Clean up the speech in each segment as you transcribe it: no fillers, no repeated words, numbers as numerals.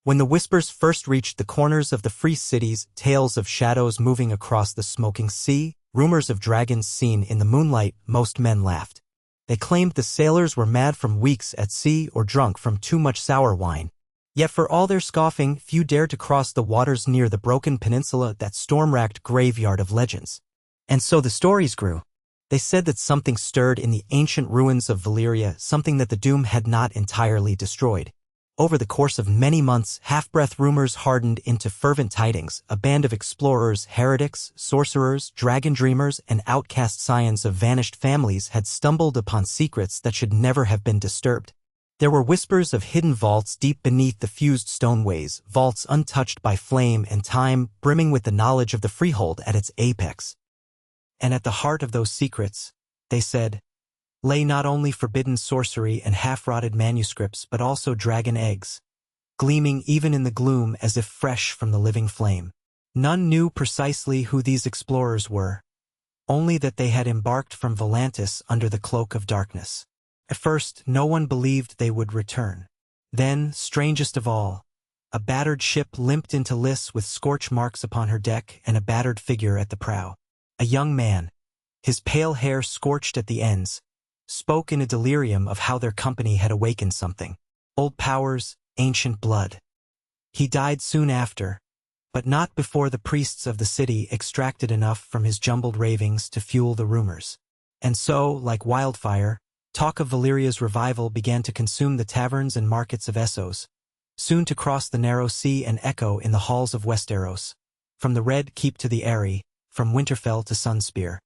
When the whispers first reached the corners of the free cities, tales of shadows moving across the smoking sea, rumors of dragons seen in the moonlight, most men laughed. They claimed the sailors were mad from weeks at sea or drunk from too much sour wine. Yet for all their scoffing, few dared to cross the waters near the broken peninsula, that storm-racked graveyard of legends. And so the stories grew. They said that something stirred in the ancient ruins of Valyria, something that the doom had not entirely destroyed. Over the course of many months, half-breath rumors hardened into fervent tidings. A band of explorers, heretics, sorcerers, dragon dreamers, and outcast scions of vanished families had stumbled upon secrets that should never have been disturbed. There were whispers of hidden vaults deep beneath the fused stoneways, vaults untouched by flame and time, brimming with the knowledge of the freehold at its apex. And at the heart of those secrets, they said, lay not only forbidden sorcery and half-rotted manuscripts but also dragon eggs, gleaming even in the gloom as if fresh from the living flame. None knew precisely who these explorers were, only that they had embarked from Volantis under the cloak of darkness. At first, no one believed they would return. Then, strangest of all, a battered ship limped into Lys with scorch marks upon her deck and a battered figure at the prow. A young man, his pale hair scorched at the ends, spoke in a delirium of how their company had awakened something. Old powers, ancient blood. He died soon after, but not before the priests of the city extracted enough from his jumbled ravings to fuel the rumors. And so, like wildfire, talk of Valyria's revival began to consume the taverns and markets of Essos, soon to cross the narrow sea and echo in the halls of Westeros, from the Red Keep to the Eyrie, from Winterfell to Sunspear.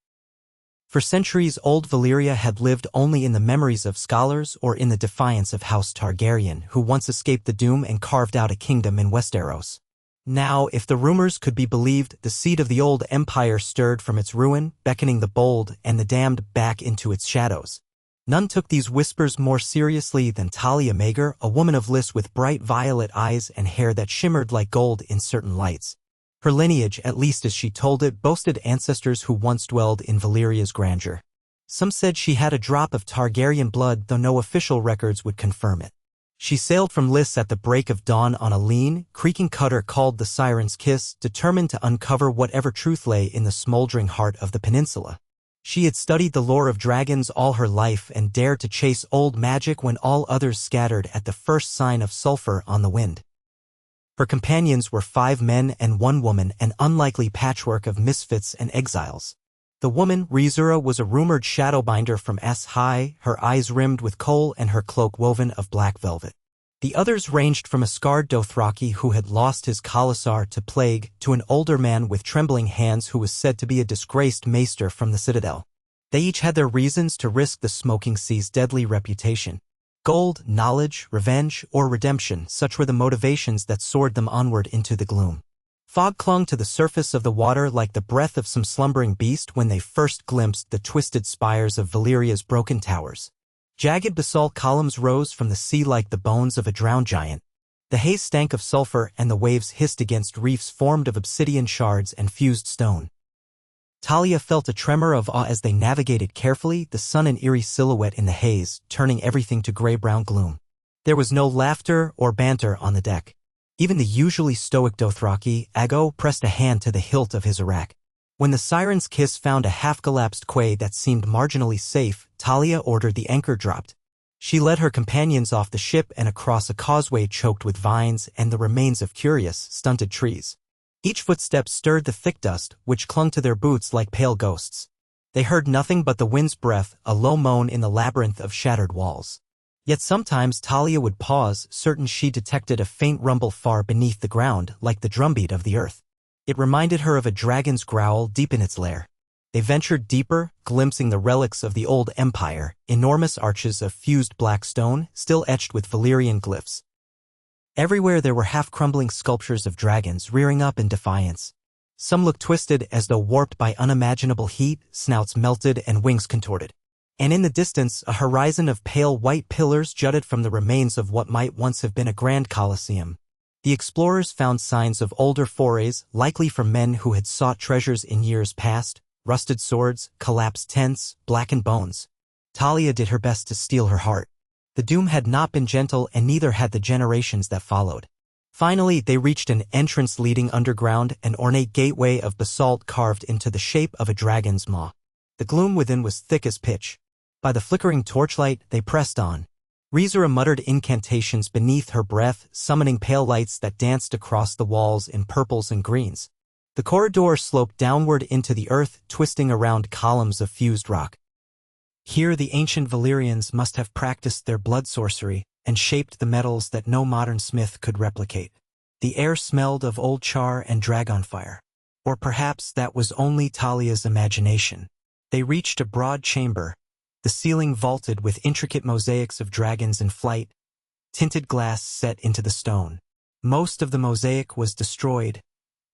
For centuries, old Valyria had lived only in the memories of scholars or in the defiance of House Targaryen, who once escaped the doom and carved out a kingdom in Westeros. Now, if the rumors could be believed, the seed of the old empire stirred from its ruin, beckoning the bold and the damned back into its shadows. None took these whispers more seriously than Talia Mager, a woman of Lys with bright violet eyes and hair that shimmered like gold in certain lights. Her lineage, at least as she told it, boasted ancestors who once dwelled in Valyria's grandeur. Some said she had a drop of Targaryen blood, though no official records would confirm it. She sailed from Lys at the break of dawn on a lean, creaking cutter called the Siren's Kiss, determined to uncover whatever truth lay in the smoldering heart of the peninsula. She had studied the lore of dragons all her life and dared to chase old magic when all others scattered at the first sign of sulfur on the wind. Her companions were 5 men and 1 woman, an unlikely patchwork of misfits and exiles. The woman, Rizura, was a rumored shadowbinder from High, her eyes rimmed with kohl and her cloak woven of black velvet. The others ranged from a scarred Dothraki who had lost his Khalasar to plague, to an older man with trembling hands who was said to be a disgraced maester from the Citadel. They each had their reasons to risk the smoking sea's deadly reputation. Gold, knowledge, revenge, or redemption, such were the motivations that soared them onward into the gloom. Fog clung to the surface of the water like the breath of some slumbering beast when they first glimpsed the twisted spires of Valyria's broken towers. Jagged basalt columns rose from the sea like the bones of a drowned giant. The haze stank of sulfur and the waves hissed against reefs formed of obsidian shards and fused stone. Talia felt a tremor of awe as they navigated carefully, the sun an eerie silhouette in the haze, turning everything to gray-brown gloom. There was no laughter or banter on the deck. Even the usually stoic Dothraki, Ago, pressed a hand to the hilt of his arak. When the Siren's Kiss found a half-collapsed quay that seemed marginally safe, Talia ordered the anchor dropped. She led her companions off the ship and across a causeway choked with vines and the remains of curious, stunted trees. Each footstep stirred the thick dust, which clung to their boots like pale ghosts. They heard nothing but the wind's breath, a low moan in the labyrinth of shattered walls. Yet sometimes Talia would pause, certain she detected a faint rumble far beneath the ground, like the drumbeat of the earth. It reminded her of a dragon's growl deep in its lair. They ventured deeper, glimpsing the relics of the old empire, enormous arches of fused black stone, still etched with Valyrian glyphs. Everywhere there were half-crumbling sculptures of dragons rearing up in defiance. Some looked twisted as though warped by unimaginable heat, snouts melted and wings contorted. And in the distance, a horizon of pale white pillars jutted from the remains of what might once have been a grand colosseum. The explorers found signs of older forays, likely from men who had sought treasures in years past, rusted swords, collapsed tents, blackened bones. Talia did her best to steel her heart. The doom had not been gentle and neither had the generations that followed. Finally, they reached an entrance leading underground, an ornate gateway of basalt carved into the shape of a dragon's maw. The gloom within was thick as pitch. By the flickering torchlight, they pressed on. Rizura muttered incantations beneath her breath, summoning pale lights that danced across the walls in purples and greens. The corridor sloped downward into the earth, twisting around columns of fused rock. Here the ancient Valyrians must have practiced their blood sorcery and shaped the metals that no modern smith could replicate. The air smelled of old char and dragon fire. Or perhaps that was only Talia's imagination. They reached a broad chamber, the ceiling vaulted with intricate mosaics of dragons in flight, tinted glass set into the stone. Most of the mosaic was destroyed,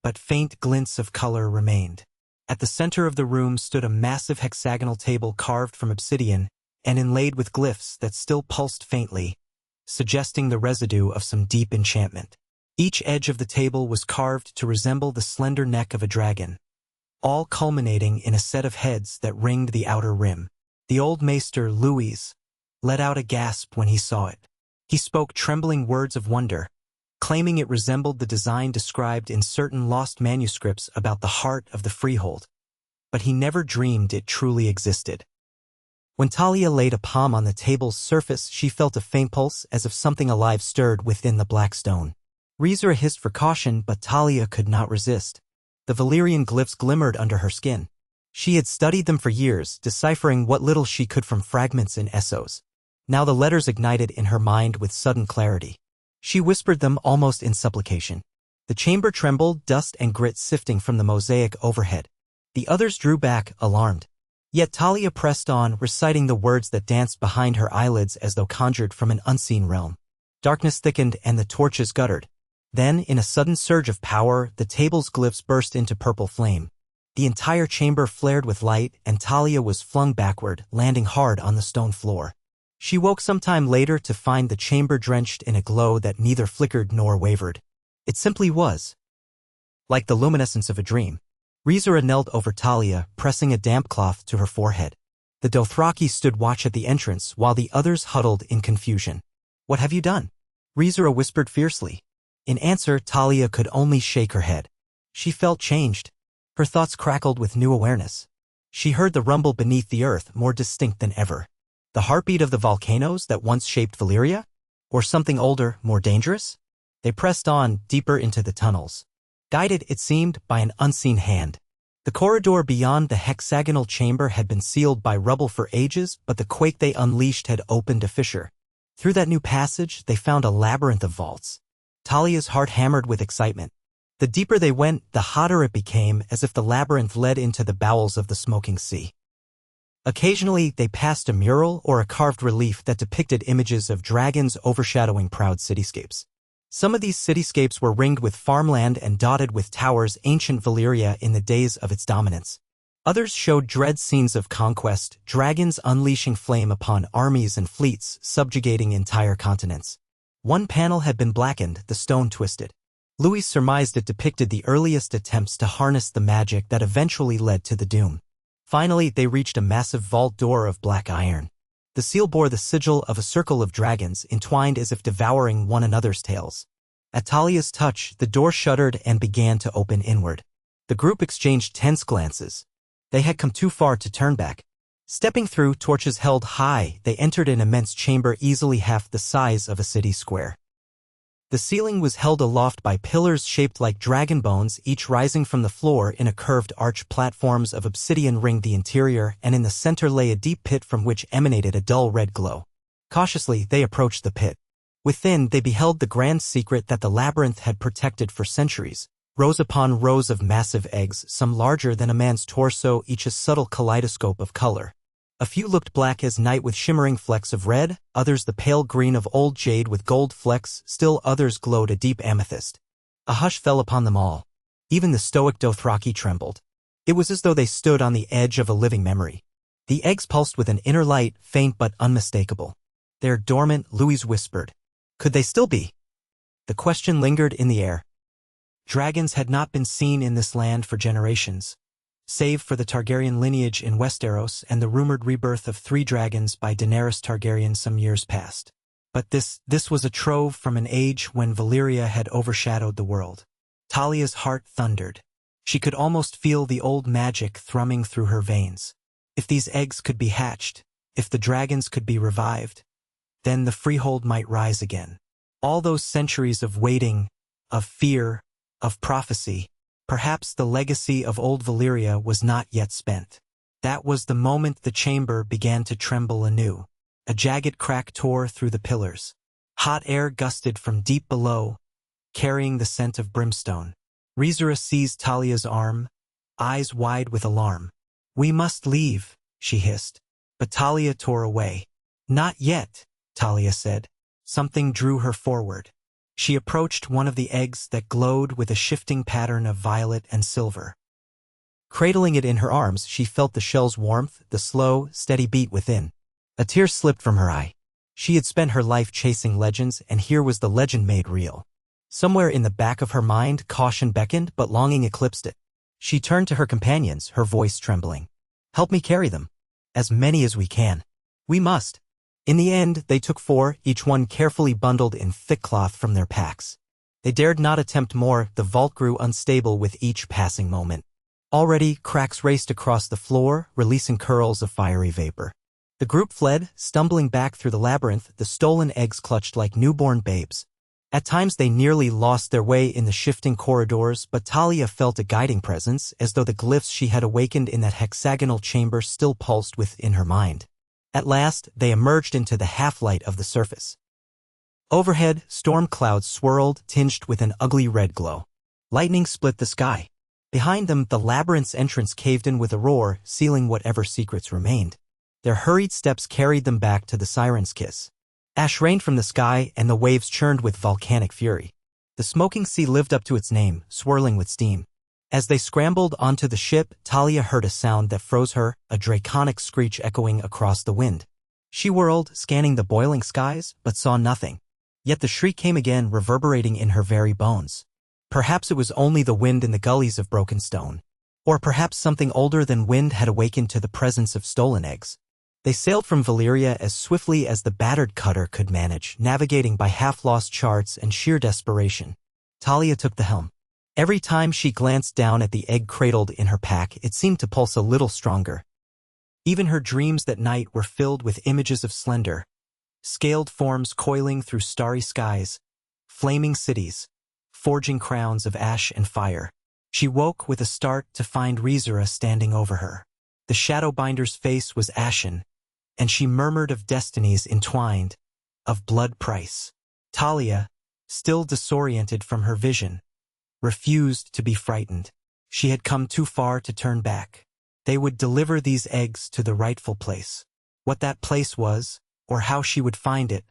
but faint glints of color remained. At the center of the room stood a massive hexagonal table carved from obsidian and inlaid with glyphs that still pulsed faintly, suggesting the residue of some deep enchantment. Each edge of the table was carved to resemble the slender neck of a dragon, all culminating in a set of heads that ringed the outer rim. The old maester, Louis, let out a gasp when he saw it. He spoke trembling words of wonder, claiming it resembled the design described in certain lost manuscripts about the heart of the freehold. But he never dreamed it truly existed. When Talia laid a palm on the table's surface, she felt a faint pulse as if something alive stirred within the black stone. Rizura hissed for caution, but Talia could not resist. The Valyrian glyphs glimmered under her skin. She had studied them for years, deciphering what little she could from fragments in Essos. Now the letters ignited in her mind with sudden clarity. She whispered them almost in supplication. The chamber trembled, dust and grit sifting from the mosaic overhead. The others drew back, alarmed. Yet Talia pressed on, reciting the words that danced behind her eyelids as though conjured from an unseen realm. Darkness thickened and the torches guttered. Then, in a sudden surge of power, the table's glyphs burst into purple flame. The entire chamber flared with light, and Talia was flung backward, landing hard on the stone floor. She woke some time later to find the chamber drenched in a glow that neither flickered nor wavered. It simply was. Like the luminescence of a dream. Rizura knelt over Talia, pressing a damp cloth to her forehead. The Dothraki stood watch at the entrance while the others huddled in confusion. "What have you done?" Rizura whispered fiercely. In answer, Talia could only shake her head. She felt changed. Her thoughts crackled with new awareness. She heard the rumble beneath the earth, more distinct than ever. The heartbeat of the volcanoes that once shaped Valyria? Or something older, more dangerous? They pressed on, deeper into the tunnels. Guided, it seemed, by an unseen hand. The corridor beyond the hexagonal chamber had been sealed by rubble for ages, but the quake they unleashed had opened a fissure. Through that new passage, they found a labyrinth of vaults. Talia's heart hammered with excitement. The deeper they went, the hotter it became, as if the labyrinth led into the bowels of the smoking sea. Occasionally, they passed a mural or a carved relief that depicted images of dragons overshadowing proud cityscapes. Some of these cityscapes were ringed with farmland and dotted with towers, ancient Valyria in the days of its dominance. Others showed dread scenes of conquest, dragons unleashing flame upon armies and fleets, subjugating entire continents. One panel had been blackened, the stone twisted. Louis surmised it depicted the earliest attempts to harness the magic that eventually led to the doom. Finally, they reached a massive vault door of black iron. The seal bore the sigil of a circle of dragons, entwined as if devouring one another's tails. At Talia's touch, the door shuddered and began to open inward. The group exchanged tense glances. They had come too far to turn back. Stepping through, torches held high, they entered an immense chamber easily half the size of a city square. The ceiling was held aloft by pillars shaped like dragon bones, each rising from the floor in a curved arch. Platforms of obsidian ringed the interior, and in the center lay a deep pit from which emanated a dull red glow. Cautiously, they approached the pit. Within, they beheld the grand secret that the labyrinth had protected for centuries. Rows upon rows of massive eggs, some larger than a man's torso, each a subtle kaleidoscope of color. A few looked black as night with shimmering flecks of red, others the pale green of old jade with gold flecks, still others glowed a deep amethyst. A hush fell upon them all. Even the stoic Dothraki trembled. It was as though they stood on the edge of a living memory. The eggs pulsed with an inner light, faint but unmistakable. "They're dormant," Louis whispered. Could they still be? The question lingered in the air. Dragons had not been seen in this land for generations. Save for the Targaryen lineage in Westeros and the rumored rebirth of 3 dragons by Daenerys Targaryen some years past. But this was a trove from an age when Valyria had overshadowed the world. Talia's heart thundered. She could almost feel the old magic thrumming through her veins. If these eggs could be hatched, if the dragons could be revived, then the freehold might rise again. All those centuries of waiting, of fear, of prophecy, perhaps the legacy of old Valyria was not yet spent. That was the moment the chamber began to tremble anew. A jagged crack tore through the pillars. Hot air gusted from deep below, carrying the scent of brimstone. Rizura seized Talia's arm, eyes wide with alarm. "We must leave," she hissed. But Talia tore away. "Not yet," Talia said. Something drew her forward. She approached one of the eggs that glowed with a shifting pattern of violet and silver. Cradling it in her arms, she felt the shell's warmth, the slow, steady beat within. A tear slipped from her eye. She had spent her life chasing legends, and here was the legend made real. Somewhere in the back of her mind, caution beckoned, but longing eclipsed it. She turned to her companions, her voice trembling. "Help me carry them. As many as we can. We must." In the end, they took 4, each one carefully bundled in thick cloth from their packs. They dared not attempt more. The vault grew unstable with each passing moment. Already, cracks raced across the floor, releasing curls of fiery vapor. The group fled, stumbling back through the labyrinth, the stolen eggs clutched like newborn babes. At times they nearly lost their way in the shifting corridors, but Talia felt a guiding presence, as though the glyphs she had awakened in that hexagonal chamber still pulsed within her mind. At last, they emerged into the half-light of the surface. Overhead, storm clouds swirled, tinged with an ugly red glow. Lightning split the sky. Behind them, the labyrinth's entrance caved in with a roar, sealing whatever secrets remained. Their hurried steps carried them back to the Siren's Kiss. Ash rained from the sky, and the waves churned with volcanic fury. The smoking sea lived up to its name, swirling with steam. As they scrambled onto the ship, Talia heard a sound that froze her, a draconic screech echoing across the wind. She whirled, scanning the boiling skies, but saw nothing. Yet the shriek came again, reverberating in her very bones. Perhaps it was only the wind in the gullies of broken stone. Or perhaps something older than wind had awakened to the presence of stolen eggs. They sailed from Valyria as swiftly as the battered cutter could manage, navigating by half-lost charts and sheer desperation. Talia took the helm. Every time she glanced down at the egg cradled in her pack, it seemed to pulse a little stronger. Even her dreams that night were filled with images of slender, scaled forms coiling through starry skies, flaming cities, forging crowns of ash and fire. She woke with a start to find Rizura standing over her. The Shadowbinder's face was ashen, and she murmured of destinies entwined, of blood price. Talia, still disoriented from her vision, refused to be frightened. She had come too far to turn back. They would deliver these eggs to the rightful place. What that place was, or how she would find it,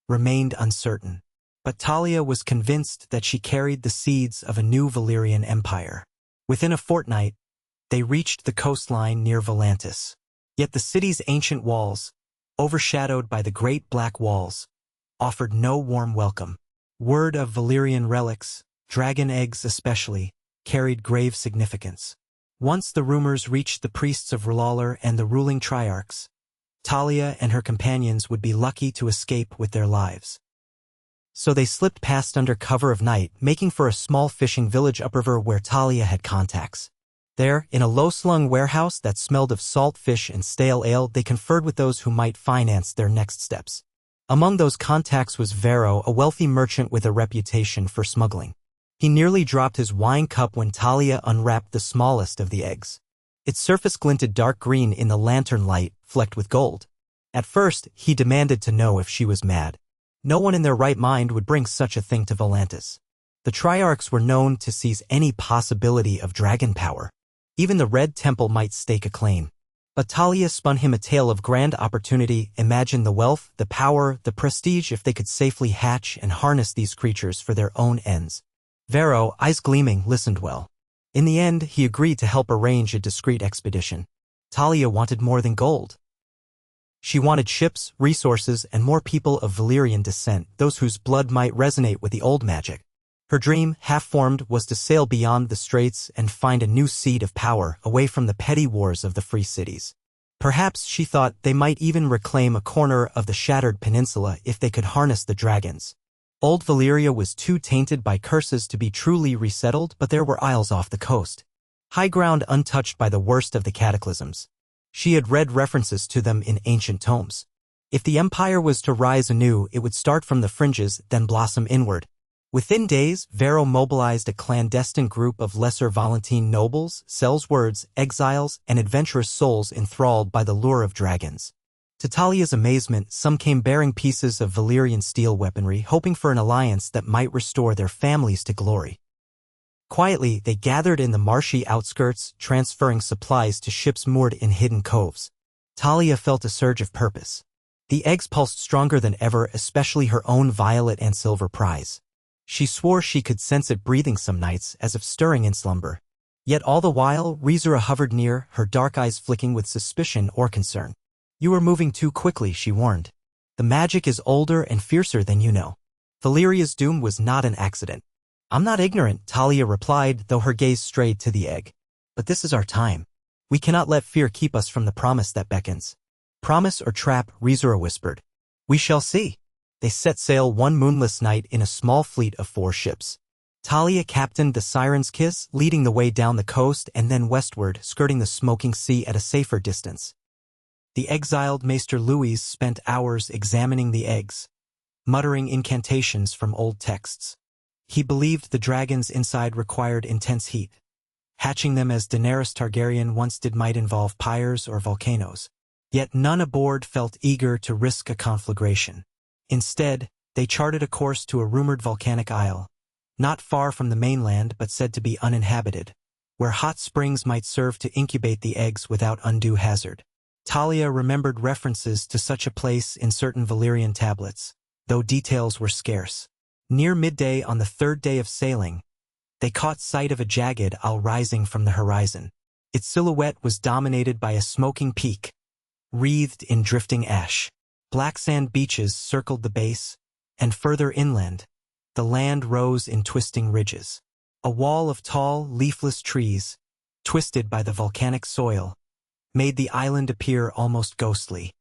remained uncertain. But Talia was convinced that she carried the seeds of a new Valyrian empire. Within a fortnight, they reached the coastline near Volantis. Yet the city's ancient walls, overshadowed by the great black walls, offered no warm welcome. Word of Valyrian relics, dragon eggs especially, carried grave significance. Once the rumors reached the priests of R'hllor and the ruling triarchs, Talia and her companions would be lucky to escape with their lives. So they slipped past under cover of night, making for a small fishing village upriver where Talia had contacts. There, in a low-slung warehouse that smelled of salt fish and stale ale, they conferred with those who might finance their next steps. Among those contacts was Vero, a wealthy merchant with a reputation for smuggling. He nearly dropped his wine cup when Talia unwrapped the smallest of the eggs. Its surface glinted dark green in the lantern light, flecked with gold. At first, he demanded to know if she was mad. No one in their right mind would bring such a thing to Volantis. The Triarchs were known to seize any possibility of dragon power. Even the Red Temple might stake a claim. But Talia spun him a tale of grand opportunity. Imagine the wealth, the power, the prestige if they could safely hatch and harness these creatures for their own ends. Vero, eyes gleaming, listened well. In the end, he agreed to help arrange a discreet expedition. Talia wanted more than gold. She wanted ships, resources, and more people of Valyrian descent, those whose blood might resonate with the old magic. Her dream, half-formed, was to sail beyond the straits and find a new seat of power, away from the petty wars of the free cities. Perhaps, she thought, they might even reclaim a corner of the shattered peninsula if they could harness the dragons. Old Valyria was too tainted by curses to be truly resettled, but there were isles off the coast. High ground untouched by the worst of the cataclysms. She had read references to them in ancient tomes. If the empire was to rise anew, it would start from the fringes, then blossom inward. Within days, Vero mobilized a clandestine group of lesser Volantine nobles, sellswords, exiles, and adventurous souls enthralled by the lure of dragons. To Talia's amazement, some came bearing pieces of Valyrian steel weaponry, hoping for an alliance that might restore their families to glory. Quietly, they gathered in the marshy outskirts, transferring supplies to ships moored in hidden coves. Talia felt a surge of purpose. The eggs pulsed stronger than ever, especially her own violet and silver prize. She swore she could sense it breathing some nights, as if stirring in slumber. Yet all the while, Rizura hovered near, her dark eyes flicking with suspicion or concern. "You are moving too quickly," she warned. "The magic is older and fiercer than you know." Valyria's doom was not an accident. "I'm not ignorant," Talia replied, though her gaze strayed to the egg. "But this is our time. We cannot let fear keep us from the promise that beckons." "Promise or trap," Rizura whispered. "We shall see." They set sail one moonless night in a small fleet of 4 ships. Talia captained the Siren's Kiss, leading the way down the coast and then westward, skirting the smoking sea at a safer distance. The exiled Maester Louis spent hours examining the eggs, muttering incantations from old texts. He believed the dragons inside required intense heat. Hatching them as Daenerys Targaryen once did might involve pyres or volcanoes. Yet none aboard felt eager to risk a conflagration. Instead, they charted a course to a rumored volcanic isle, not far from the mainland but said to be uninhabited, where hot springs might serve to incubate the eggs without undue hazard. Talia remembered references to such a place in certain Valyrian tablets, though details were scarce. Near midday on the 3rd day of sailing, they caught sight of a jagged isle rising from the horizon. Its silhouette was dominated by a smoking peak, wreathed in drifting ash. Black sand beaches circled the base, and further inland, the land rose in twisting ridges. A wall of tall, leafless trees, twisted by the volcanic soil, made the island appear almost ghostly.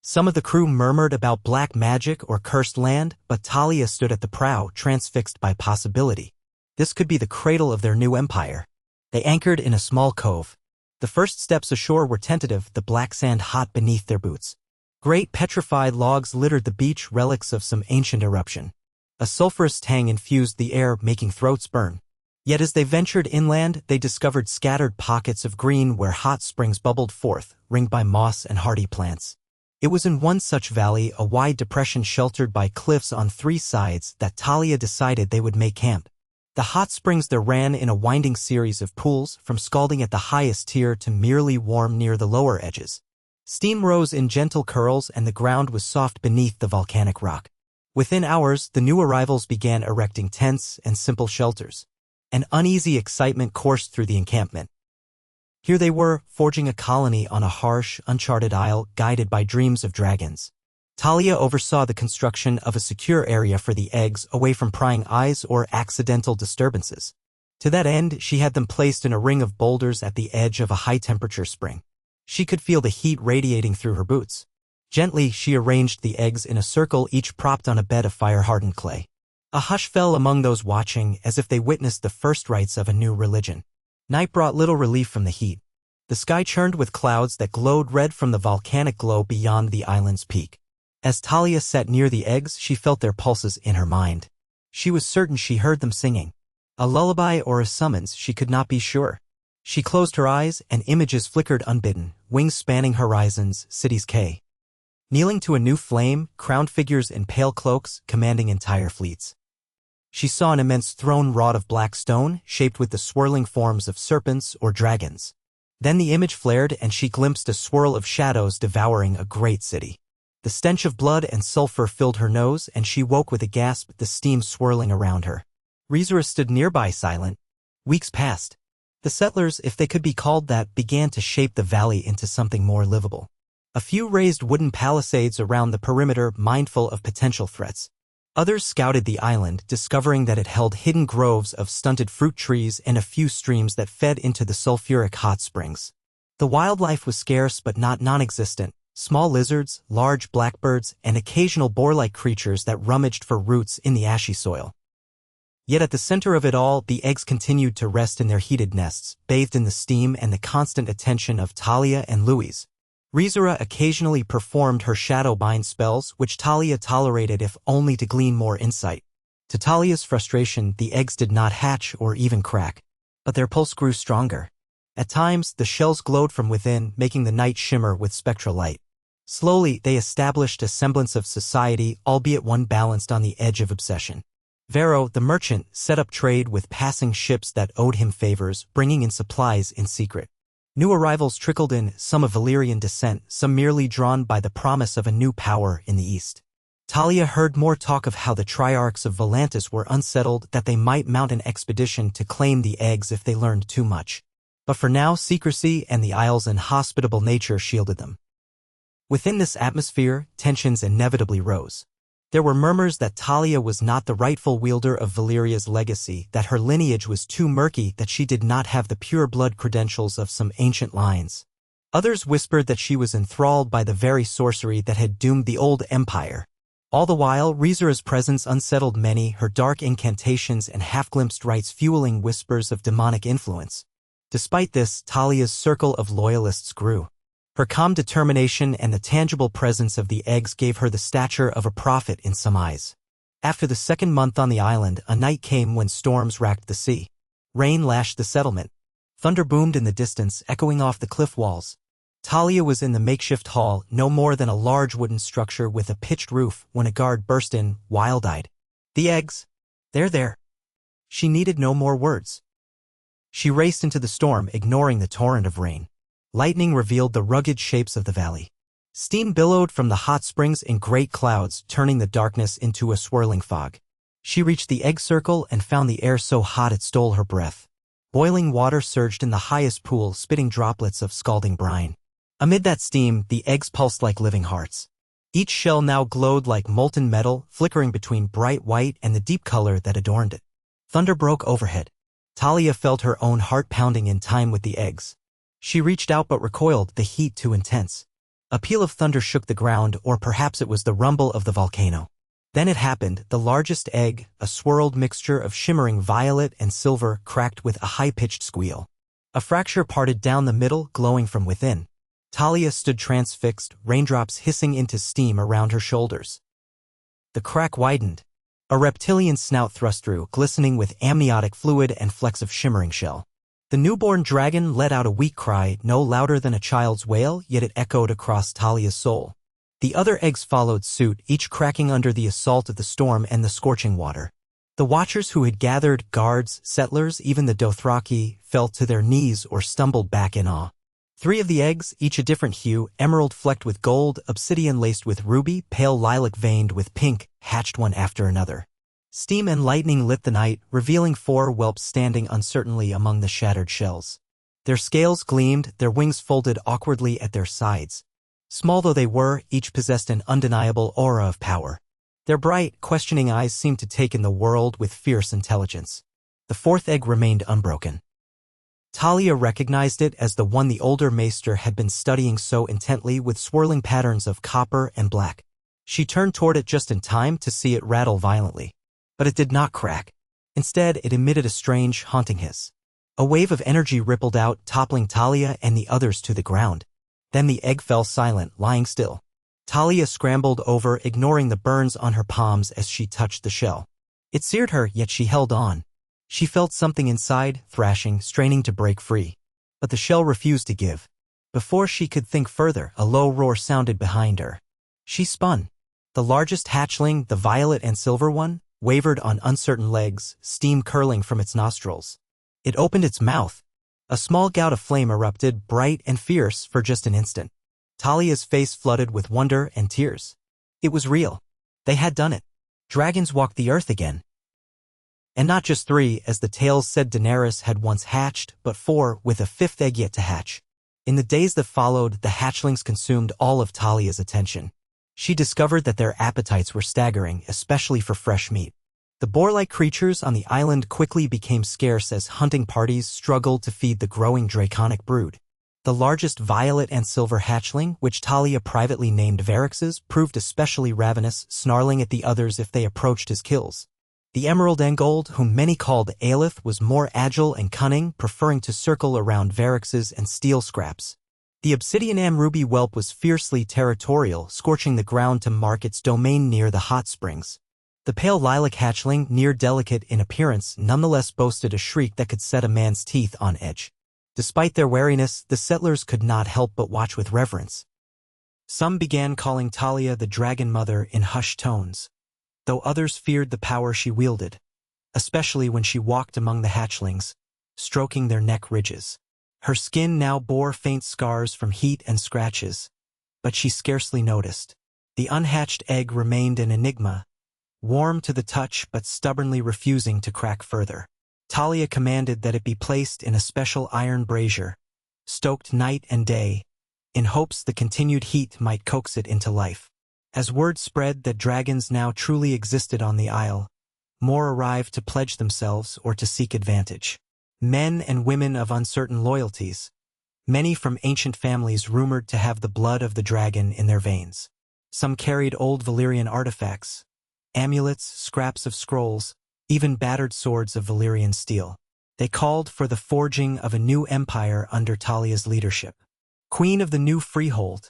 Some of the crew murmured about black magic or cursed land, but Talia stood at the prow, transfixed by possibility. This could be the cradle of their new empire. They anchored in a small cove. The first steps ashore were tentative, the black sand hot beneath their boots. Great petrified logs littered the beach, relics of some ancient eruption. A sulphurous tang infused the air, making throats burn. Yet as they ventured inland, they discovered scattered pockets of green where hot springs bubbled forth, ringed by moss and hardy plants. It was in one such valley, a wide depression sheltered by cliffs on 3 sides, that Talia decided they would make camp. The hot springs there ran in a winding series of pools, from scalding at the highest tier to merely warm near the lower edges. Steam rose in gentle curls and the ground was soft beneath the volcanic rock. Within hours, the new arrivals began erecting tents and simple shelters. An uneasy excitement coursed through the encampment. Here they were, forging a colony on a harsh, uncharted isle, guided by dreams of dragons. Talia oversaw the construction of a secure area for the eggs, away from prying eyes or accidental disturbances. To that end, she had them placed in a ring of boulders at the edge of a high-temperature spring. She could feel the heat radiating through her boots. Gently, she arranged the eggs in a circle, each propped on a bed of fire-hardened clay. A hush fell among those watching, as if they witnessed the first rites of a new religion. Night brought little relief from the heat. The sky churned with clouds that glowed red from the volcanic glow beyond the island's peak. As Talia sat near the eggs, she felt their pulses in her mind. She was certain she heard them singing. A lullaby or a summons, she could not be sure. She closed her eyes, and images flickered unbidden, wings spanning horizons, cities K. Kneeling to a new flame, crowned figures in pale cloaks, commanding entire fleets. She saw an immense throne wrought of black stone, shaped with the swirling forms of serpents or dragons. Then the image flared and she glimpsed a swirl of shadows devouring a great city. The stench of blood and sulfur filled her nose, and she woke with a gasp, the steam swirling around her. Rizura stood nearby, silent. Weeks passed. The settlers, if they could be called that, began to shape the valley into something more livable. A few raised wooden palisades around the perimeter, mindful of potential threats. Others scouted the island, discovering that it held hidden groves of stunted fruit trees and a few streams that fed into the sulfuric hot springs. The wildlife was scarce but not non-existent: small lizards, large blackbirds, and occasional boar-like creatures that rummaged for roots in the ashy soil. Yet at the center of it all, the eggs continued to rest in their heated nests, bathed in the steam and the constant attention of Talia and Louise. Rizura occasionally performed her shadow bind spells, which Talia tolerated if only to glean more insight. To Talia's frustration, the eggs did not hatch or even crack, but their pulse grew stronger. At times, the shells glowed from within, making the night shimmer with spectral light. Slowly, they established a semblance of society, albeit one balanced on the edge of obsession. Vero, the merchant, set up trade with passing ships that owed him favors, bringing in supplies in secret. New arrivals trickled in, some of Valyrian descent, some merely drawn by the promise of a new power in the east. Talia heard more talk of how the triarchs of Volantis were unsettled, that they might mount an expedition to claim the eggs if they learned too much. But for now, secrecy and the Isles' inhospitable nature shielded them. Within this atmosphere, tensions inevitably rose. There were murmurs that Talia was not the rightful wielder of Valyria's legacy, that her lineage was too murky, that she did not have the pure blood credentials of some ancient lines. Others whispered that she was enthralled by the very sorcery that had doomed the old empire. All the while, Rizura's presence unsettled many, her dark incantations and half-glimpsed rites fueling whispers of demonic influence. Despite this, Talia's circle of loyalists grew. Her calm determination and the tangible presence of the eggs gave her the stature of a prophet in some eyes. After the second month on the island, a night came when storms racked the sea. Rain lashed the settlement. Thunder boomed in the distance, echoing off the cliff walls. Talia was in the makeshift hall, no more than a large wooden structure with a pitched roof, when a guard burst in, wild-eyed. "The eggs! They're there!" She needed no more words. She raced into the storm, ignoring the torrent of rain. Lightning revealed the rugged shapes of the valley. Steam billowed from the hot springs in great clouds, turning the darkness into a swirling fog. She reached the egg circle and found the air so hot it stole her breath. Boiling water surged in the highest pool, spitting droplets of scalding brine. Amid that steam, the eggs pulsed like living hearts. Each shell now glowed like molten metal, flickering between bright white and the deep color that adorned it. Thunder broke overhead. Talia felt her own heart pounding in time with the eggs. She reached out but recoiled, the heat too intense. A peal of thunder shook the ground, or perhaps it was the rumble of the volcano. Then it happened, the largest egg, a swirled mixture of shimmering violet and silver, cracked with a high-pitched squeal. A fracture parted down the middle, glowing from within. Talia stood transfixed, raindrops hissing into steam around her shoulders. The crack widened. A reptilian snout thrust through, glistening with amniotic fluid and flecks of shimmering shell. The newborn dragon let out a weak cry, no louder than a child's wail, yet it echoed across Talia's soul. The other eggs followed suit, each cracking under the assault of the storm and the scorching water. The watchers who had gathered, guards, settlers, even the Dothraki, fell to their knees or stumbled back in awe. 3 of the eggs, each a different hue, emerald flecked with gold, obsidian laced with ruby, pale lilac veined with pink, hatched one after another. Steam and lightning lit the night, revealing 4 whelps standing uncertainly among the shattered shells. Their scales gleamed, their wings folded awkwardly at their sides. Small though they were, each possessed an undeniable aura of power. Their bright, questioning eyes seemed to take in the world with fierce intelligence. The 4th egg remained unbroken. Talia recognized it as the one the older maester had been studying so intently, with swirling patterns of copper and black. She turned toward it just in time to see it rattle violently. But it did not crack. Instead, it emitted a strange, haunting hiss. A wave of energy rippled out, toppling Talia and the others to the ground. Then the egg fell silent, lying still. Talia scrambled over, ignoring the burns on her palms as she touched the shell. It seared her, yet she held on. She felt something inside, thrashing, straining to break free. But the shell refused to give. Before she could think further, a low roar sounded behind her. She spun. The largest hatchling, the violet and silver one, wavered on uncertain legs, steam curling from its nostrils. It opened its mouth. A small gout of flame erupted, bright and fierce, for just an instant. Talia's face flooded with wonder and tears. It was real. They had done it. Dragons walked the earth again. And not just 3, as the tales said Daenerys had once hatched, but 4, with a 5th egg yet to hatch. In the days that followed, the hatchlings consumed all of Talia's attention. She discovered that their appetites were staggering, especially for fresh meat. The boar-like creatures on the island quickly became scarce as hunting parties struggled to feed the growing draconic brood. The largest violet and silver hatchling, which Talia privately named Varixes, proved especially ravenous, snarling at the others if they approached his kills. The emerald and gold, whom many called Aelith, was more agile and cunning, preferring to circle around Varixes and steal scraps. The obsidian and ruby whelp was fiercely territorial, scorching the ground to mark its domain near the hot springs. The pale lilac hatchling, near delicate in appearance, nonetheless boasted a shriek that could set a man's teeth on edge. Despite their wariness, the settlers could not help but watch with reverence. Some began calling Talia the Dragon Mother in hushed tones, though others feared the power she wielded, especially when she walked among the hatchlings, stroking their neck ridges. Her skin now bore faint scars from heat and scratches, but she scarcely noticed. The unhatched egg remained an enigma, warm to the touch but stubbornly refusing to crack further. Talia commanded that it be placed in a special iron brazier, stoked night and day, in hopes the continued heat might coax it into life. As word spread that dragons now truly existed on the isle, more arrived to pledge themselves or to seek advantage. Men and women of uncertain loyalties, many from ancient families rumored to have the blood of the dragon in their veins. Some carried old Valyrian artifacts, amulets, scraps of scrolls, even battered swords of Valyrian steel. They called for the forging of a new empire under Talia's leadership. Queen of the new freehold,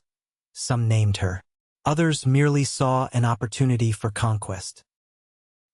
some named her. Others merely saw an opportunity for conquest.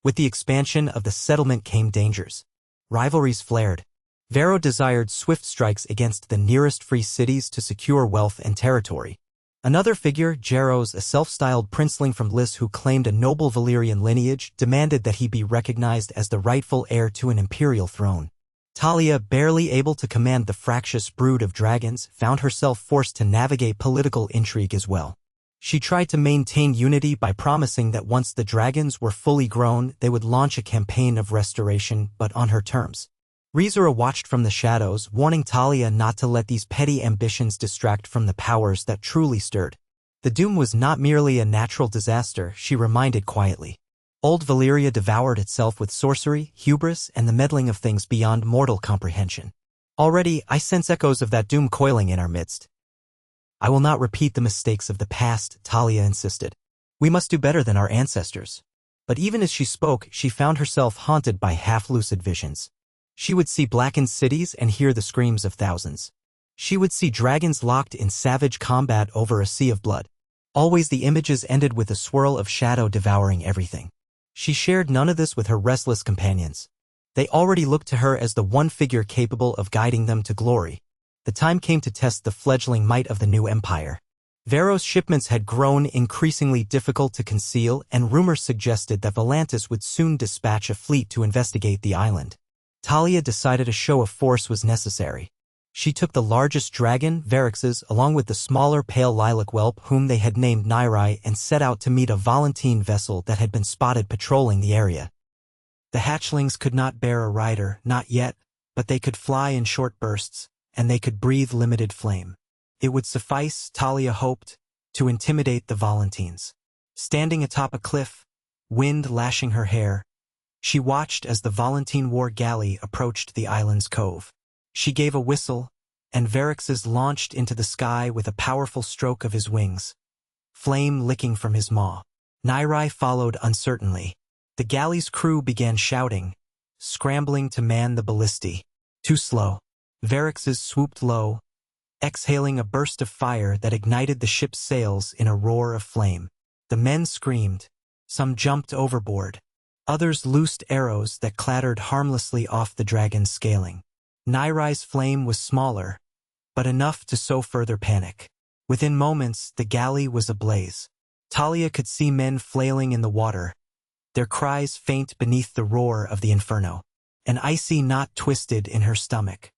With the expansion of the settlement came dangers. Rivalries flared. Varo desired swift strikes against the nearest free cities to secure wealth and territory. Another figure, Jaros, a self-styled princeling from Lys who claimed a noble Valyrian lineage, demanded that he be recognized as the rightful heir to an imperial throne. Talia, barely able to command the fractious brood of dragons, found herself forced to navigate political intrigue as well. She tried to maintain unity by promising that once the dragons were fully grown, they would launch a campaign of restoration, but on her terms. Rizura watched from the shadows, warning Talia not to let these petty ambitions distract from the powers that truly stirred. The doom was not merely a natural disaster, she reminded quietly. Old Valyria devoured itself with sorcery, hubris, and the meddling of things beyond mortal comprehension. Already, I sense echoes of that doom coiling in our midst. I will not repeat the mistakes of the past, Talia insisted. We must do better than our ancestors. But even as she spoke, she found herself haunted by half-lucid visions. She would see blackened cities and hear the screams of thousands. She would see dragons locked in savage combat over a sea of blood. Always the images ended with a swirl of shadow devouring everything. She shared none of this with her restless companions. They already looked to her as the one figure capable of guiding them to glory. The time came to test the fledgling might of the new empire. Varo's shipments had grown increasingly difficult to conceal, and rumors suggested that Volantis would soon dispatch a fleet to investigate the island. Talia decided a show of force was necessary. She took the largest dragon, Varixes, along with the smaller pale lilac whelp whom they had named Nairai, and set out to meet a Volantine vessel that had been spotted patrolling the area. The hatchlings could not bear a rider, not yet, but they could fly in short bursts, and they could breathe limited flame. It would suffice, Talia hoped, to intimidate the Volantines. Standing atop a cliff, wind lashing her hair, she watched as the Volantine war galley approached the island's cove. She gave a whistle, and Varixes launched into the sky with a powerful stroke of his wings, flame licking from his maw. Nairai followed uncertainly. The galley's crew began shouting, scrambling to man the ballistae. Too slow. Varixes swooped low, exhaling a burst of fire that ignited the ship's sails in a roar of flame. The men screamed. Some jumped overboard. Others loosed arrows that clattered harmlessly off the dragon's scaling. Nairai's flame was smaller, but enough to sow further panic. Within moments, the galley was ablaze. Talia could see men flailing in the water, their cries faint beneath the roar of the inferno. An icy knot twisted in her stomach.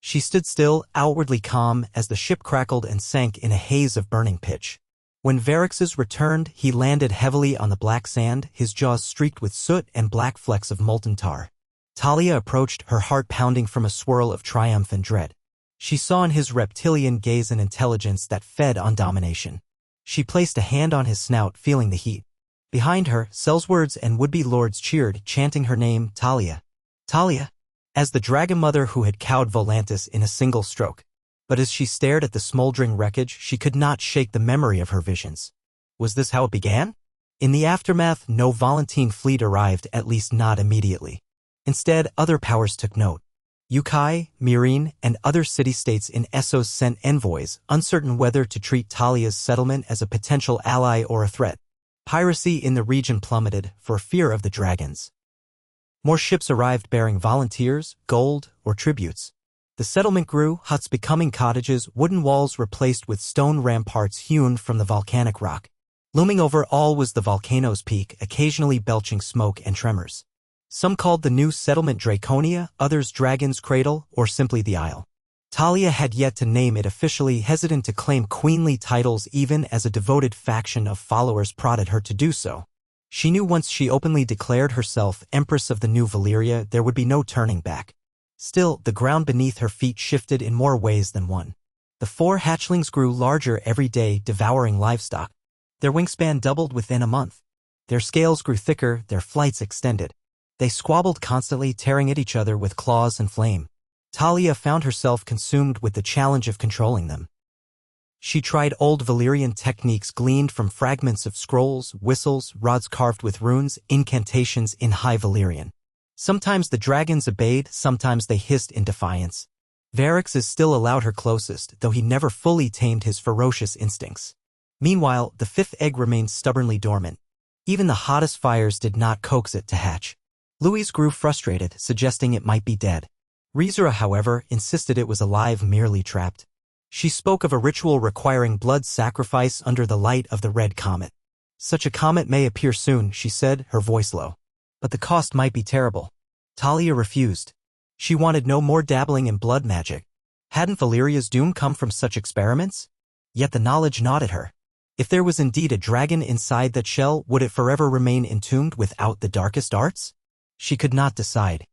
She stood still, outwardly calm, as the ship crackled and sank in a haze of burning pitch. When Varixes returned, he landed heavily on the black sand, his jaws streaked with soot and black flecks of molten tar. Talia approached, her heart pounding from a swirl of triumph and dread. She saw in his reptilian gaze an intelligence that fed on domination. She placed a hand on his snout, feeling the heat. Behind her, Sellswords and would-be lords cheered, chanting her name, Talia. Talia! As the dragon mother who had cowed Volantis in a single stroke. But as she stared at the smoldering wreckage, she could not shake the memory of her visions. Was this how it began? In the aftermath, no Volantine fleet arrived, at least not immediately. Instead, other powers took note. Yukai, Myrine, and other city-states in Essos sent envoys, uncertain whether to treat Talia's settlement as a potential ally or a threat. Piracy in the region plummeted for fear of the dragons. More ships arrived bearing volunteers, gold, or tributes. The settlement grew, huts becoming cottages, wooden walls replaced with stone ramparts hewn from the volcanic rock. Looming over all was the volcano's peak, occasionally belching smoke and tremors. Some called the new settlement Draconia, others Dragon's Cradle, or simply the Isle. Talia had yet to name it officially, hesitant to claim queenly titles even as a devoted faction of followers prodded her to do so. She knew once she openly declared herself Empress of the New Valyria, there would be no turning back. Still, the ground beneath her feet shifted in more ways than one. The 4 hatchlings grew larger every day, devouring livestock. Their wingspan doubled within a month. Their scales grew thicker, their flights extended. They squabbled constantly, tearing at each other with claws and flame. Talia found herself consumed with the challenge of controlling them. She tried old Valyrian techniques gleaned from fragments of scrolls, whistles, rods carved with runes, incantations in High Valyrian. Sometimes the dragons obeyed, sometimes they hissed in defiance. Varyx still allowed her closest, though he never fully tamed his ferocious instincts. Meanwhile, the 5th egg remained stubbornly dormant. Even the hottest fires did not coax it to hatch. Louise grew frustrated, suggesting it might be dead. Rizura, however, insisted it was alive, merely trapped. She spoke of a ritual requiring blood sacrifice under the light of the red comet. Such a comet may appear soon, she said, her voice low. But the cost might be terrible. Talia refused. She wanted no more dabbling in blood magic. Hadn't Valyria's doom come from such experiments? Yet the knowledge gnawed at her. If there was indeed a dragon inside that shell, would it forever remain entombed without the darkest arts? She could not decide.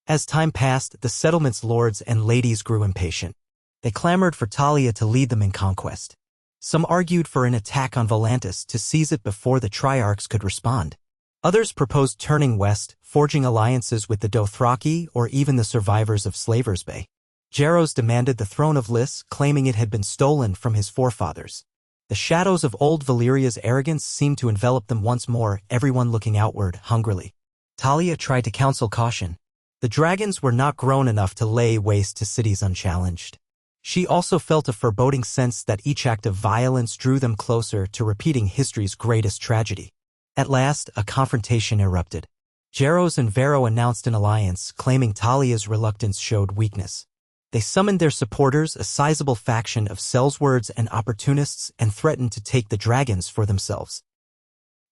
As time passed, the settlement's lords and ladies grew impatient. They clamored for Talia to lead them in conquest. Some argued for an attack on Volantis to seize it before the Triarchs could respond. Others proposed turning west, forging alliances with the Dothraki or even the survivors of Slavers Bay. Jaros demanded the throne of Lys, claiming it had been stolen from his forefathers. The shadows of old Valyria's arrogance seemed to envelop them once more, everyone looking outward, hungrily. Talia tried to counsel caution. The dragons were not grown enough to lay waste to cities unchallenged. She also felt a foreboding sense that each act of violence drew them closer to repeating history's greatest tragedy. At last, a confrontation erupted. Jaros and Vero announced an alliance, claiming Talia's reluctance showed weakness. They summoned their supporters, a sizable faction of sellswords and opportunists, and threatened to take the dragons for themselves.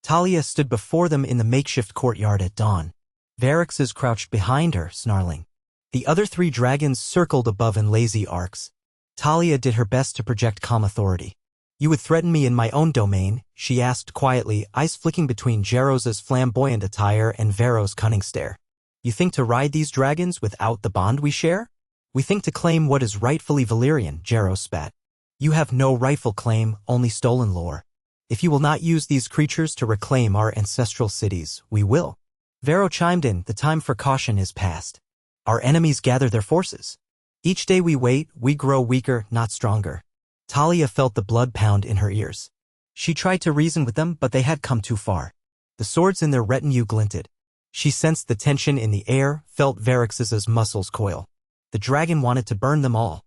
Talia stood before them in the makeshift courtyard at dawn. Varyx crouched behind her, snarling. The other 3 dragons circled above in lazy arcs. Talia did her best to project calm authority. You would threaten me in my own domain, she asked quietly, eyes flicking between Jaros's flamboyant attire and Vero's cunning stare. You think to ride these dragons without the bond we share? We think to claim what is rightfully Valyrian, Jaros spat. You have no rightful claim, only stolen lore. If you will not use these creatures to reclaim our ancestral cities, we will. Vero chimed in, the time for caution is past. Our enemies gather their forces. Each day we wait, we grow weaker, not stronger. Talia felt the blood pound in her ears. She tried to reason with them, but they had come too far. The swords in their retinue glinted. She sensed the tension in the air, felt Varyx's muscles coil. The dragon wanted to burn them all.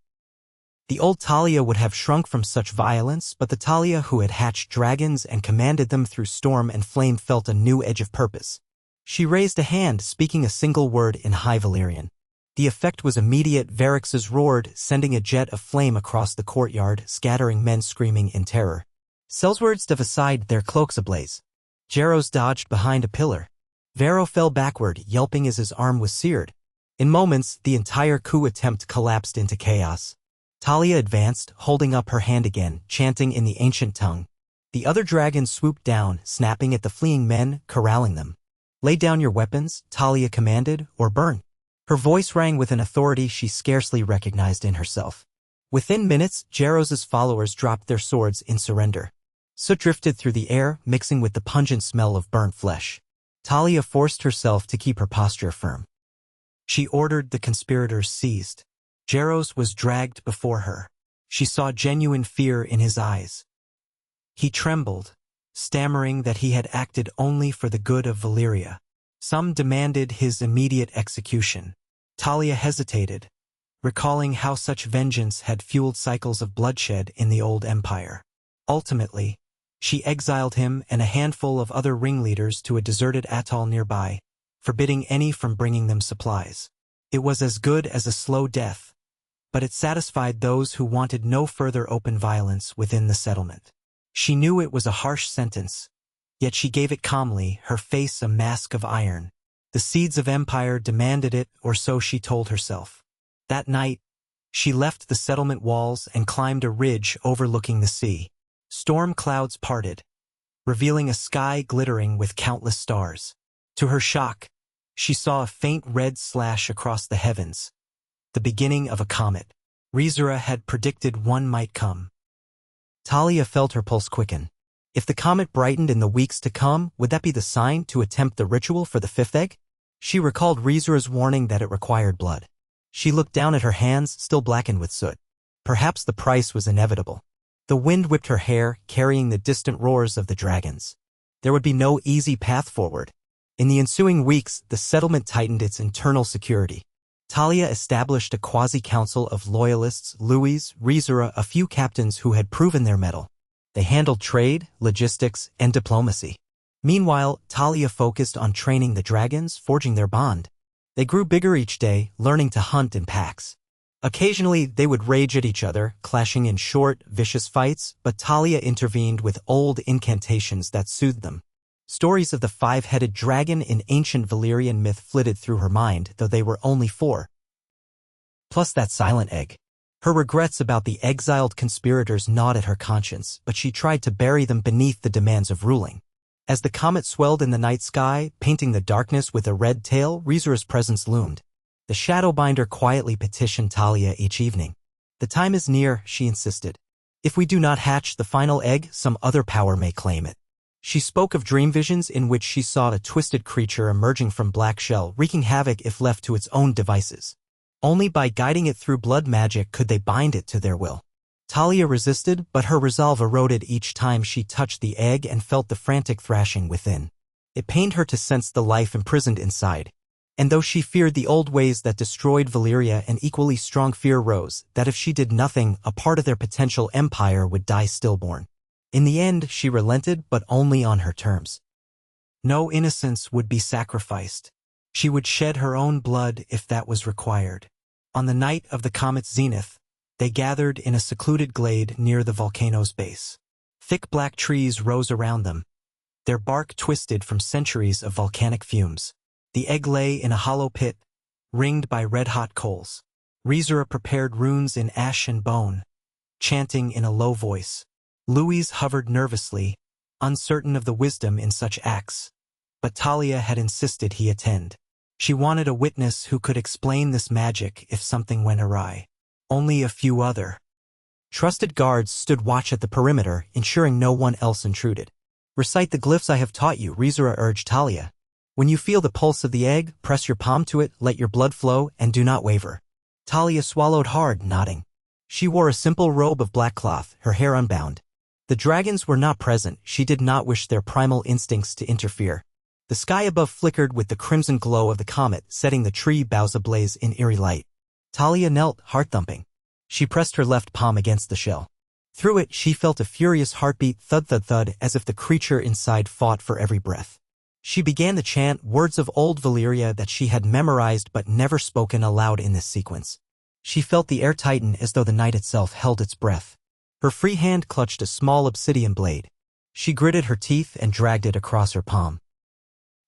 The old Talia would have shrunk from such violence, but the Talia who had hatched dragons and commanded them through storm and flame felt a new edge of purpose. She raised a hand, speaking a single word in High Valyrian. The effect was immediate. Varyx roared, sending a jet of flame across the courtyard, scattering men screaming in terror. Sellswords dove aside, their cloaks ablaze. Jaros dodged behind a pillar. Vero fell backward, yelping as his arm was seared. In moments, the entire coup attempt collapsed into chaos. Talia advanced, holding up her hand again, chanting in the ancient tongue. The other dragons swooped down, snapping at the fleeing men, corralling them. Lay down your weapons, Talia commanded, or burn. Her voice rang with an authority she scarcely recognized in herself. Within minutes, Jaros's followers dropped their swords in surrender. Soot drifted through the air, mixing with the pungent smell of burnt flesh. Talia forced herself to keep her posture firm. She ordered the conspirators seized. Jaros was dragged before her. She saw genuine fear in his eyes. He trembled, stammering that he had acted only for the good of Valyria. Some demanded his immediate execution. Talia hesitated, recalling how such vengeance had fueled cycles of bloodshed in the old empire. Ultimately, she exiled him and a handful of other ringleaders to a deserted atoll nearby, forbidding any from bringing them supplies. It was as good as a slow death, but it satisfied those who wanted no further open violence within the settlement. She knew it was a harsh sentence, yet she gave it calmly, her face a mask of iron. The seeds of empire demanded it, or so she told herself. That night, she left the settlement walls and climbed a ridge overlooking the sea. Storm clouds parted, revealing a sky glittering with countless stars. To her shock, she saw a faint red slash across the heavens, the beginning of a comet. Rizura had predicted one might come. Talia felt her pulse quicken. If the comet brightened in the weeks to come, would that be the sign to attempt the ritual for the fifth egg? She recalled Rizura's warning that it required blood. She looked down at her hands, still blackened with soot. Perhaps the price was inevitable. The wind whipped her hair, carrying the distant roars of the dragons. There would be no easy path forward. In the ensuing weeks, the settlement tightened its internal security. Talia established a quasi-council of loyalists, Louis, Rizura, a few captains who had proven their mettle. They handled trade, logistics, and diplomacy. Meanwhile, Talia focused on training the dragons, forging their bond. They grew bigger each day, learning to hunt in packs. Occasionally, they would rage at each other, clashing in short, vicious fights, but Talia intervened with old incantations that soothed them. Stories of the five-headed dragon in ancient Valyrian myth flitted through her mind, though they were only 4. Plus that silent egg. Her regrets about the exiled conspirators gnawed at her conscience, but she tried to bury them beneath the demands of ruling. As the comet swelled in the night sky, painting the darkness with a red tail, Rizura's presence loomed. The Shadowbinder quietly petitioned Talia each evening. "The time is near," she insisted. "If we do not hatch the final egg, some other power may claim it." She spoke of dream visions in which she saw a twisted creature emerging from black shell, wreaking havoc if left to its own devices. Only by guiding it through blood magic could they bind it to their will. Talia resisted, but her resolve eroded each time she touched the egg and felt the frantic thrashing within. It pained her to sense the life imprisoned inside. And though she feared the old ways that destroyed Valyria, an equally strong fear rose, that if she did nothing, a part of their potential empire would die stillborn. In the end, she relented, but only on her terms. No innocence would be sacrificed. She would shed her own blood if that was required. On the night of the comet's zenith, they gathered in a secluded glade near the volcano's base. Thick black trees rose around them, their bark twisted from centuries of volcanic fumes. The egg lay in a hollow pit, ringed by red-hot coals. Rizura prepared runes in ash and bone, chanting in a low voice. Louis hovered nervously, uncertain of the wisdom in such acts. But Talia had insisted he attend. She wanted a witness who could explain this magic if something went awry. Only a few other trusted guards stood watch at the perimeter, ensuring no one else intruded. "Recite the glyphs I have taught you," Rizura urged Talia. "When you feel the pulse of the egg, press your palm to it, let your blood flow, and do not waver." Talia swallowed hard, nodding. She wore a simple robe of black cloth, her hair unbound. The dragons were not present. She did not wish their primal instincts to interfere. The sky above flickered with the crimson glow of the comet, setting the tree boughs ablaze in eerie light. Talia knelt, heart-thumping. She pressed her left palm against the shell. Through it, she felt a furious heartbeat, thud-thud-thud, as if the creature inside fought for every breath. She began to chant words of old Valyria that she had memorized but never spoken aloud in this sequence. She felt the air tighten as though the night itself held its breath. Her free hand clutched a small obsidian blade. She gritted her teeth and dragged it across her palm.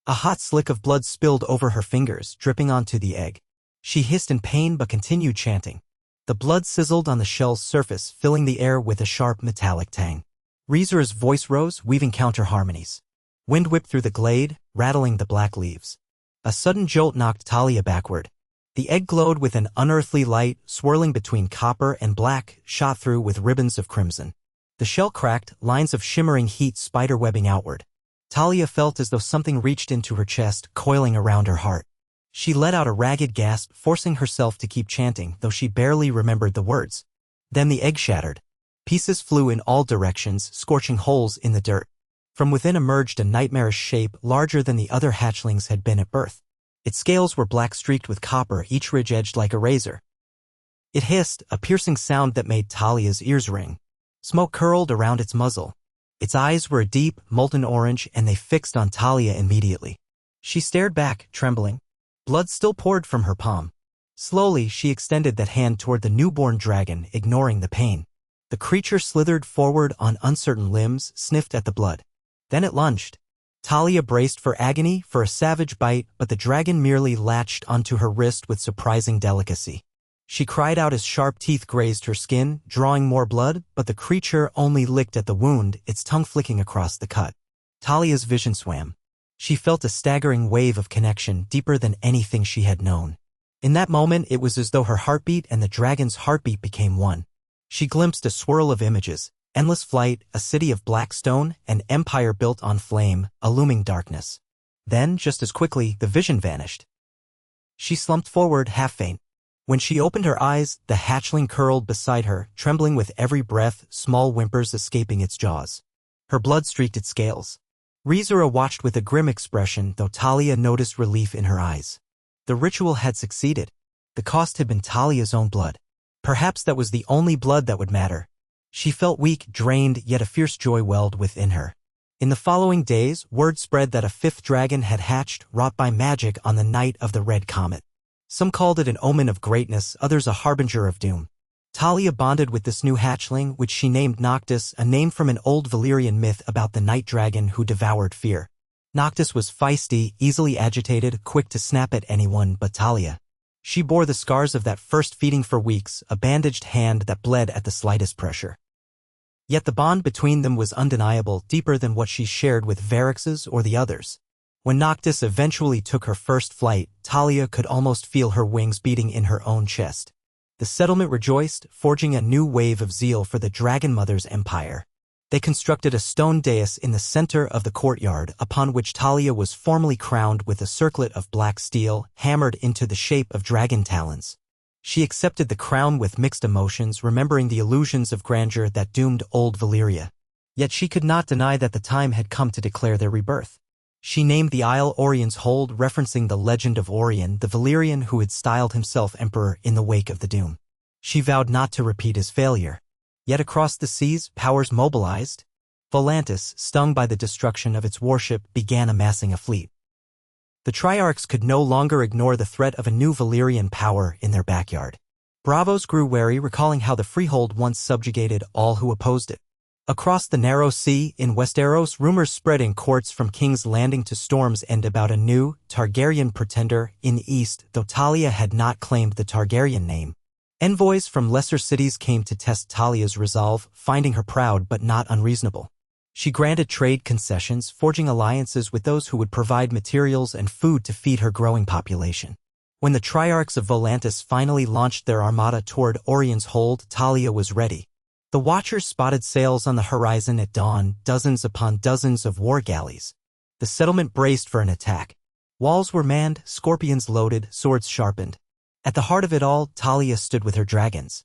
A hot slick of blood spilled over her fingers, dripping onto the egg. She hissed in pain but continued chanting. The blood sizzled on the shell's surface, filling the air with a sharp metallic tang. Rizura's voice rose, weaving counter-harmonies. Wind whipped through the glade, rattling the black leaves. A sudden jolt knocked Talia backward. The egg glowed with an unearthly light, swirling between copper and black, shot through with ribbons of crimson. The shell cracked, lines of shimmering heat spiderwebbing outward. Talia felt as though something reached into her chest, coiling around her heart. She let out a ragged gasp, forcing herself to keep chanting, though she barely remembered the words. Then the egg shattered. Pieces flew in all directions, scorching holes in the dirt. From within emerged a nightmarish shape larger than the other hatchlings had been at birth. Its scales were black streaked with copper, each ridge edged like a razor. It hissed, a piercing sound that made Talia's ears ring. Smoke curled around its muzzle. Its eyes were a deep, molten orange, and they fixed on Talia immediately. She stared back, trembling. Blood still poured from her palm. Slowly, she extended that hand toward the newborn dragon, ignoring the pain. The creature slithered forward on uncertain limbs, sniffed at the blood. Then it lunged. Talia braced for agony, for a savage bite, but the dragon merely latched onto her wrist with surprising delicacy. She cried out as sharp teeth grazed her skin, drawing more blood, but the creature only licked at the wound, its tongue flicking across the cut. Talia's vision swam. She felt a staggering wave of connection, deeper than anything she had known. In that moment, it was as though her heartbeat and the dragon's heartbeat became one. She glimpsed a swirl of images: endless flight, a city of black stone, an empire built on flame, a looming darkness. Then, just as quickly, the vision vanished. She slumped forward, half faint. When she opened her eyes, the hatchling curled beside her, trembling with every breath, small whimpers escaping its jaws. Her blood streaked its scales. Rizura watched with a grim expression, though Talia noticed relief in her eyes. The ritual had succeeded. The cost had been Talia's own blood. Perhaps that was the only blood that would matter. She felt weak, drained, yet a fierce joy welled within her. In the following days, word spread that a fifth dragon had hatched, wrought by magic, on the night of the Red Comet. Some called it an omen of greatness, others a harbinger of doom. Talia bonded with this new hatchling, which she named Noctis, a name from an old Valyrian myth about the night dragon who devoured fear. Noctis was feisty, easily agitated, quick to snap at anyone but Talia. She bore the scars of that first feeding for weeks, a bandaged hand that bled at the slightest pressure. Yet the bond between them was undeniable, deeper than what she shared with Varix's or the others. When Noctis eventually took her first flight, Talia could almost feel her wings beating in her own chest. The settlement rejoiced, forging a new wave of zeal for the Dragon Mother's empire. They constructed a stone dais in the center of the courtyard, upon which Talia was formally crowned with a circlet of black steel, hammered into the shape of dragon talons. She accepted the crown with mixed emotions, remembering the illusions of grandeur that doomed old Valyria. Yet she could not deny that the time had come to declare their rebirth. She named the isle Orion's Hold, referencing the legend of Orion, the Valyrian who had styled himself emperor in the wake of the doom. She vowed not to repeat his failure. Yet across the seas, powers mobilized. Volantis, stung by the destruction of its warship, began amassing a fleet. The Triarchs could no longer ignore the threat of a new Valyrian power in their backyard. Bravos grew wary, recalling how the Freehold once subjugated all who opposed it. Across the narrow sea, in Westeros, rumors spread in courts from King's Landing to Storm's End about a new, Targaryen pretender in the east, though Talia had not claimed the Targaryen name. Envoys from lesser cities came to test Talia's resolve, finding her proud but not unreasonable. She granted trade concessions, forging alliances with those who would provide materials and food to feed her growing population. When the Triarchs of Volantis finally launched their armada toward Orion's Hold, Talia was ready. The Watchers spotted sails on the horizon at dawn, dozens upon dozens of war galleys. The settlement braced for an attack. Walls were manned, scorpions loaded, swords sharpened. At the heart of it all, Talia stood with her dragons.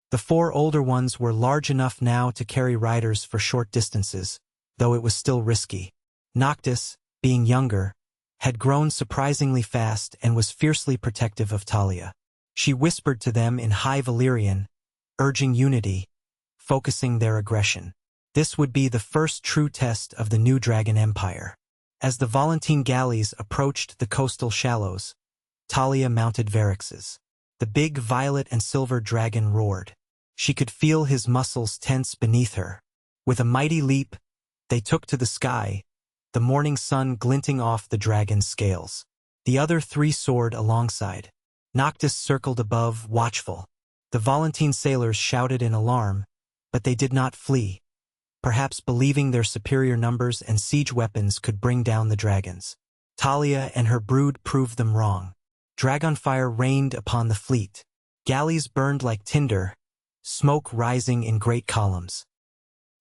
The four older ones were large enough now to carry riders for short distances, though it was still risky. Noctis, being younger, had grown surprisingly fast and was fiercely protective of Talia. She whispered to them in High Valyrian, urging unity, focusing their aggression. This would be the first true test of the new Dragon Empire. As the Volantine galleys approached the coastal shallows, Talia mounted Varix's. The big violet and silver dragon roared. She could feel his muscles tense beneath her. With a mighty leap, they took to the sky, the morning sun glinting off the dragon's scales. The other three soared alongside. Noctis circled above, watchful. The Volantine sailors shouted in alarm, but they did not flee, perhaps believing their superior numbers and siege weapons could bring down the dragons. Talia and her brood proved them wrong. Dragonfire rained upon the fleet. Galleys burned like tinder, smoke rising in great columns.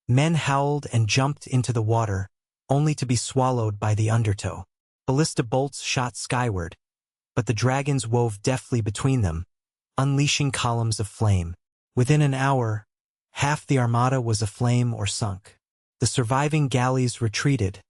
Men howled and jumped into the water, only to be swallowed by the undertow. Ballista bolts shot skyward, but the dragons wove deftly between them, unleashing columns of flame. Within an hour, half the armada was aflame or sunk. The surviving galleys retreated,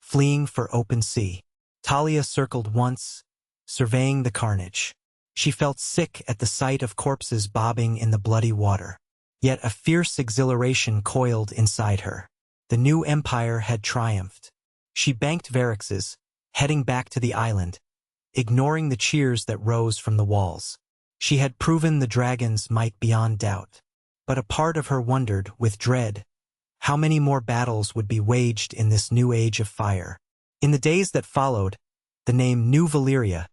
fleeing for open sea. Talia circled once, surveying the carnage. She felt sick at the sight of corpses bobbing in the bloody water. Yet a fierce exhilaration coiled inside her. The new empire had triumphed. She banked Varyx's, heading back to the island, ignoring the cheers that rose from the walls. She had proven the dragon's might beyond doubt. But a part of her wondered, with dread, how many more battles would be waged in this new age of fire. In the days that followed, the name New Valyria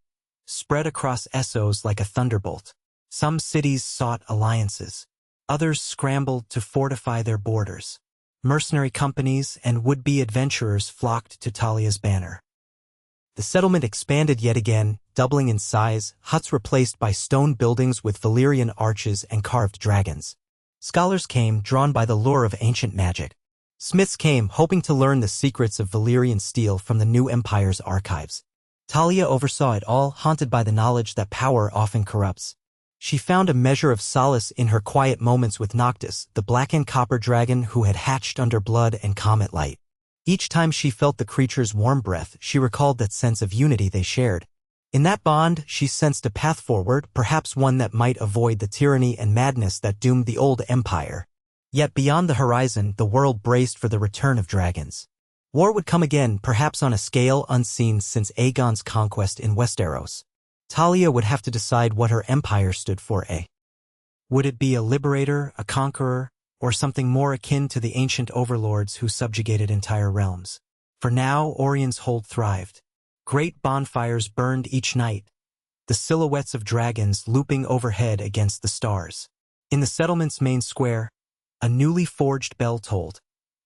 spread across Essos like a thunderbolt. Some cities sought alliances. Others scrambled to fortify their borders. Mercenary companies and would-be adventurers flocked to Talia's banner. The settlement expanded yet again, doubling in size, huts replaced by stone buildings with Valyrian arches and carved dragons. Scholars came, drawn by the lure of ancient magic. Smiths came, hoping to learn the secrets of Valyrian steel from the new empire's archives. Talia oversaw it all, haunted by the knowledge that power often corrupts. She found a measure of solace in her quiet moments with Noctis, the black and copper dragon who had hatched under blood and comet light. Each time she felt the creature's warm breath, she recalled that sense of unity they shared. In that bond, she sensed a path forward, perhaps one that might avoid the tyranny and madness that doomed the old empire. Yet beyond the horizon, the world braced for the return of dragons. War would come again, perhaps on a scale unseen since Aegon's conquest in Westeros. Talia would have to decide what her empire stood for. Would it be a liberator, a conqueror, or something more akin to the ancient overlords who subjugated entire realms? For now, Orion's hold thrived. Great bonfires burned each night, the silhouettes of dragons looping overhead against the stars. In the settlement's main square, a newly forged bell tolled,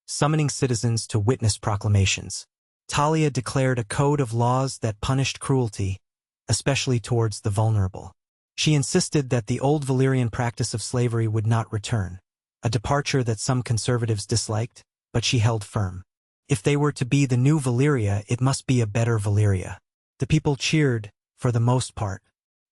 summoning citizens to witness proclamations. Talia declared a code of laws that punished cruelty, especially towards the vulnerable. She insisted that the old Valyrian practice of slavery would not return, a departure that some conservatives disliked, but she held firm. If they were to be the new Valyria, it must be a better Valyria. The people cheered, for the most part.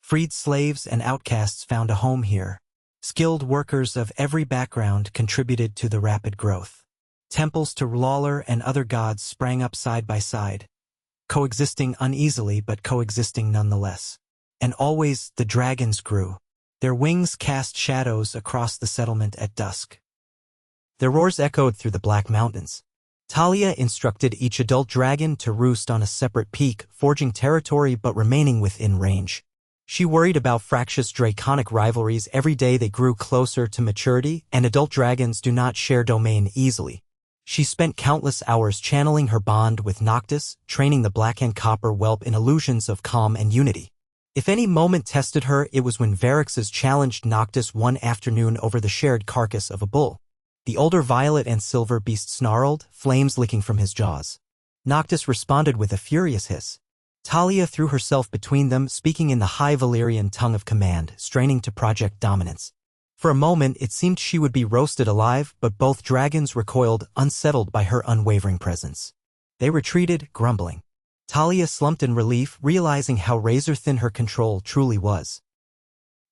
Freed slaves and outcasts found a home here. Skilled workers of every background contributed to the rapid growth. Temples to Lawler and other gods sprang up side by side, coexisting uneasily but coexisting nonetheless. And always the dragons grew. Their wings cast shadows across the settlement at dusk. Their roars echoed through the Black Mountains. Talia instructed each adult dragon to roost on a separate peak, forging territory but remaining within range. She worried about fractious draconic rivalries every day they grew closer to maturity, and adult dragons do not share domain easily. She spent countless hours channeling her bond with Noctis, training the black and copper whelp in illusions of calm and unity. If any moment tested her, it was when Varyx's challenged Noctis one afternoon over the shared carcass of a bull. The older violet and silver beast snarled, flames licking from his jaws. Noctis responded with a furious hiss. Talia threw herself between them, speaking in the high Valyrian tongue of command, straining to project dominance. For a moment, it seemed she would be roasted alive, but both dragons recoiled, unsettled by her unwavering presence. They retreated, grumbling. Talia slumped in relief, realizing how razor-thin her control truly was.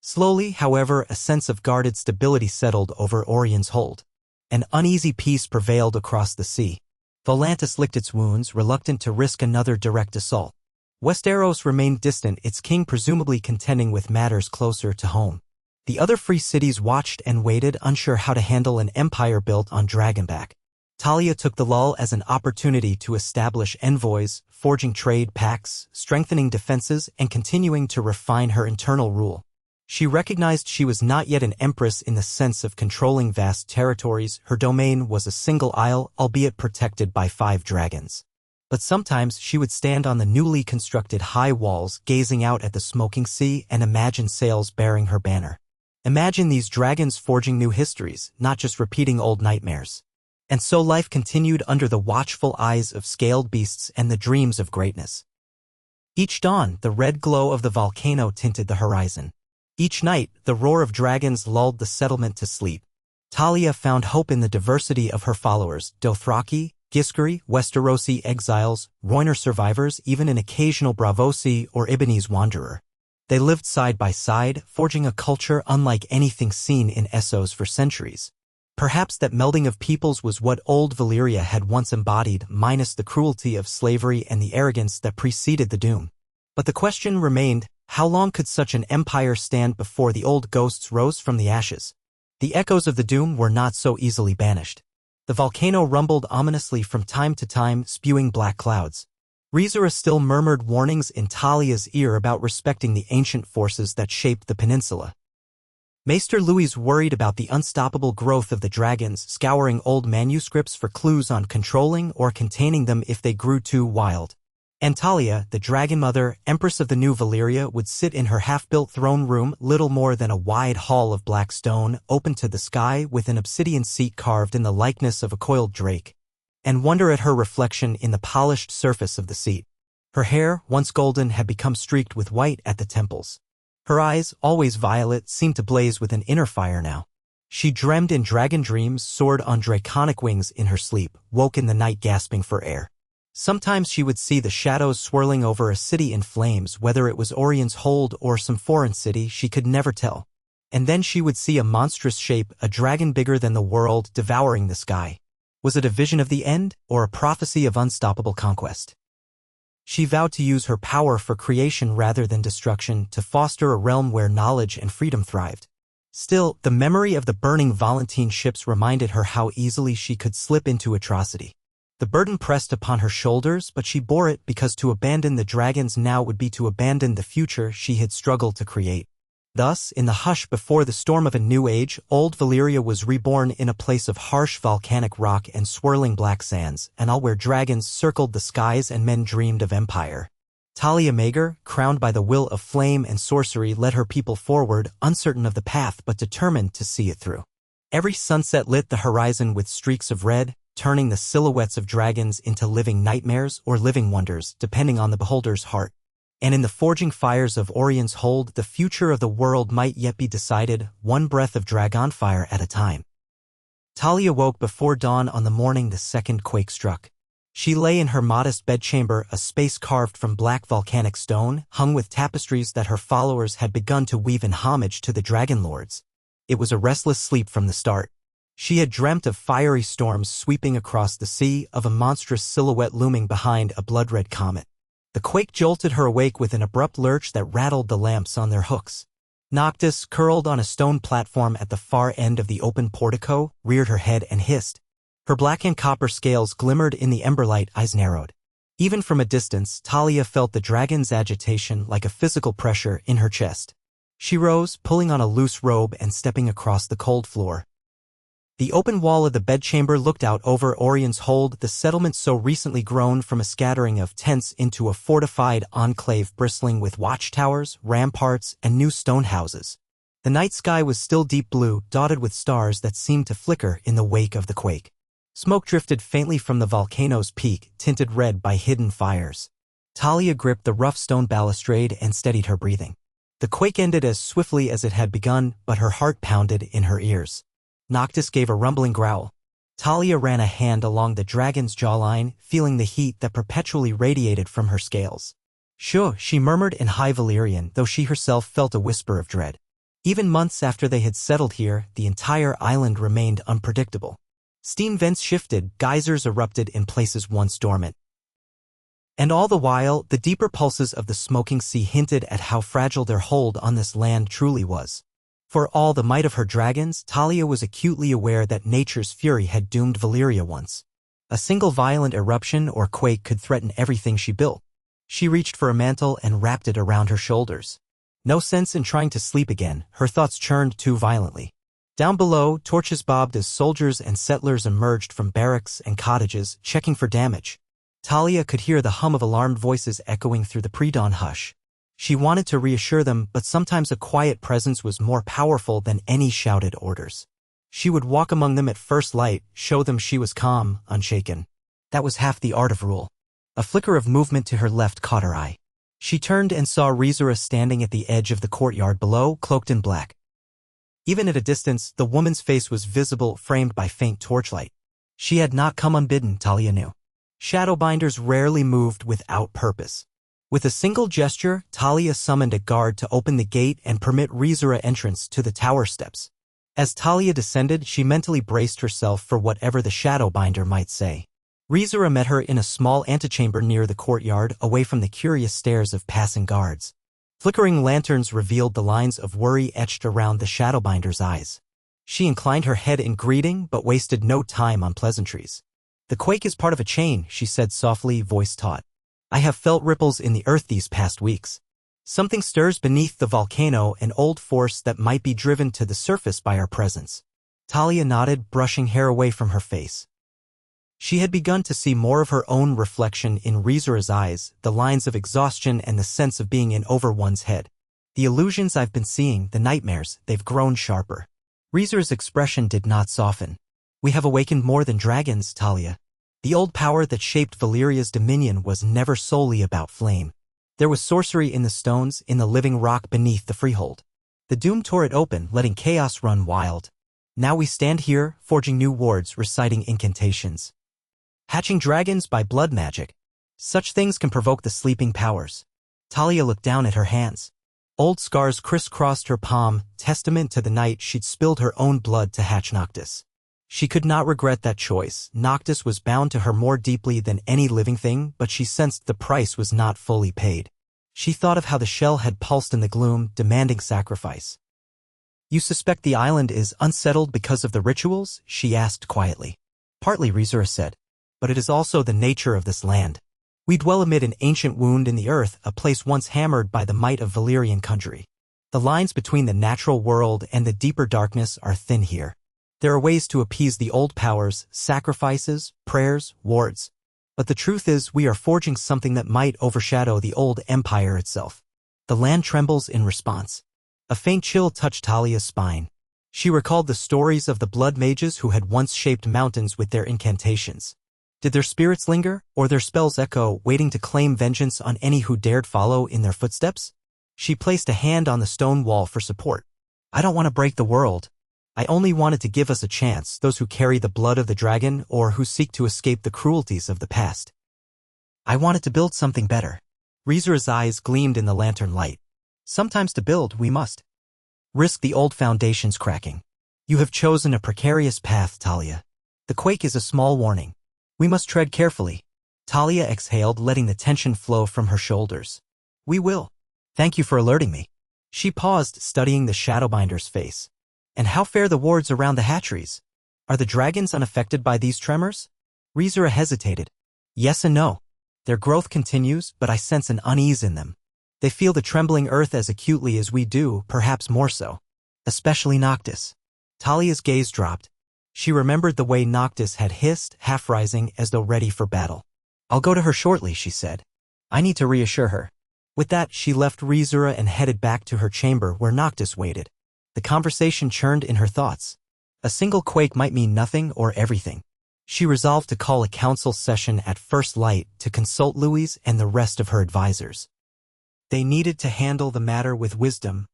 Slowly, however, a sense of guarded stability settled over Orion's hold. An uneasy peace prevailed across the sea. Volantis licked its wounds, reluctant to risk another direct assault. Westeros remained distant, its king presumably contending with matters closer to home. The other free cities watched and waited, unsure how to handle an empire built on dragonback. Talia took the lull as an opportunity to establish envoys, forging trade pacts, strengthening defenses, and continuing to refine her internal rule. She recognized she was not yet an empress in the sense of controlling vast territories. Her domain was a single isle, albeit protected by 5 dragons. But sometimes she would stand on the newly constructed high walls, gazing out at the smoking sea, and imagine sails bearing her banner. Imagine these dragons forging new histories, not just repeating old nightmares. And so life continued under the watchful eyes of scaled beasts and the dreams of greatness. Each dawn, the red glow of the volcano tinted the horizon. Each night, the roar of dragons lulled the settlement to sleep. Talia found hope in the diversity of her followers: Dothraki, Giscari, Westerosi exiles, Rhoynar survivors, even an occasional Bravosi or Ibbenese wanderer. They lived side by side, forging a culture unlike anything seen in Essos for centuries. Perhaps that melding of peoples was what old Valyria had once embodied, minus the cruelty of slavery and the arrogance that preceded the doom. But the question remained, how long could such an empire stand before the old ghosts rose from the ashes? The echoes of the doom were not so easily banished. The volcano rumbled ominously from time to time, spewing black clouds. Rhaezyra still murmured warnings in Talia's ear about respecting the ancient forces that shaped the peninsula. Maester Louis worried about the unstoppable growth of the dragons, scouring old manuscripts for clues on controlling or containing them if they grew too wild. And Talia, the dragon mother, empress of the new Valyria, would sit in her half-built throne room, little more than a wide hall of black stone, open to the sky with an obsidian seat carved in the likeness of a coiled drake, and wonder at her reflection in the polished surface of the seat. Her hair, once golden, had become streaked with white at the temples. Her eyes, always violet, seemed to blaze with an inner fire now. She dreamed in dragon dreams, soared on draconic wings in her sleep, woke in the night gasping for air. Sometimes she would see the shadows swirling over a city in flames, whether it was Orion's Hold or some foreign city, she could never tell. And then she would see a monstrous shape, a dragon bigger than the world, devouring the sky. Was it a vision of the end, or a prophecy of unstoppable conquest? She vowed to use her power for creation rather than destruction, to foster a realm where knowledge and freedom thrived. Still, the memory of the burning Volantine ships reminded her how easily she could slip into atrocity. The burden pressed upon her shoulders, but she bore it because to abandon the dragons now would be to abandon the future she had struggled to create. Thus, in the hush before the storm of a new age, old Valyria was reborn in a place of harsh volcanic rock and swirling black sands, and all where dragons circled the skies and men dreamed of empire. Talia Mager, crowned by the will of flame and sorcery, led her people forward, uncertain of the path but determined to see it through. Every sunset lit the horizon with streaks of red, turning the silhouettes of dragons into living nightmares or living wonders, depending on the beholder's heart. And in the forging fires of Orion's Hold, the future of the world might yet be decided, one breath of dragon fire at a time. Talia woke before dawn on the morning the second quake struck. She lay in her modest bedchamber, a space carved from black volcanic stone, hung with tapestries that her followers had begun to weave in homage to the dragon lords. It was a restless sleep from the start. She had dreamt of fiery storms sweeping across the sea, of a monstrous silhouette looming behind a blood-red comet. The quake jolted her awake with an abrupt lurch that rattled the lamps on their hooks. Noctis, curled on a stone platform at the far end of the open portico, reared her head and hissed. Her black and copper scales glimmered in the emberlight, eyes narrowed. Even from a distance, Talia felt the dragon's agitation like a physical pressure in her chest. She rose, pulling on a loose robe and stepping across the cold floor. The open wall of the bedchamber looked out over Orion's Hold, the settlement so recently grown from a scattering of tents into a fortified enclave bristling with watchtowers, ramparts, and new stone houses. The night sky was still deep blue, dotted with stars that seemed to flicker in the wake of the quake. Smoke drifted faintly from the volcano's peak, tinted red by hidden fires. Talia gripped the rough stone balustrade and steadied her breathing. The quake ended as swiftly as it had begun, but her heart pounded in her ears. Noctis gave a rumbling growl. Talia ran a hand along the dragon's jawline, feeling the heat that perpetually radiated from her scales. "Sure," she murmured in High Valyrian, though she herself felt a whisper of dread. Even months after they had settled here, the entire island remained unpredictable. Steam vents shifted, geysers erupted in places once dormant. And all the while, the deeper pulses of the smoking sea hinted at how fragile their hold on this land truly was. For all the might of her dragons, Talia was acutely aware that nature's fury had doomed Valyria once. A single violent eruption or quake could threaten everything she built. She reached for a mantle and wrapped it around her shoulders. No sense in trying to sleep again, her thoughts churned too violently. Down below, torches bobbed as soldiers and settlers emerged from barracks and cottages, checking for damage. Talia could hear the hum of alarmed voices echoing through the pre-dawn hush. She wanted to reassure them, but sometimes a quiet presence was more powerful than any shouted orders. She would walk among them at first light, show them she was calm, unshaken. That was half the art of rule. A flicker of movement to her left caught her eye. She turned and saw Rhaezyra standing at the edge of the courtyard below, cloaked in black. Even at a distance, the woman's face was visible, framed by faint torchlight. She had not come unbidden, Talia knew. Shadowbinders rarely moved without purpose. With a single gesture, Talia summoned a guard to open the gate and permit Rizura entrance to the tower steps. As Talia descended, she mentally braced herself for whatever the Shadowbinder might say. Rizura met her in a small antechamber near the courtyard, away from the curious stares of passing guards. Flickering lanterns revealed the lines of worry etched around the Shadowbinder's eyes. She inclined her head in greeting, but wasted no time on pleasantries. "The quake is part of a chain," she said softly, voice taut. "I have felt ripples in the earth these past weeks. Something stirs beneath the volcano, an old force that might be driven to the surface by our presence." Talia nodded, brushing hair away from her face. She had begun to see more of her own reflection in Rizura's eyes, the lines of exhaustion and the sense of being in over one's head. "The illusions I've been seeing, the nightmares, they've grown sharper." Rizura's expression did not soften. "We have awakened more than dragons, Talia. The old power that shaped Valyria's dominion was never solely about flame. There was sorcery in the stones, in the living rock beneath the freehold. The doom tore it open, letting chaos run wild. Now we stand here, forging new wards, reciting incantations. Hatching dragons by blood magic. Such things can provoke the sleeping powers." Talia looked down at her hands. Old scars crisscrossed her palm, testament to the night she'd spilled her own blood to hatch Noctis. She could not regret that choice. Noctis was bound to her more deeply than any living thing, but she sensed the price was not fully paid. She thought of how the shell had pulsed in the gloom, demanding sacrifice. "You suspect the island is unsettled because of the rituals?" she asked quietly. "Partly," Rizura said. "But it is also the nature of this land. We dwell amid an ancient wound in the earth, a place once hammered by the might of Valyrian country. The lines between the natural world and the deeper darkness are thin here. There are ways to appease the old powers, sacrifices, prayers, wards. But the truth is, we are forging something that might overshadow the old empire itself." The land trembles in response. A faint chill touched Talia's spine. She recalled the stories of the blood mages who had once shaped mountains with their incantations. Did their spirits linger, or their spells echo, waiting to claim vengeance on any who dared follow in their footsteps? She placed a hand on the stone wall for support. "I don't want to break the world. I only wanted to give us a chance, those who carry the blood of the dragon or who seek to escape the cruelties of the past. I wanted to build something better." Rizura's eyes gleamed in the lantern light. "Sometimes to build, we must risk the old foundations cracking. You have chosen a precarious path, Talia. The quake is a small warning. We must tread carefully." Talia exhaled, letting the tension flow from her shoulders. "We will. Thank you for alerting me." She paused, studying the Shadowbinder's face. "And how fare the wards around the hatcheries? Are the dragons unaffected by these tremors?" Rizura hesitated. "Yes and no. Their growth continues, but I sense an unease in them. They feel the trembling earth as acutely as we do, perhaps more so. Especially Noctis." Talia's gaze dropped. She remembered the way Noctis had hissed, half-rising, as though ready for battle. "I'll go to her shortly," she said. "I need to reassure her." With that, she left Rizura and headed back to her chamber where Noctis waited. The conversation churned in her thoughts. A single quake might mean nothing or everything. She resolved to call a council session at first light to consult Louise and the rest of her advisors. They needed to handle the matter with wisdom,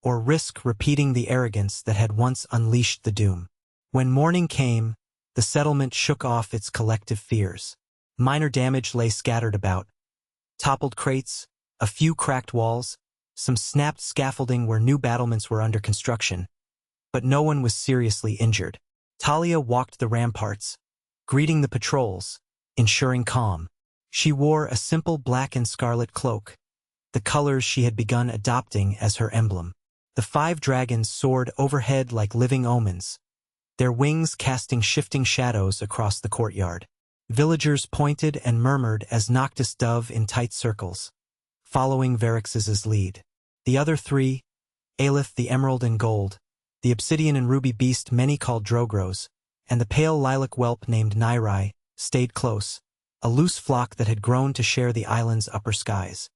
or risk repeating the arrogance that had once unleashed the doom. When morning came, the settlement shook off its collective fears. Minor damage lay scattered about. Toppled crates, a few cracked walls, some snapped scaffolding where new battlements were under construction. But no one was seriously injured. Talia walked the ramparts, greeting the patrols, ensuring calm. She wore a simple black and scarlet cloak, the colors she had begun adopting as her emblem. The 5 dragons soared overhead like living omens, their wings casting shifting shadows across the courtyard. Villagers pointed and murmured as Noctis dove in tight circles, following Varix's lead. The other 3, Aelith the emerald and gold, the obsidian and ruby beast many called Drogros, and the pale lilac whelp named Nairai, stayed close, a loose flock that had grown to share the island's upper skies.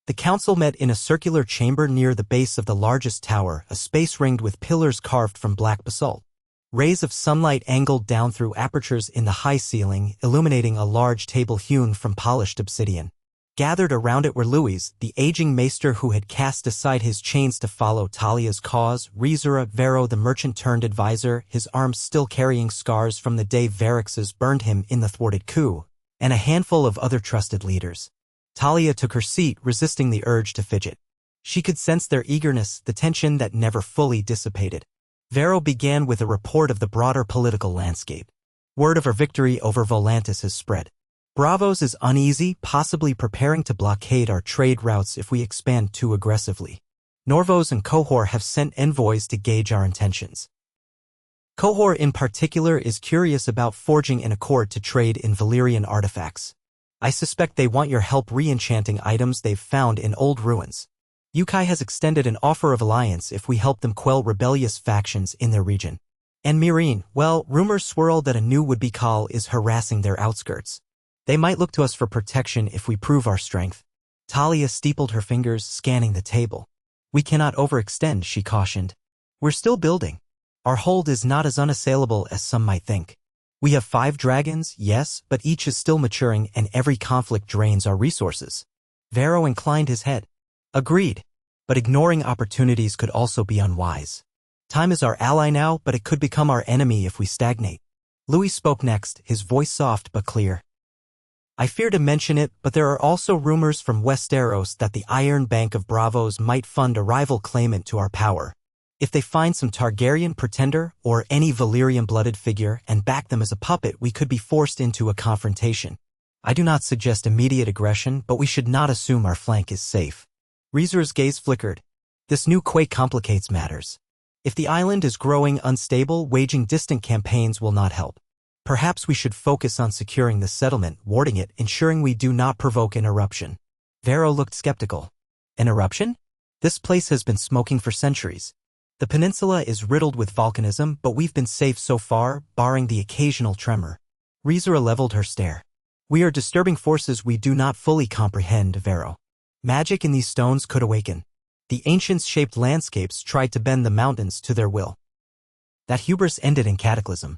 The council met in a circular chamber near the base of the largest tower, a space ringed with pillars carved from black basalt. Rays of sunlight angled down through apertures in the high ceiling, illuminating a large table hewn from polished obsidian. Gathered around it were Louis, the aging maester who had cast aside his chains to follow Talia's cause, Rizura, Vero the merchant-turned-advisor, his arms still carrying scars from the day Varixes burned him in the thwarted coup, and a handful of other trusted leaders. Talia took her seat, resisting the urge to fidget. She could sense their eagerness, the tension that never fully dissipated. Vero began with a report of the broader political landscape. Word of our victory over Volantis has spread. Bravos is uneasy, possibly preparing to blockade our trade routes if we expand too aggressively. Norvos and Cohor have sent envoys to gauge our intentions. Cohor in particular is curious about forging an accord to trade in Valyrian artifacts. I suspect they want your help re-enchanting items they've found in old ruins. Yukai has extended an offer of alliance if we help them quell rebellious factions in their region. And Myrene, well, rumors swirl that a new would-be Khal is harassing their outskirts. They might look to us for protection if we prove our strength. Talia steepled her fingers, scanning the table. We cannot overextend, she cautioned. We're still building. Our hold is not as unassailable as some might think. We have 5 dragons, yes, but each is still maturing and every conflict drains our resources. Vero inclined his head. Agreed. But ignoring opportunities could also be unwise. Time is our ally now, but it could become our enemy if we stagnate. Louis spoke next, his voice soft but clear. I fear to mention it, but there are also rumors from Westeros that the Iron Bank of Bravos might fund a rival claimant to our power. If they find some Targaryen pretender or any Valyrian-blooded figure and back them as a puppet, we could be forced into a confrontation. I do not suggest immediate aggression, but we should not assume our flank is safe. Rizura's gaze flickered. This new quake complicates matters. If the island is growing unstable, waging distant campaigns will not help. Perhaps we should focus on securing the settlement, warding it, ensuring we do not provoke an eruption. Vero looked skeptical. An eruption? This place has been smoking for centuries. The peninsula is riddled with volcanism, but we've been safe so far, barring the occasional tremor. Rizura leveled her stare. We are disturbing forces we do not fully comprehend, Vero. Magic in these stones could awaken. The ancients-shaped landscapes tried to bend the mountains to their will. That hubris ended in Cataclysm.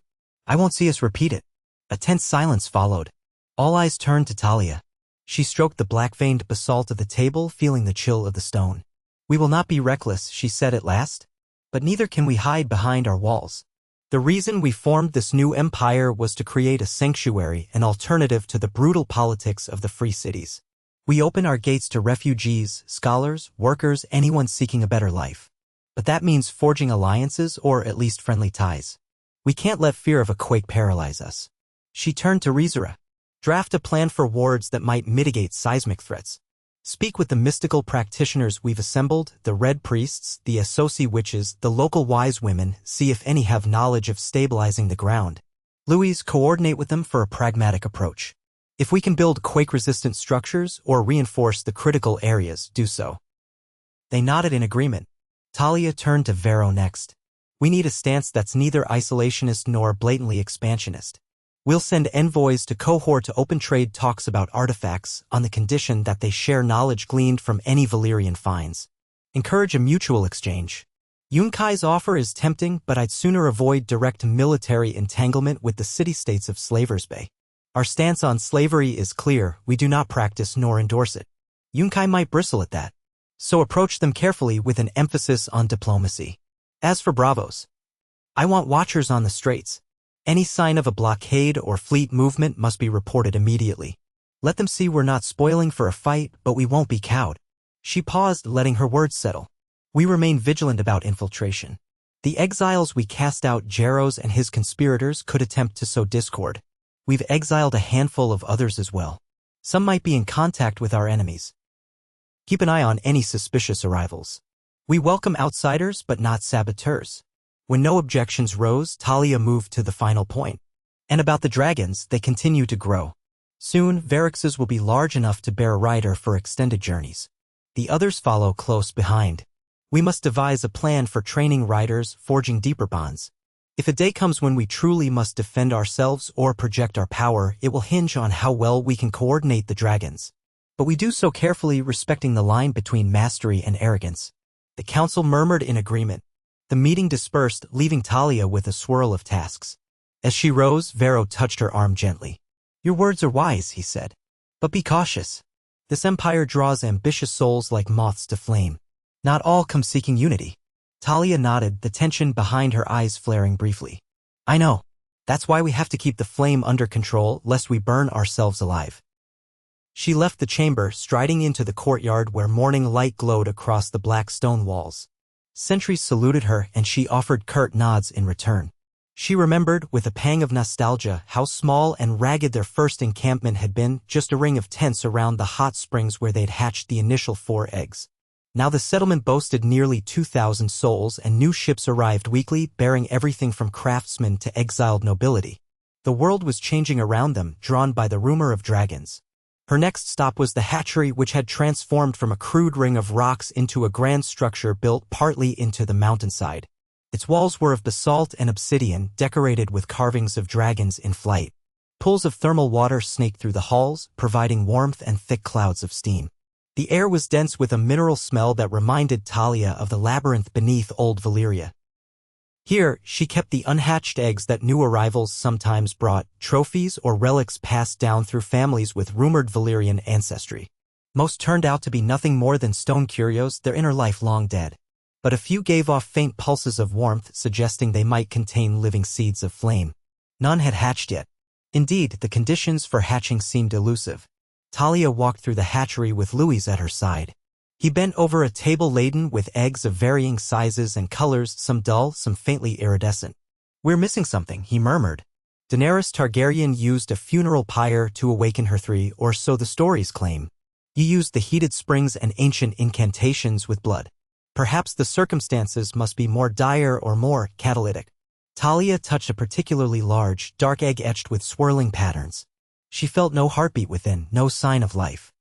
I won't see us repeat it. A tense silence followed. All eyes turned to Talia. She stroked the black-veined basalt of the table, feeling the chill of the stone. We will not be reckless, she said at last. But neither can we hide behind our walls. The reason we formed this new empire was to create a sanctuary, an alternative to the brutal politics of the free cities. We open our gates to refugees, scholars, workers, anyone seeking a better life. But that means forging alliances or at least friendly ties. We can't let fear of a quake paralyze us. She turned to Rizura. Draft a plan for wards that might mitigate seismic threats. Speak with the mystical practitioners we've assembled, the Red Priests, the Associ Witches, the local wise women, see if any have knowledge of stabilizing the ground. Louis, coordinate with them for a pragmatic approach. If we can build quake-resistant structures or reinforce the critical areas, do so. They nodded in agreement. Talia turned to Vero next. We need a stance that's neither isolationist nor blatantly expansionist. We'll send envoys to Cohor to open trade talks about artifacts on the condition that they share knowledge gleaned from any Valyrian finds. Encourage a mutual exchange. Yunkai's offer is tempting, but I'd sooner avoid direct military entanglement with the city-states of Slavers Bay. Our stance on slavery is clear, we do not practice nor endorse it. Yunkai might bristle at that. So approach them carefully with an emphasis on diplomacy. As for Bravos, I want watchers on the straits. Any sign of a blockade or fleet movement must be reported immediately. Let them see we're not spoiling for a fight, but we won't be cowed. She paused, letting her words settle. We remain vigilant about infiltration. The exiles we cast out, Jaros and his conspirators, could attempt to sow discord. We've exiled a handful of others as well. Some might be in contact with our enemies. Keep an eye on any suspicious arrivals. We welcome outsiders, but not saboteurs. When no objections rose, Talia moved to the final point. And about the dragons, they continue to grow. Soon, Varixes will be large enough to bear a rider for extended journeys. The others follow close behind. We must devise a plan for training riders, forging deeper bonds. If a day comes when we truly must defend ourselves or project our power, it will hinge on how well we can coordinate the dragons. But we do so carefully, respecting the line between mastery and arrogance. The council murmured in agreement. The meeting dispersed, leaving Talia with a swirl of tasks. As she rose, Vero touched her arm gently. Your words are wise, he said. But be cautious. This empire draws ambitious souls like moths to flame. Not all come seeking unity. Talia nodded, the tension behind her eyes flaring briefly. I know. That's why we have to keep the flame under control, lest we burn ourselves alive. She left the chamber, striding into the courtyard where morning light glowed across the black stone walls. Sentries saluted her, and she offered curt nods in return. She remembered, with a pang of nostalgia, how small and ragged their first encampment had been, just a ring of tents around the hot springs where they'd hatched the initial 4 eggs. Now the settlement boasted nearly 2,000 souls, and new ships arrived weekly, bearing everything from craftsmen to exiled nobility. The world was changing around them, drawn by the rumor of dragons. Her next stop was the hatchery, which had transformed from a crude ring of rocks into a grand structure built partly into the mountainside. Its walls were of basalt and obsidian, decorated with carvings of dragons in flight. Pools of thermal water snaked through the halls, providing warmth and thick clouds of steam. The air was dense with a mineral smell that reminded Talia of the labyrinth beneath old Valyria. Here, she kept the unhatched eggs that new arrivals sometimes brought, trophies or relics passed down through families with rumored Valyrian ancestry. Most turned out to be nothing more than stone curios, their inner life long dead. But a few gave off faint pulses of warmth, suggesting they might contain living seeds of flame. None had hatched yet. Indeed, the conditions for hatching seemed elusive. Talia walked through the hatchery with Louis at her side. He bent over a table laden with eggs of varying sizes and colors, some dull, some faintly iridescent. "We're missing something," he murmured. Daenerys Targaryen used a funeral pyre to awaken her 3, or so the stories claim. You used the heated springs and ancient incantations with blood. Perhaps the circumstances must be more dire or more catalytic. Talia touched a particularly large, dark egg etched with swirling patterns. She felt no heartbeat within, no sign of life.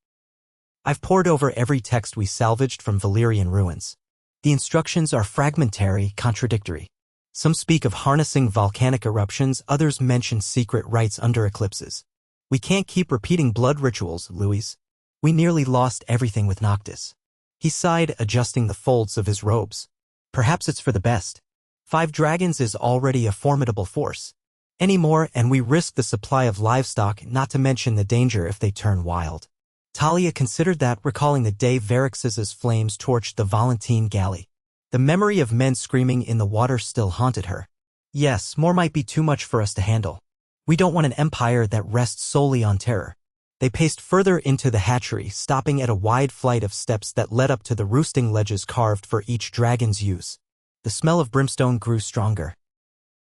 I've pored over every text we salvaged from Valyrian ruins. The instructions are fragmentary, contradictory. Some speak of harnessing volcanic eruptions, others mention secret rites under eclipses. We can't keep repeating blood rituals, Louis. We nearly lost everything with Noctis. He sighed, adjusting the folds of his robes. Perhaps it's for the best. 5 dragons is already a formidable force. Any more and we risk the supply of livestock, not to mention the danger if they turn wild. Talia considered that, recalling the day Varix's flames torched the Volantis galley. The memory of men screaming in the water still haunted her. Yes, more might be too much for us to handle. We don't want an empire that rests solely on terror. They paced further into the hatchery, stopping at a wide flight of steps that led up to the roosting ledges carved for each dragon's use. The smell of brimstone grew stronger.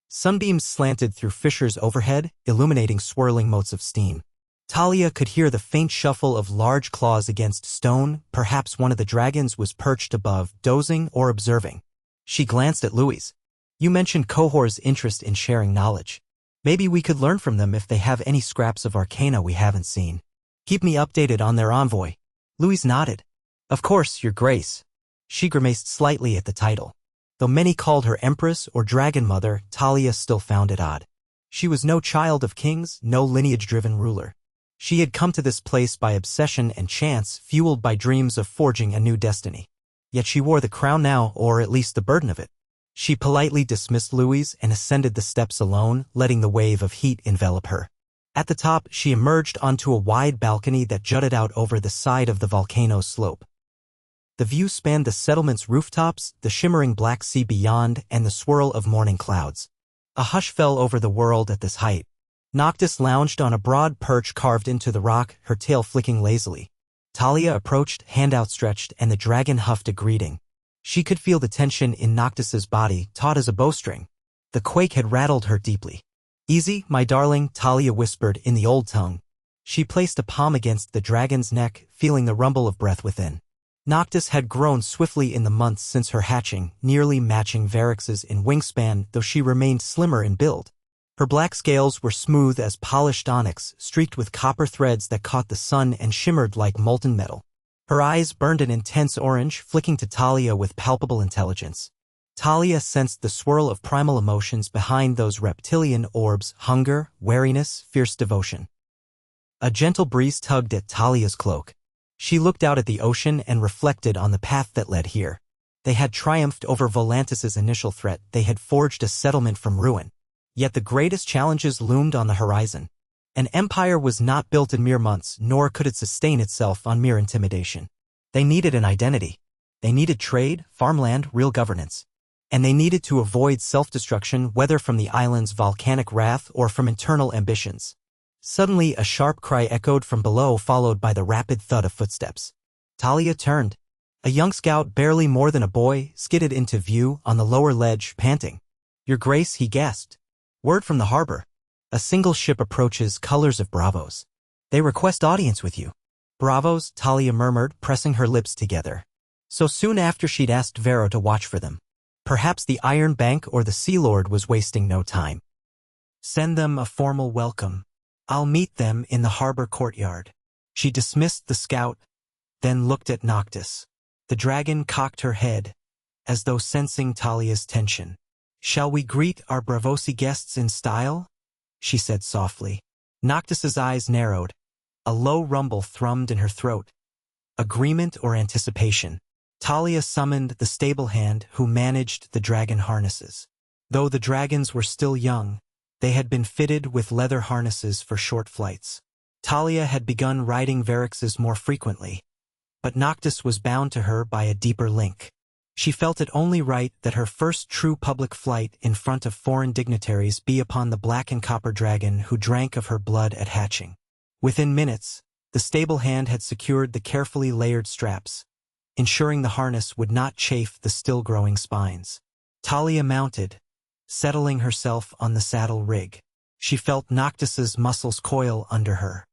Sunbeams slanted through fissures overhead, illuminating swirling motes of steam. Talia could hear the faint shuffle of large claws against stone. Perhaps one of the dragons was perched above, dozing or observing. She glanced at Louis. You mentioned Cohor's interest in sharing knowledge. Maybe we could learn from them if they have any scraps of arcana we haven't seen. Keep me updated on their envoy. Louis nodded. Of course, Your Grace. She grimaced slightly at the title. Though many called her Empress or Dragon Mother, Talia still found it odd. She was no child of kings, no lineage-driven ruler. She had come to this place by obsession and chance, fueled by dreams of forging a new destiny. Yet she wore the crown now, or at least the burden of it. She politely dismissed Louis and ascended the steps alone, letting the wave of heat envelop her. At the top, she emerged onto a wide balcony that jutted out over the side of the volcano's slope. The view spanned the settlement's rooftops, the shimmering black sea beyond, and the swirl of morning clouds. A hush fell over the world at this height. Noctis lounged on a broad perch carved into the rock, her tail flicking lazily. Talia approached, hand outstretched, and the dragon huffed a greeting. She could feel the tension in Noctis's body, taut as a bowstring. The quake had rattled her deeply. Easy, my darling, Talia whispered in the old tongue. She placed a palm against the dragon's neck, feeling the rumble of breath within. Noctis had grown swiftly in the months since her hatching, nearly matching Varix's in wingspan, though she remained slimmer in build. Her black scales were smooth as polished onyx, streaked with copper threads that caught the sun and shimmered like molten metal. Her eyes burned an intense orange, flicking to Talia with palpable intelligence. Talia sensed the swirl of primal emotions behind those reptilian orbs: hunger, wariness, fierce devotion. A gentle breeze tugged at Talia's cloak. She looked out at the ocean and reflected on the path that led here. They had triumphed over Volantis's initial threat, they had forged a settlement from ruin. Yet the greatest challenges loomed on the horizon. An empire was not built in mere months, nor could it sustain itself on mere intimidation. They needed an identity. They needed trade, farmland, real governance. And they needed to avoid self-destruction, whether from the island's volcanic wrath or from internal ambitions. Suddenly, a sharp cry echoed from below, followed by the rapid thud of footsteps. Talia turned. A young scout, barely more than a boy, skidded into view on the lower ledge, panting. "Your Grace," he gasped. "Word from the harbor. A single ship approaches, colors of Bravos. They request audience with you." "Bravos," Talia murmured, pressing her lips together. So soon after she'd asked Vero to watch for them. Perhaps the Iron Bank or the Sea Lord was wasting no time. "Send them a formal welcome. I'll meet them in the harbor courtyard." She dismissed the scout, then looked at Noctis. The dragon cocked her head, as though sensing Talia's tension. "Shall we greet our Bravosi guests in style?" she said softly. Noctis's eyes narrowed. A low rumble thrummed in her throat. Agreement or anticipation? Talia summoned the stable hand who managed the dragon harnesses. Though the dragons were still young, they had been fitted with leather harnesses for short flights. Talia had begun riding Varix's more frequently, but Noctis was bound to her by a deeper link. She felt it only right that her first true public flight in front of foreign dignitaries be upon the black and copper dragon who drank of her blood at hatching. Within minutes, the stable hand had secured the carefully layered straps, ensuring the harness would not chafe the still-growing spines. Talia mounted, settling herself on the saddle rig. She felt Noctis's muscles coil under her.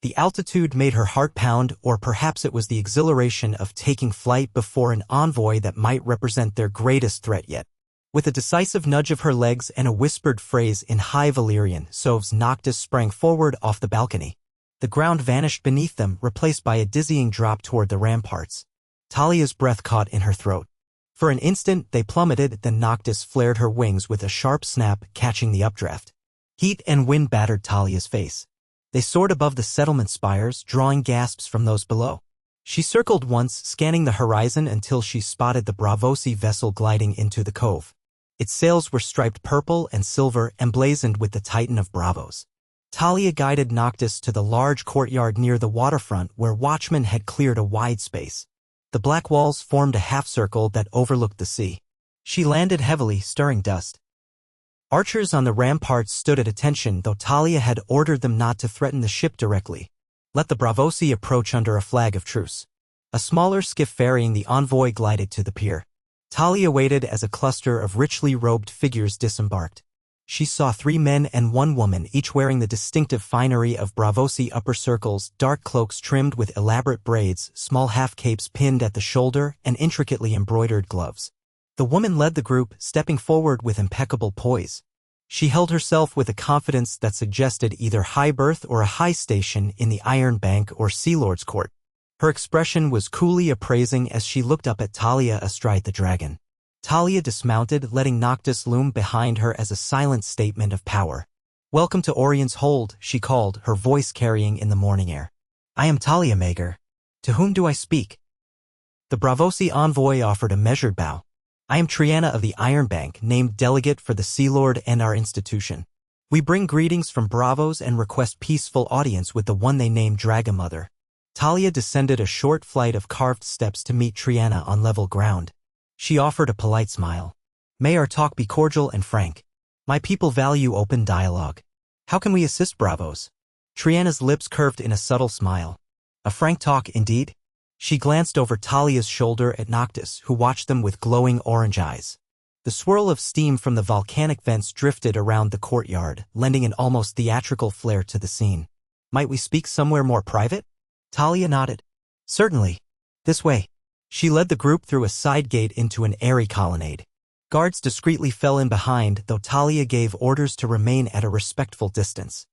The altitude made her heart pound, or perhaps it was the exhilaration of taking flight before an envoy that might represent their greatest threat yet. With a decisive nudge of her legs and a whispered phrase in high Valyrian, Sov's Noctis sprang forward off the balcony. The ground vanished beneath them, replaced by a dizzying drop toward the ramparts. Talia's breath caught in her throat. For an instant they plummeted, then Noctis flared her wings with a sharp snap, catching the updraft. Heat and wind battered Talia's face. They soared above the settlement spires, drawing gasps from those below. She circled once, scanning the horizon until she spotted the Bravosi vessel gliding into the cove. Its sails were striped purple and silver, emblazoned with the Titan of Bravos. Talia guided Noctis to the large courtyard near the waterfront where watchmen had cleared a wide space. The black walls formed a half-circle that overlooked the sea. She landed heavily, stirring dust. Archers on the ramparts stood at attention, though Talia had ordered them not to threaten the ship directly. Let the Bravosi approach under a flag of truce. A smaller skiff ferrying the envoy glided to the pier. Talia waited as a cluster of richly robed figures disembarked. She saw 3 men and 1 woman, each wearing the distinctive finery of Bravosi upper circles, dark cloaks trimmed with elaborate braids, small half-capes pinned at the shoulder, and intricately embroidered gloves. The woman led the group, stepping forward with impeccable poise. She held herself with a confidence that suggested either high birth or a high station in the Iron Bank or Sea Lord's court. Her expression was coolly appraising as she looked up at Talia astride the dragon. Talia dismounted, letting Noctis loom behind her as a silent statement of power. "Welcome to Orion's Hold," she called, her voice carrying in the morning air. "I am Talia Mager. To whom do I speak?" The Bravosi envoy offered a measured bow. "I am Triana of the Iron Bank, named delegate for the Sea Lord and our institution. We bring greetings from Bravos and request peaceful audience with the one they named Dragamother." Talia descended a short flight of carved steps to meet Triana on level ground. She offered a polite smile. "May our talk be cordial and frank. My people value open dialogue. How can we assist Bravos?" Triana's lips curved in a subtle smile. "A frank talk, indeed?" She glanced over Talia's shoulder at Noctis, who watched them with glowing orange eyes. The swirl of steam from the volcanic vents drifted around the courtyard, lending an almost theatrical flair to the scene. "Might we speak somewhere more private?" Talia nodded. "Certainly. This way." She led the group through a side gate into an airy colonnade. Guards discreetly fell in behind, though Talia gave orders to remain at a respectful distance.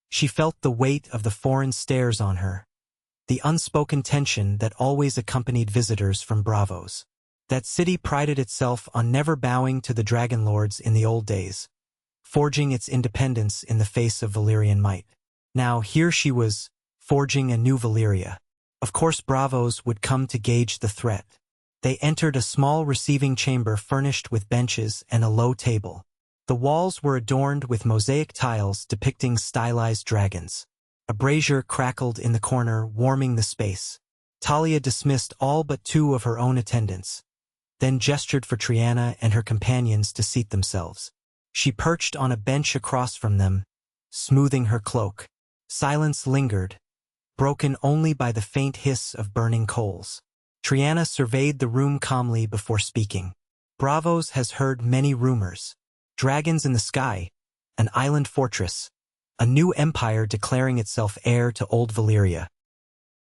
She felt the weight of the foreign stares on her, the unspoken tension that always accompanied visitors from Bravos. That city prided itself on never bowing to the dragon lords in the old days, forging its independence in the face of Valyrian might. Now here she was, forging a new Valyria. Of course Bravos would come to gauge the threat. They entered a small receiving chamber furnished with benches and a low table. The walls were adorned with mosaic tiles depicting stylized dragons. A brazier crackled in the corner, warming the space. Talia dismissed all but 2 of her own attendants, then gestured for Triana and her companions to seat themselves. She perched on a bench across from them, smoothing her cloak. Silence lingered, broken only by the faint hiss of burning coals. Triana surveyed the room calmly before speaking. Braavos has heard many rumors. Dragons in the sky, an island fortress, a new empire declaring itself heir to old Valyria.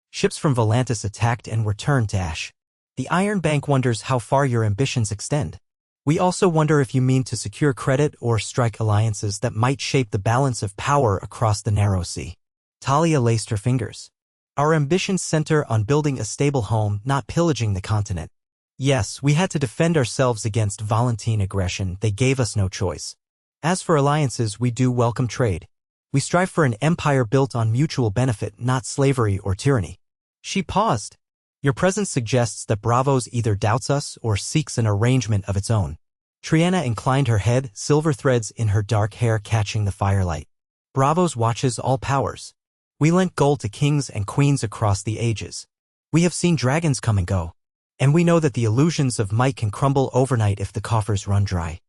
Ships from Volantis attacked and were turned to ash. The Iron Bank wonders how far your ambitions extend. We also wonder if you mean to secure credit or strike alliances that might shape the balance of power across the narrow sea. Talia laced her fingers. Our ambitions center on building a stable home, not pillaging the continent. Yes, we had to defend ourselves against Valyrian aggression. They gave us no choice. As for alliances, we do welcome trade. We strive for an empire built on mutual benefit, not slavery or tyranny. She paused. Your presence suggests that Braavos either doubts us or seeks an arrangement of its own. Triana inclined her head, silver threads in her dark hair catching the firelight. Braavos watches all powers. We lent gold to kings and queens across the ages. We have seen dragons come and go. And we know that the illusions of might can crumble overnight if the coffers run dry.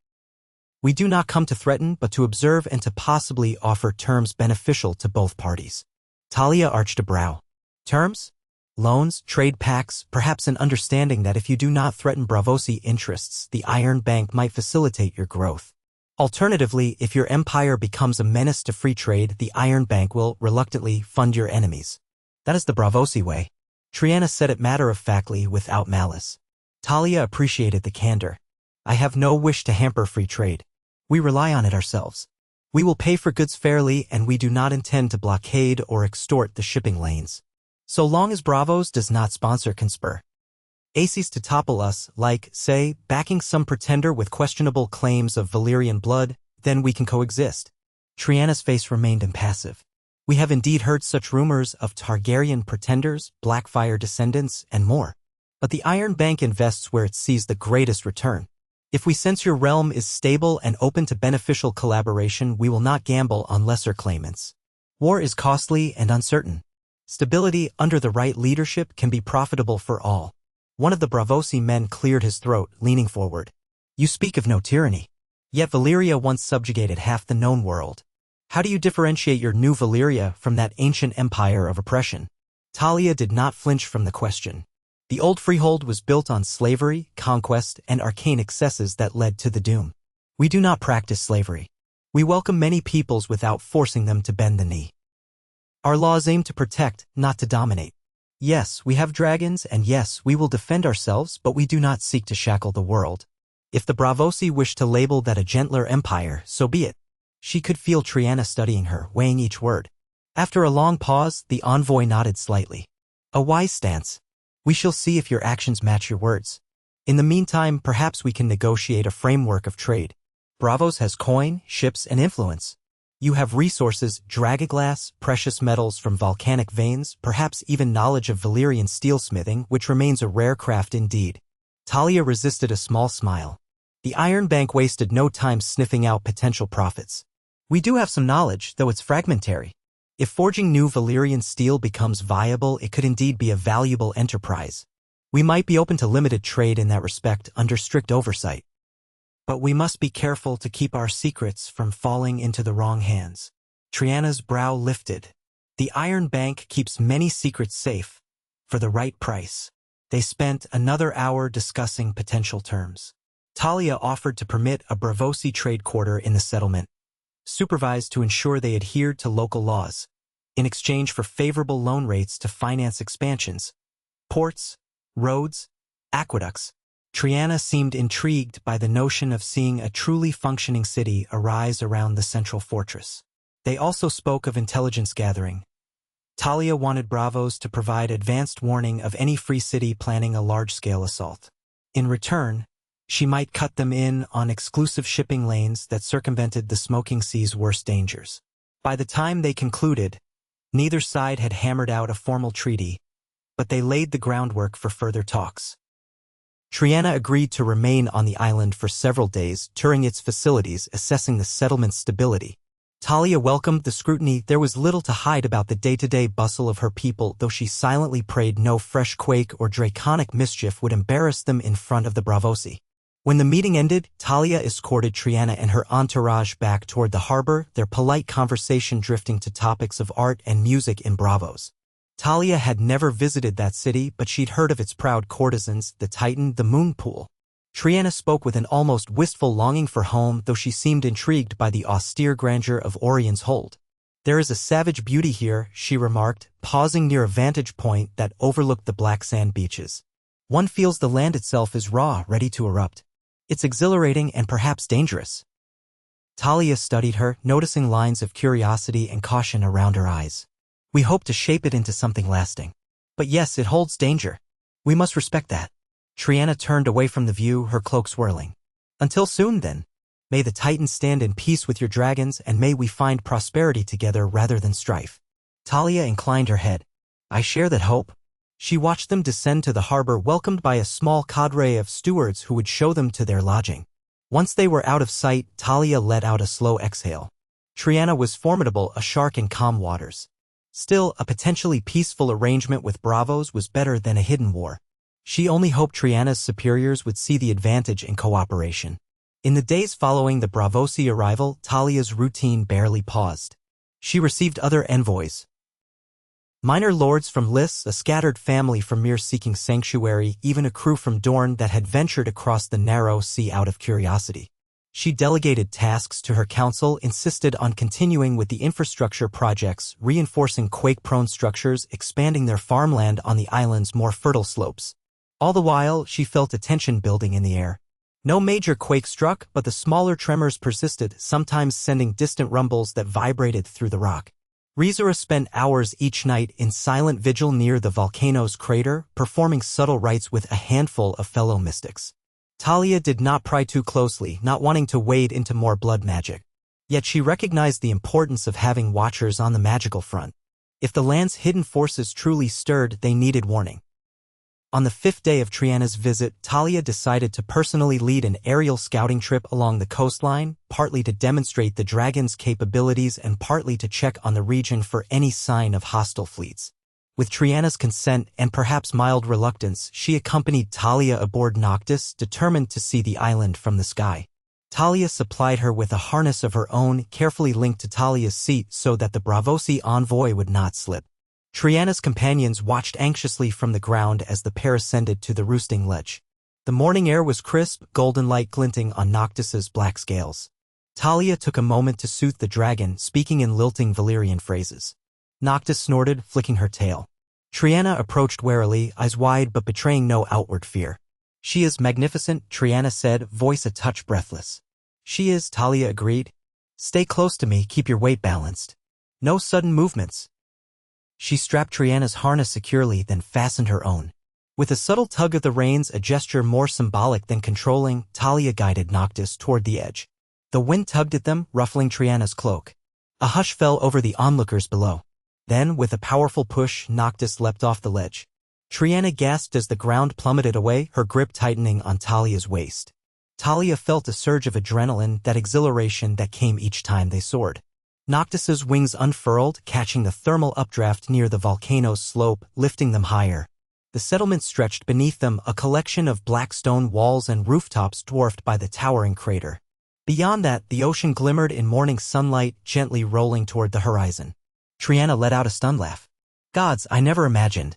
We do not come to threaten, but to observe and to possibly offer terms beneficial to both parties. Talia arched a brow. Terms? Loans, trade pacts, perhaps an understanding that if you do not threaten Braavosi interests, the Iron Bank might facilitate your growth. Alternatively, if your empire becomes a menace to free trade, the Iron Bank will reluctantly fund your enemies. That is the Braavosi way. Triana said it matter-of-factly, without malice. Talia appreciated the candor. I have no wish to hamper free trade. We rely on it ourselves. We will pay for goods fairly, and we do not intend to blockade or extort the shipping lanes. So long as Braavos does not sponsor conspiracies to topple us, like, say, backing some pretender with questionable claims of Valyrian blood, then we can coexist. Triana's face remained impassive. We have indeed heard such rumors of Targaryen pretenders, Blackfire descendants, and more. But the Iron Bank invests where it sees the greatest return. If we sense your realm is stable and open to beneficial collaboration, we will not gamble on lesser claimants. War is costly and uncertain. Stability under the right leadership can be profitable for all. One of the Braavosi men cleared his throat, leaning forward. You speak of no tyranny. Yet Valyria once subjugated half the known world. How do you differentiate your new Valyria from that ancient empire of oppression? Talia did not flinch from the question. The old freehold was built on slavery, conquest, and arcane excesses that led to the doom. We do not practice slavery. We welcome many peoples without forcing them to bend the knee. Our laws aim to protect, not to dominate. Yes, we have dragons, and yes, we will defend ourselves, but we do not seek to shackle the world. If the Braavosi wish to label that a gentler empire, so be it. She could feel Triana studying her, weighing each word. After a long pause, the envoy nodded slightly. A wise stance. We shall see if your actions match your words. In the meantime, perhaps we can negotiate a framework of trade. Braavos has coin, ships, and influence. You have resources, dragoglass, precious metals from volcanic veins, perhaps even knowledge of Valyrian steelsmithing, which remains a rare craft indeed. Talia resisted a small smile. The Iron Bank wasted no time sniffing out potential profits. We do have some knowledge, though it's fragmentary. If forging new Valyrian steel becomes viable, it could indeed be a valuable enterprise. We might be open to limited trade in that respect under strict oversight. But we must be careful to keep our secrets from falling into the wrong hands. Triana's brow lifted. The Iron Bank keeps many secrets safe, for the right price. They spent another hour discussing potential terms. Talia offered to permit a Braavosi trade quarter in the settlement, supervised to ensure they adhered to local laws, in exchange for favorable loan rates to finance expansions, ports, roads, aqueducts. Triana seemed intrigued by the notion of seeing a truly functioning city arise around the central fortress. They also spoke of intelligence gathering. Talia wanted Braavos to provide advanced warning of any free city planning a large-scale assault. In return, she might cut them in on exclusive shipping lanes that circumvented the Smoking Sea's worst dangers. By the time they concluded, neither side had hammered out a formal treaty, but they laid the groundwork for further talks. Triana agreed to remain on the island for several days, touring its facilities, assessing the settlement's stability. Talia welcomed the scrutiny. There was little to hide about the day-to-day bustle of her people, though she silently prayed no fresh quake or draconic mischief would embarrass them in front of the Bravosi. When the meeting ended, Talia escorted Triana and her entourage back toward the harbor, their polite conversation drifting to topics of art and music in Bravos. Talia had never visited that city, but she'd heard of its proud courtesans, the Titan, the Moon Pool. Triana spoke with an almost wistful longing for home, though she seemed intrigued by the austere grandeur of Orion's hold. There is a savage beauty here, she remarked, pausing near a vantage point that overlooked the black sand beaches. One feels the land itself is raw, ready to erupt. It's exhilarating and perhaps dangerous. Talia studied her, noticing lines of curiosity and caution around her eyes. We hope to shape it into something lasting. But yes, it holds danger. We must respect that. Triana turned away from the view, her cloak swirling. Until soon, then. May the Titans stand in peace with your dragons, and may we find prosperity together rather than strife. Talia inclined her head. I share that hope. She watched them descend to the harbor, welcomed by a small cadre of stewards who would show them to their lodging. Once they were out of sight, Talia let out a slow exhale. Triana was formidable, a shark in calm waters. Still, a potentially peaceful arrangement with Bravos was better than a hidden war. She only hoped Triana's superiors would see the advantage in cooperation. In the days following the Bravosi arrival, Talia's routine barely paused. She received other envoys. Minor lords from Lys, a scattered family from Mir seeking sanctuary, even a crew from Dorne that had ventured across the narrow sea out of curiosity. She delegated tasks to her council, insisted on continuing with the infrastructure projects, reinforcing quake-prone structures, expanding their farmland on the island's more fertile slopes. All the while, she felt a tension building in the air. No major quake struck, but the smaller tremors persisted, sometimes sending distant rumbles that vibrated through the rock. Rizura spent hours each night in silent vigil near the volcano's crater, performing subtle rites with a handful of fellow mystics. Talia did not pry too closely, not wanting to wade into more blood magic. Yet she recognized the importance of having watchers on the magical front. If the land's hidden forces truly stirred, they needed warning. On the 5th day of Triana's visit, Talia decided to personally lead an aerial scouting trip along the coastline, partly to demonstrate the dragon's capabilities and partly to check on the region for any sign of hostile fleets. With Triana's consent and perhaps mild reluctance, she accompanied Talia aboard Noctis, determined to see the island from the sky. Talia supplied her with a harness of her own, carefully linked to Talia's seat so that the Bravosi envoy would not slip. Triana's companions watched anxiously from the ground as the pair ascended to the roosting ledge. The morning air was crisp, golden light glinting on Noctis's black scales. Talia took a moment to soothe the dragon, speaking in lilting Valyrian phrases. Noctis snorted, flicking her tail. Triana approached warily, eyes wide but betraying no outward fear. She is magnificent, Triana said, voice a touch breathless. She is, Talia agreed. Stay close to me, keep your weight balanced. No sudden movements. She strapped Triana's harness securely, then fastened her own. With a subtle tug of the reins, a gesture more symbolic than controlling, Talia guided Noctis toward the edge. The wind tugged at them, ruffling Triana's cloak. A hush fell over the onlookers below. Then, with a powerful push, Noctis leapt off the ledge. Triana gasped as the ground plummeted away, her grip tightening on Talia's waist. Talia felt a surge of adrenaline, that exhilaration that came each time they soared. Noctis's wings unfurled, catching the thermal updraft near the volcano's slope, lifting them higher. The settlement stretched beneath them, a collection of black stone walls and rooftops dwarfed by the towering crater. Beyond that, the ocean glimmered in morning sunlight, gently rolling toward the horizon. Triana let out a stunned laugh. Gods, I never imagined.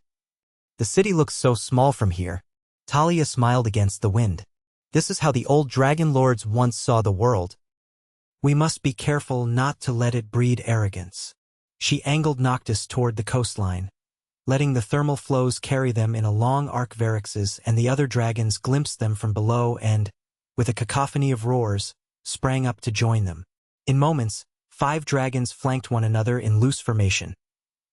The city looks so small from here. Talia smiled against the wind. This is how the old dragon lords once saw the world. We must be careful not to let it breed arrogance. She angled Noctis toward the coastline, letting the thermal flows carry them in a long arc. Varixes and the other dragons glimpsed them from below and, with a cacophony of roars, sprang up to join them. In moments, 5 dragons flanked one another in loose formation,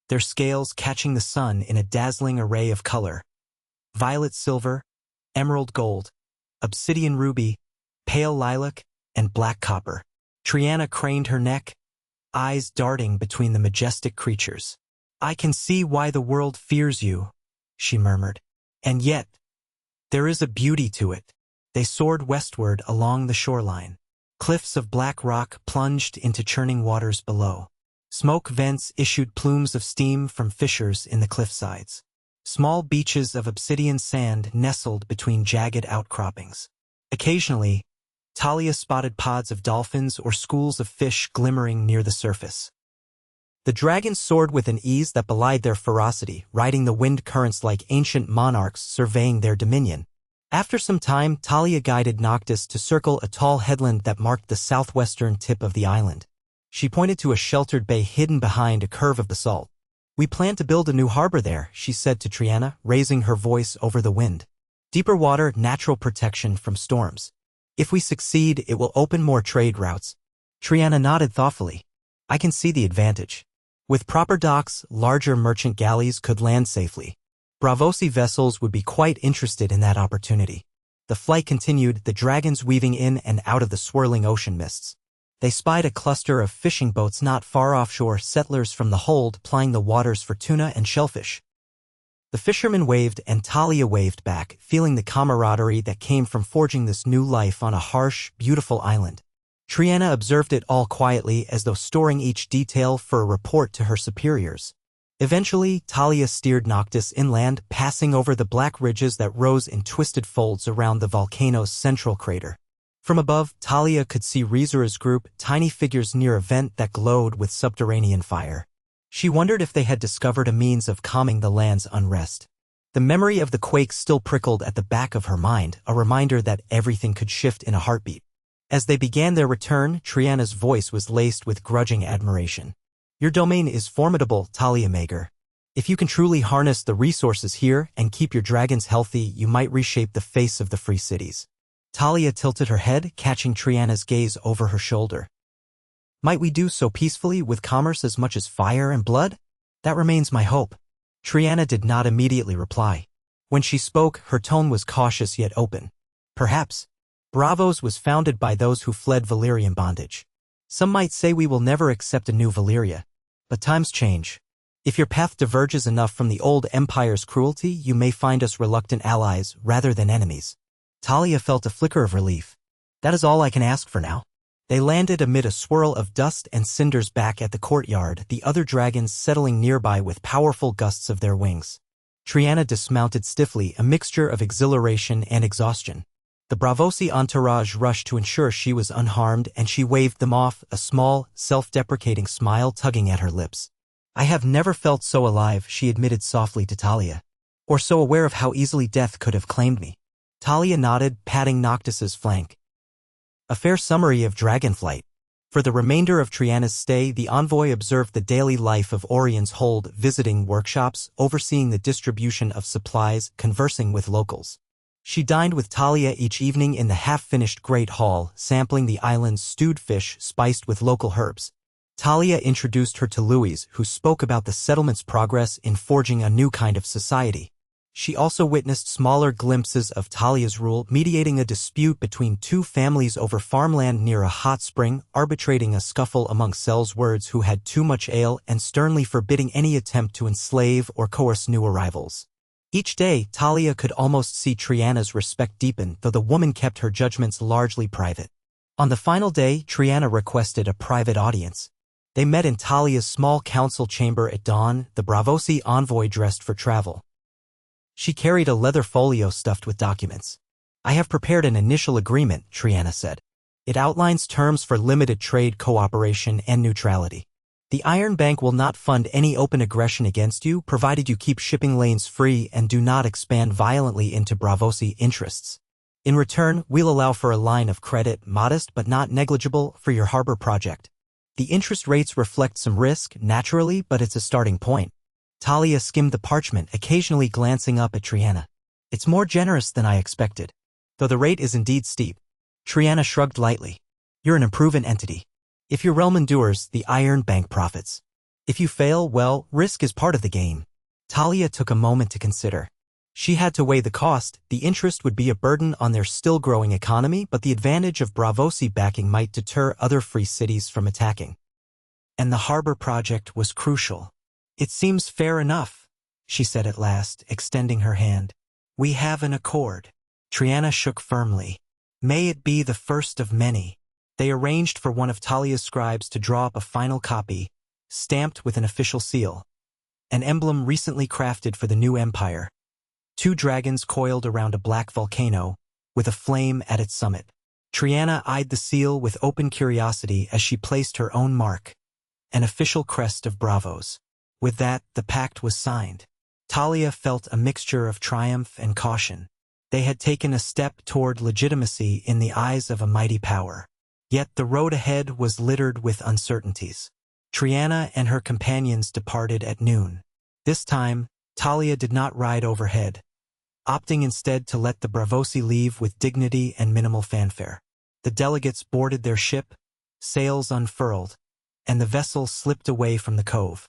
their scales catching the sun in a dazzling array of color. Violet silver, emerald gold, obsidian ruby, pale lilac, and black copper. Triana craned her neck, eyes darting between the majestic creatures. I can see why the world fears you, she murmured. And yet, There is a beauty to it. They soared westward along the shoreline. Cliffs of black rock plunged into churning waters below. Smoke vents issued plumes of steam from fissures in the cliffsides. Small beaches of obsidian sand nestled between jagged outcroppings. Occasionally, Talia spotted pods of dolphins or schools of fish glimmering near the surface. The dragons soared with an ease that belied their ferocity, riding the wind currents like ancient monarchs surveying their dominion. After some time, Talia guided Noctis to circle a tall headland that marked the southwestern tip of the island. She pointed to a sheltered bay hidden behind a curve of basalt. "We plan to build a new harbor there," she said to Triana, raising her voice over the wind. "Deeper water, natural protection from storms. If we succeed, it will open more trade routes." Triana nodded thoughtfully. "I can see the advantage. With proper docks, larger merchant galleys could land safely. Braavosi vessels would be quite interested in that opportunity." The flight continued, the dragons weaving in and out of the swirling ocean mists. They spied a cluster of fishing boats not far offshore, settlers from the hold plying the waters for tuna and shellfish. The fishermen waved and Talia waved back, feeling the camaraderie that came from forging this new life on a harsh, beautiful island. Triana observed it all quietly, as though storing each detail for a report to her superiors. Eventually, Talia steered Noctis inland, passing over the black ridges that rose in twisted folds around the volcano's central crater. From above, Talia could see Rizura's group, tiny figures near a vent that glowed with subterranean fire. She wondered if they had discovered a means of calming the land's unrest. The memory of the quake still prickled at the back of her mind, a reminder that everything could shift in a heartbeat. As they began their return, Triana's voice was laced with grudging admiration. "Your domain is formidable, Talia Mager. If you can truly harness the resources here and keep your dragons healthy, you might reshape the face of the free cities." Talia tilted her head, catching Triana's gaze over her shoulder. "Might we do so peacefully, with commerce as much as fire and blood? That remains my hope." Triana did not immediately reply. When she spoke, her tone was cautious yet open. "Perhaps. Braavos was founded by those who fled Valyrian bondage. Some might say we will never accept a new Valyria. But times change. If your path diverges enough from the old empire's cruelty, you may find us reluctant allies rather than enemies." Talia felt a flicker of relief. "That is all I can ask for now." They landed amid a swirl of dust and cinders back at the courtyard, the other dragons settling nearby with powerful gusts of their wings. Triana dismounted stiffly, a mixture of exhilaration and exhaustion. The Braavosi entourage rushed to ensure she was unharmed, and she waved them off, a small, self-deprecating smile tugging at her lips. "I have never felt so alive," she admitted softly to Talia. "Or so aware of how easily death could have claimed me." Talia nodded, patting Noctis's flank. A fair summary of Dragonflight. For the remainder of Triana's stay, the envoy observed the daily life of Orion's hold, visiting workshops, overseeing the distribution of supplies, conversing with locals. She dined with Talia each evening in the half-finished Great Hall, sampling the island's stewed fish spiced with local herbs. Talia introduced her to Louise, who spoke about the settlement's progress in forging a new kind of society. She also witnessed smaller glimpses of Talia's rule, mediating a dispute between two families over farmland near a hot spring, arbitrating a scuffle among Sellswords who had too much ale, and sternly forbidding any attempt to enslave or coerce new arrivals. Each day, Talia could almost see Triana's respect deepen, though the woman kept her judgments largely private. On the final day, Triana requested a private audience. They met in Talia's small council chamber at dawn, the Braavosi envoy dressed for travel. She carried a leather folio stuffed with documents. "I have prepared an initial agreement," Triana said. "It outlines terms for limited trade cooperation and neutrality. The Iron Bank will not fund any open aggression against you, provided you keep shipping lanes free and do not expand violently into Braavosi interests. In return, we'll allow for a line of credit, modest but not negligible, for your harbor project. The interest rates reflect some risk, naturally, but it's a starting point." Talia skimmed the parchment, occasionally glancing up at Triana. "It's more generous than I expected. Though the rate is indeed steep." Triana shrugged lightly. "You're an improving entity. If your realm endures, the Iron Bank profits. If you fail, well, risk is part of the game." Talia took a moment to consider. She had to weigh the cost. The interest would be a burden on their still-growing economy, but the advantage of Braavosi backing might deter other free cities from attacking. And the harbor project was crucial. "It seems fair enough," she said at last, extending her hand. "We have an accord." Triana shook firmly. May it be the first of many. They arranged for one of Talia's scribes to draw up a final copy, stamped with an official seal. An emblem recently crafted for the new empire. 2 dragons coiled around a black volcano, with a flame at its summit. Triana eyed the seal with open curiosity as she placed her own mark, an official crest of bravos. With that, the pact was signed. Talia felt a mixture of triumph and caution. They had taken a step toward legitimacy in the eyes of a mighty power. Yet the road ahead was littered with uncertainties. Triana and her companions departed at noon. This time, Talia did not ride overhead, opting instead to let the Bravosi leave with dignity and minimal fanfare. The delegates boarded their ship, sails unfurled, and the vessel slipped away from the cove.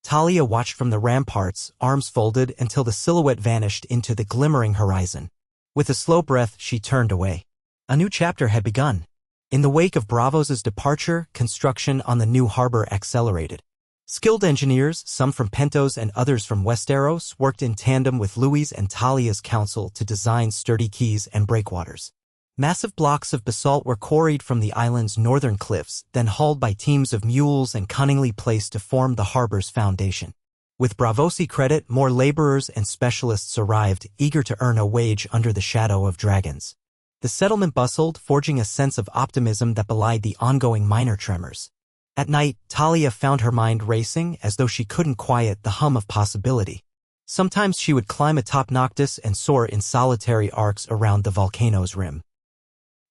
Talia watched from the ramparts, arms folded, until the silhouette vanished into the glimmering horizon. With a slow breath, she turned away. A new chapter had begun. In the wake of Bravos' departure, construction on the new harbor accelerated. Skilled engineers, some from Pentos and others from Westeros, worked in tandem with Louis and Talia's council to design sturdy quays and breakwaters. Massive blocks of basalt were quarried from the island's northern cliffs, then hauled by teams of mules and cunningly placed to form the harbor's foundation. With Bravosi credit, more laborers and specialists arrived, eager to earn a wage under the shadow of dragons. The settlement bustled, forging a sense of optimism that belied the ongoing minor tremors. At night, Talia found her mind racing as though she couldn't quiet the hum of possibility. Sometimes she would climb atop Noctis and soar in solitary arcs around the volcano's rim.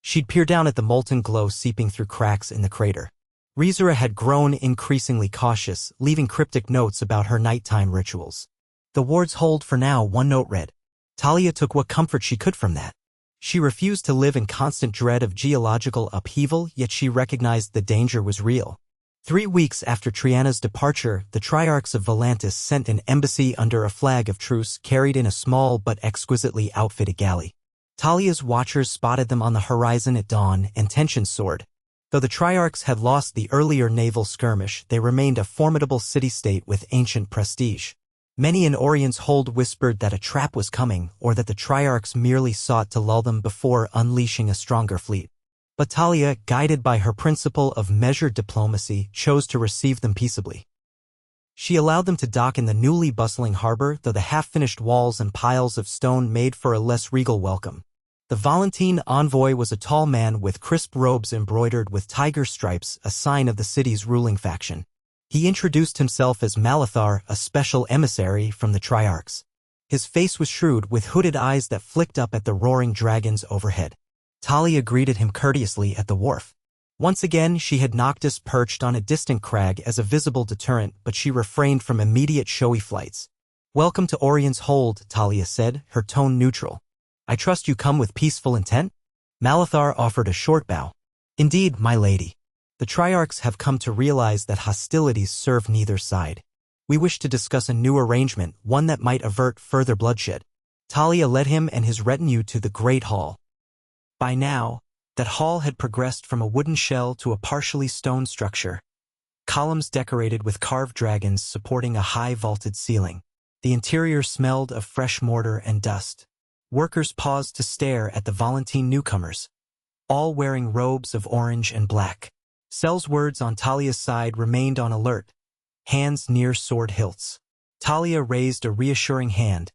She'd peer down at the molten glow seeping through cracks in the crater. Rizura had grown increasingly cautious, leaving cryptic notes about her nighttime rituals. The ward's hold for now, one note read. Talia took what comfort she could from that. She refused to live in constant dread of geological upheaval, yet she recognized the danger was real. 3 weeks after Triana's departure, the Triarchs of Volantis sent an embassy under a flag of truce carried in a small but exquisitely outfitted galley. Talia's watchers spotted them on the horizon at dawn, and tension soared. Though the Triarchs had lost the earlier naval skirmish, they remained a formidable city-state with ancient prestige. Many in Orion's hold whispered that a trap was coming, or that the Triarchs merely sought to lull them before unleashing a stronger fleet. But Talia, guided by her principle of measured diplomacy, chose to receive them peaceably. She allowed them to dock in the newly bustling harbor, though the half-finished walls and piles of stone made for a less regal welcome. The Volantine envoy was a tall man with crisp robes embroidered with tiger stripes, a sign of the city's ruling faction. He introduced himself as Malithar, a special emissary from the Triarchs. His face was shrewd, with hooded eyes that flicked up at the roaring dragons overhead. Talia greeted him courteously at the wharf. Once again, she had Noctis perched on a distant crag as a visible deterrent, but she refrained from immediate showy flights. "Welcome to Orion's hold," Talia said, her tone neutral. "I trust you come with peaceful intent?" Malithar offered a short bow. "Indeed, my lady. The Triarchs have come to realize that hostilities serve neither side. We wish to discuss a new arrangement, one that might avert further bloodshed." Talia led him and his retinue to the Great Hall. By now, that hall had progressed from a wooden shell to a partially stone structure. Columns decorated with carved dragons supporting a high vaulted ceiling. The interior smelled of fresh mortar and dust. Workers paused to stare at the Volantine newcomers, all wearing robes of orange and black. Sel's words on Talia's side remained on alert, hands near sword hilts. Talia raised a reassuring hand,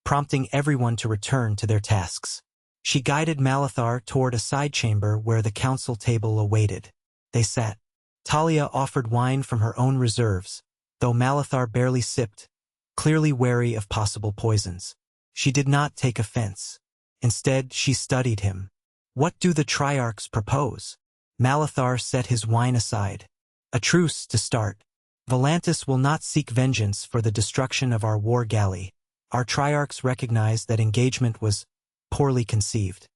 prompting everyone to return to their tasks. She guided Malithar toward a side chamber where the council table awaited. They sat. Talia offered wine from her own reserves, though Malithar barely sipped, clearly wary of possible poisons. She did not take offense. Instead, she studied him. "What do the Triarchs propose?" Malithar set his wine aside. "A truce to start. Volantis will not seek vengeance for the destruction of our war galley. Our Triarchs recognize that engagement was poorly conceived.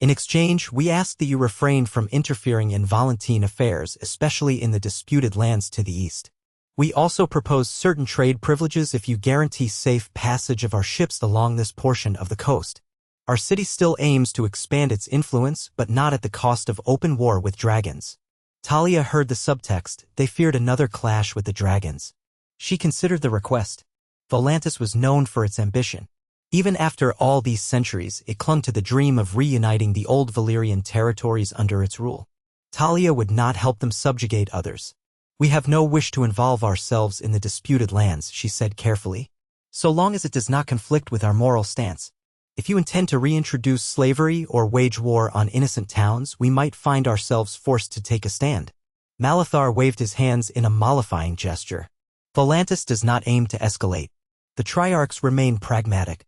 In exchange, we ask that you refrain from interfering in Volantine affairs, especially in the disputed lands to the east. We also propose certain trade privileges if you guarantee safe passage of our ships along this portion of the coast. Our city still aims to expand its influence, but not at the cost of open war with dragons." Talia heard the subtext. They feared another clash with the dragons. She considered the request. Volantis was known for its ambition. Even after all these centuries, it clung to the dream of reuniting the old Valyrian territories under its rule. Talia would not help them subjugate others. "We have no wish to involve ourselves in the disputed lands," she said carefully, "so long as it does not conflict with our moral stance. If you intend to reintroduce slavery or wage war on innocent towns, we might find ourselves forced to take a stand." Malithar waved his hands in a mollifying gesture. Volantis does not aim to escalate. The Triarchs remain pragmatic.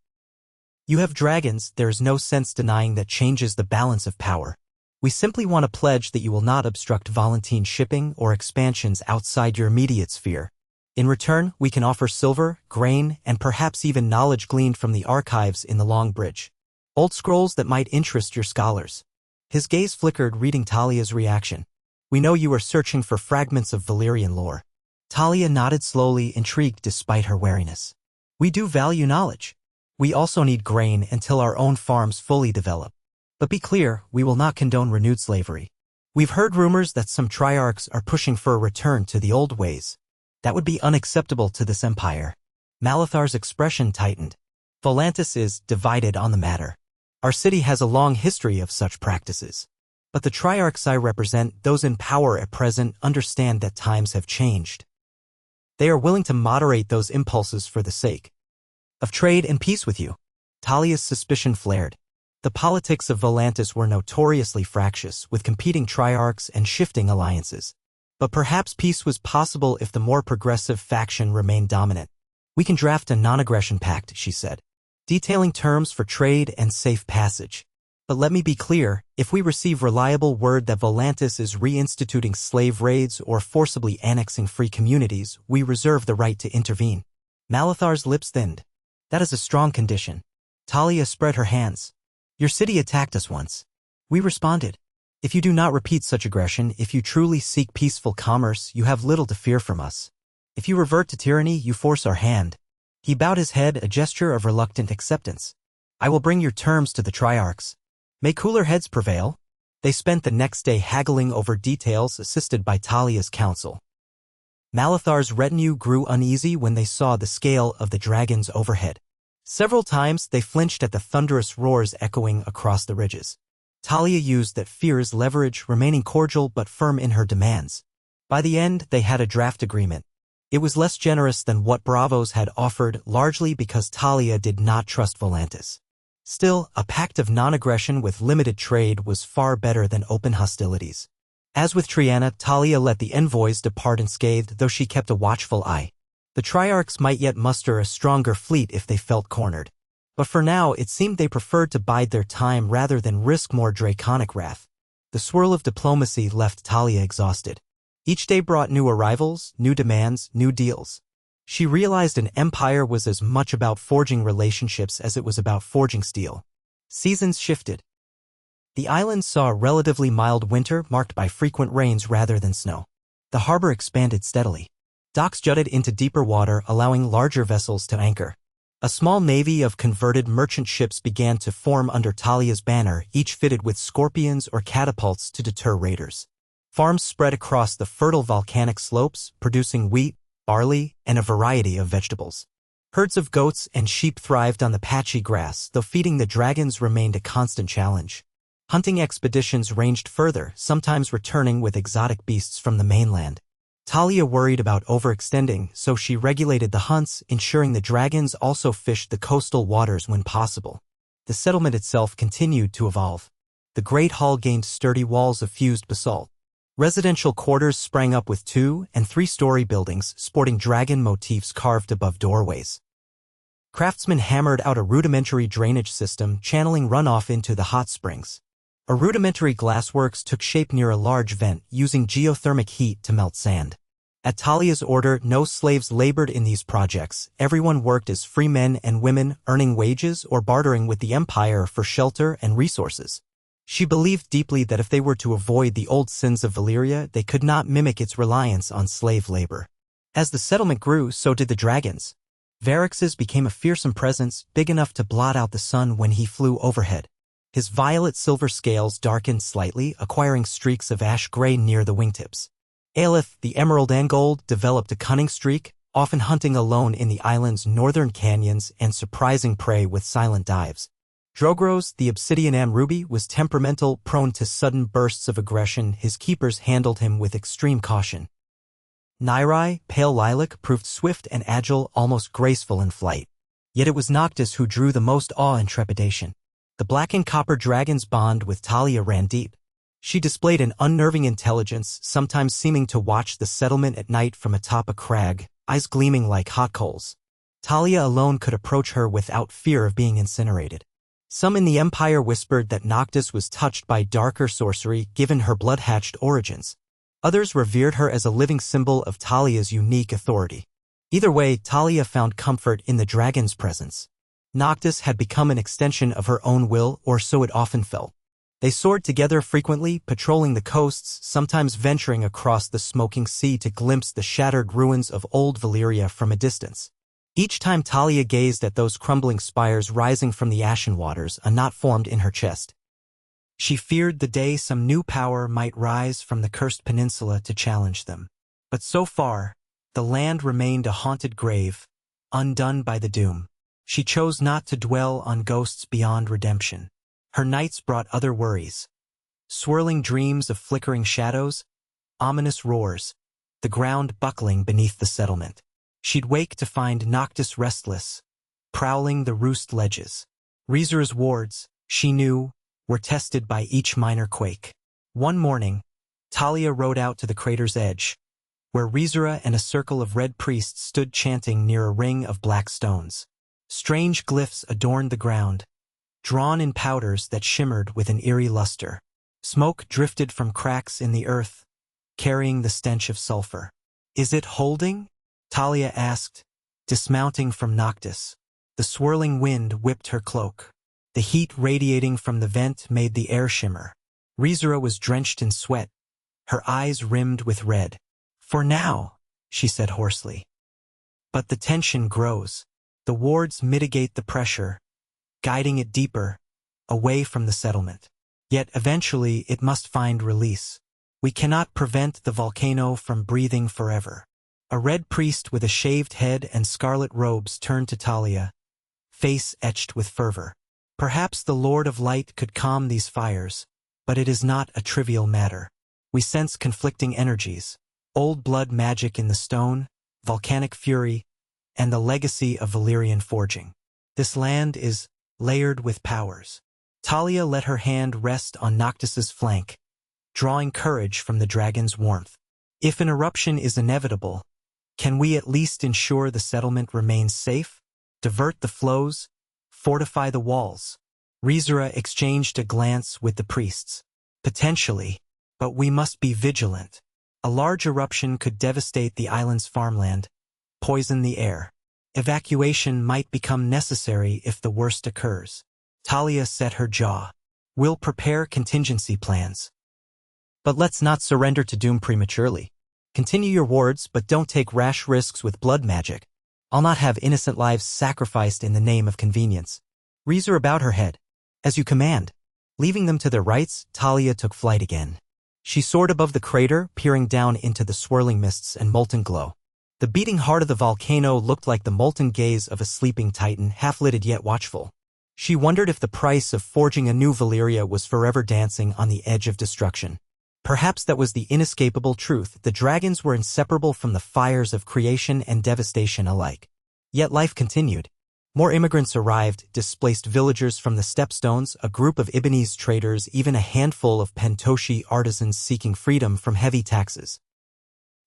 "You have dragons, there is no sense denying that changes the balance of power. We simply want to pledge that you will not obstruct Volantine shipping or expansions outside your immediate sphere. In return, we can offer silver, grain, and perhaps even knowledge gleaned from the archives in the Long Bridge. Old scrolls that might interest your scholars." His gaze flickered, reading Talia's reaction. "We know you are searching for fragments of Valyrian lore." Talia nodded slowly, intrigued despite her wariness. "We do value knowledge. We also need grain until our own farms fully develop. But be clear, we will not condone renewed slavery. We've heard rumors that some Triarchs are pushing for a return to the old ways. That would be unacceptable to this empire." Malithar's expression tightened. "Volantis is divided on the matter. Our city has a long history of such practices. But the Triarchs I represent, those in power at present, understand that times have changed. They are willing to moderate those impulses for the sake of trade and peace with you." Talia's suspicion flared. The politics of Volantis were notoriously fractious, with competing Triarchs and shifting alliances. But perhaps peace was possible if the more progressive faction remained dominant. "We can draft a non-aggression pact," she said, "detailing terms for trade and safe passage. But let me be clear, if we receive reliable word that Volantis is reinstituting slave raids or forcibly annexing free communities, we reserve the right to intervene." Malithar's lips thinned. "That is a strong condition." Talia spread her hands. "Your city attacked us once. We responded. If you do not repeat such aggression, if you truly seek peaceful commerce, you have little to fear from us. If you revert to tyranny, you force our hand." He bowed his head, a gesture of reluctant acceptance. "I will bring your terms to the Triarchs. May cooler heads prevail." They spent the next day haggling over details, assisted by Talia's counsel. Malithar's retinue grew uneasy when they saw the scale of the dragons overhead. Several times they flinched at the thunderous roars echoing across the ridges. Talia used that fear as leverage, remaining cordial but firm in her demands. By the end, they had a draft agreement. It was less generous than what Bravos had offered, largely because Talia did not trust Volantis. Still, a pact of non-aggression with limited trade was far better than open hostilities. As with Triana, Talia let the envoys depart unscathed, though she kept a watchful eye. The Triarchs might yet muster a stronger fleet if they felt cornered. But for now, it seemed they preferred to bide their time rather than risk more draconic wrath. The swirl of diplomacy left Talia exhausted. Each day brought new arrivals, new demands, new deals. She realized an empire was as much about forging relationships as it was about forging steel. Seasons shifted. The island saw a relatively mild winter marked by frequent rains rather than snow. The harbor expanded steadily. Docks jutted into deeper water, allowing larger vessels to anchor. A small navy of converted merchant ships began to form under Talia's banner, each fitted with scorpions or catapults to deter raiders. Farms spread across the fertile volcanic slopes, producing wheat, barley, and a variety of vegetables. Herds of goats and sheep thrived on the patchy grass, though feeding the dragons remained a constant challenge. Hunting expeditions ranged further, sometimes returning with exotic beasts from the mainland. Talia worried about overextending, so she regulated the hunts, ensuring the dragons also fished the coastal waters when possible. The settlement itself continued to evolve. The Great Hall gained sturdy walls of fused basalt. Residential quarters sprang up with 2- and 3-story buildings, sporting dragon motifs carved above doorways. Craftsmen hammered out a rudimentary drainage system, channeling runoff into the hot springs. A rudimentary glassworks took shape near a large vent, using geothermic heat to melt sand. At Talia's order, no slaves labored in these projects. Everyone worked as free men and women, earning wages or bartering with the empire for shelter and resources. She believed deeply that if they were to avoid the old sins of Valyria, they could not mimic its reliance on slave labor. As the settlement grew, so did the dragons. Varix's became a fearsome presence, big enough to blot out the sun when he flew overhead. His violet-silver scales darkened slightly, acquiring streaks of ash gray near the wingtips. Aelith, the emerald and gold, developed a cunning streak, often hunting alone in the island's northern canyons and surprising prey with silent dives. Drogros, the obsidian ruby, was temperamental, prone to sudden bursts of aggression. His keepers handled him with extreme caution. Nairai, pale lilac, proved swift and agile, almost graceful in flight. Yet it was Noctis who drew the most awe and trepidation. The black and copper dragon's bond with Talia ran deep. She displayed an unnerving intelligence, sometimes seeming to watch the settlement at night from atop a crag, eyes gleaming like hot coals. Talia alone could approach her without fear of being incinerated. Some in the Empire whispered that Noctis was touched by darker sorcery given her blood-hatched origins. Others revered her as a living symbol of Talia's unique authority. Either way, Talia found comfort in the dragon's presence. Noctis had become an extension of her own will, or so it often felt. They soared together frequently, patrolling the coasts, sometimes venturing across the smoking sea to glimpse the shattered ruins of old Valyria from a distance. Each time Talia gazed at those crumbling spires rising from the ashen waters, a knot formed in her chest. She feared the day some new power might rise from the cursed peninsula to challenge them. But so far, the land remained a haunted grave, undone by the doom. She chose not to dwell on ghosts beyond redemption. Her nights brought other worries. Swirling dreams of flickering shadows, ominous roars, the ground buckling beneath the settlement. She'd wake to find Noctis restless, prowling the roost ledges. Rizra's wards, she knew, were tested by each minor quake. One morning, Talia rode out to the crater's edge, where Rizra and a circle of red priests stood chanting near a ring of black stones. Strange glyphs adorned the ground, drawn in powders that shimmered with an eerie luster. Smoke drifted from cracks in the earth, carrying the stench of sulfur. "Is it holding?" Talia asked, dismounting from Noctis. The swirling wind whipped her cloak. The heat radiating from the vent made the air shimmer. Rizra was drenched in sweat, her eyes rimmed with red. "For now," she said hoarsely. But the tension grows. The wards mitigate the pressure, guiding it deeper, away from the settlement. Yet eventually it must find release. We cannot prevent the volcano from breathing forever. A red priest with a shaved head and scarlet robes turned to Talia, face etched with fervor. "Perhaps the Lord of Light could calm these fires, but it is not a trivial matter. We sense conflicting energies, old blood magic in the stone, volcanic fury, and the legacy of Valyrian forging. This land is layered with powers." Talia let her hand rest on Noctis's flank, drawing courage from the dragon's warmth. "If an eruption is inevitable, can we at least ensure the settlement remains safe? Divert the flows? Fortify the walls?" Rizra exchanged a glance with the priests. "Potentially, but we must be vigilant. A large eruption could devastate the island's farmland, poison the air. Evacuation might become necessary if the worst occurs." Talia set her jaw. "We'll prepare contingency plans. But let's not surrender to doom prematurely. Continue your wards, but don't take rash risks with blood magic. I'll not have innocent lives sacrificed in the name of convenience." Rizra bowed her head. "As you command." Leaving them to their rights, Talia took flight again. She soared above the crater, peering down into the swirling mists and molten glow. The beating heart of the volcano looked like the molten gaze of a sleeping titan, half-lidded yet watchful. She wondered if the price of forging a new Valyria was forever dancing on the edge of destruction. Perhaps that was the inescapable truth. The dragons were inseparable from the fires of creation and devastation alike. Yet life continued. More immigrants arrived, displaced villagers from the stepstones, a group of Ibonese traders, even a handful of Pentoshi artisans seeking freedom from heavy taxes.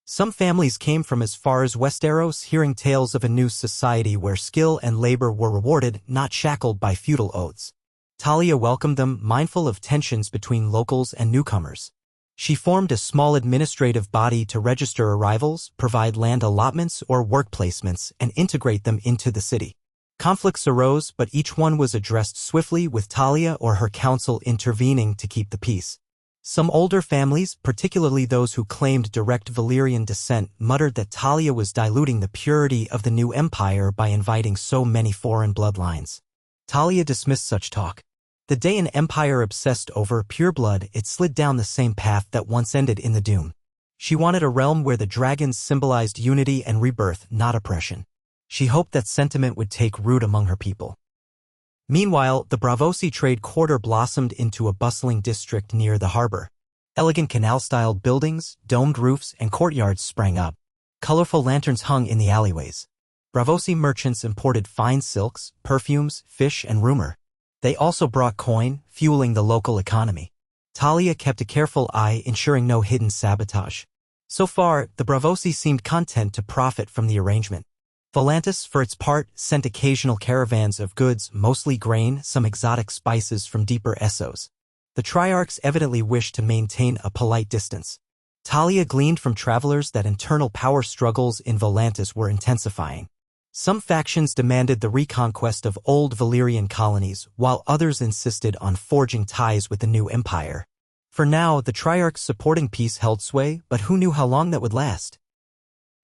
Some families came from as far as Westeros, hearing tales of a new society where skill and labor were rewarded, not shackled by feudal oaths. Talia welcomed them, mindful of tensions between locals and newcomers. She formed a small administrative body to register arrivals, provide land allotments or work placements, and integrate them into the city. Conflicts arose, but each one was addressed swiftly, with Talia or her council intervening to keep the peace. Some older families, particularly those who claimed direct Valyrian descent, muttered that Talia was diluting the purity of the new empire by inviting so many foreign bloodlines. Talia dismissed such talk. The day an empire obsessed over pure blood, it slid down the same path that once ended in the doom. She wanted a realm where the dragons symbolized unity and rebirth, not oppression. She hoped that sentiment would take root among her people. Meanwhile, the Braavosi trade quarter blossomed into a bustling district near the harbor. Elegant canal-style buildings, domed roofs, and courtyards sprang up. Colorful lanterns hung in the alleyways. Braavosi merchants imported fine silks, perfumes, fish, and rumor. They also brought coin, fueling the local economy. Talia kept a careful eye, ensuring no hidden sabotage. So far, the Braavosi seemed content to profit from the arrangement. Volantis, for its part, sent occasional caravans of goods, mostly grain, some exotic spices from deeper Essos. The Triarchs evidently wished to maintain a polite distance. Talia gleaned from travelers that internal power struggles in Volantis were intensifying. Some factions demanded the reconquest of old Valyrian colonies, while others insisted on forging ties with the new empire. For now, the Triarchs supporting peace held sway, but who knew how long that would last?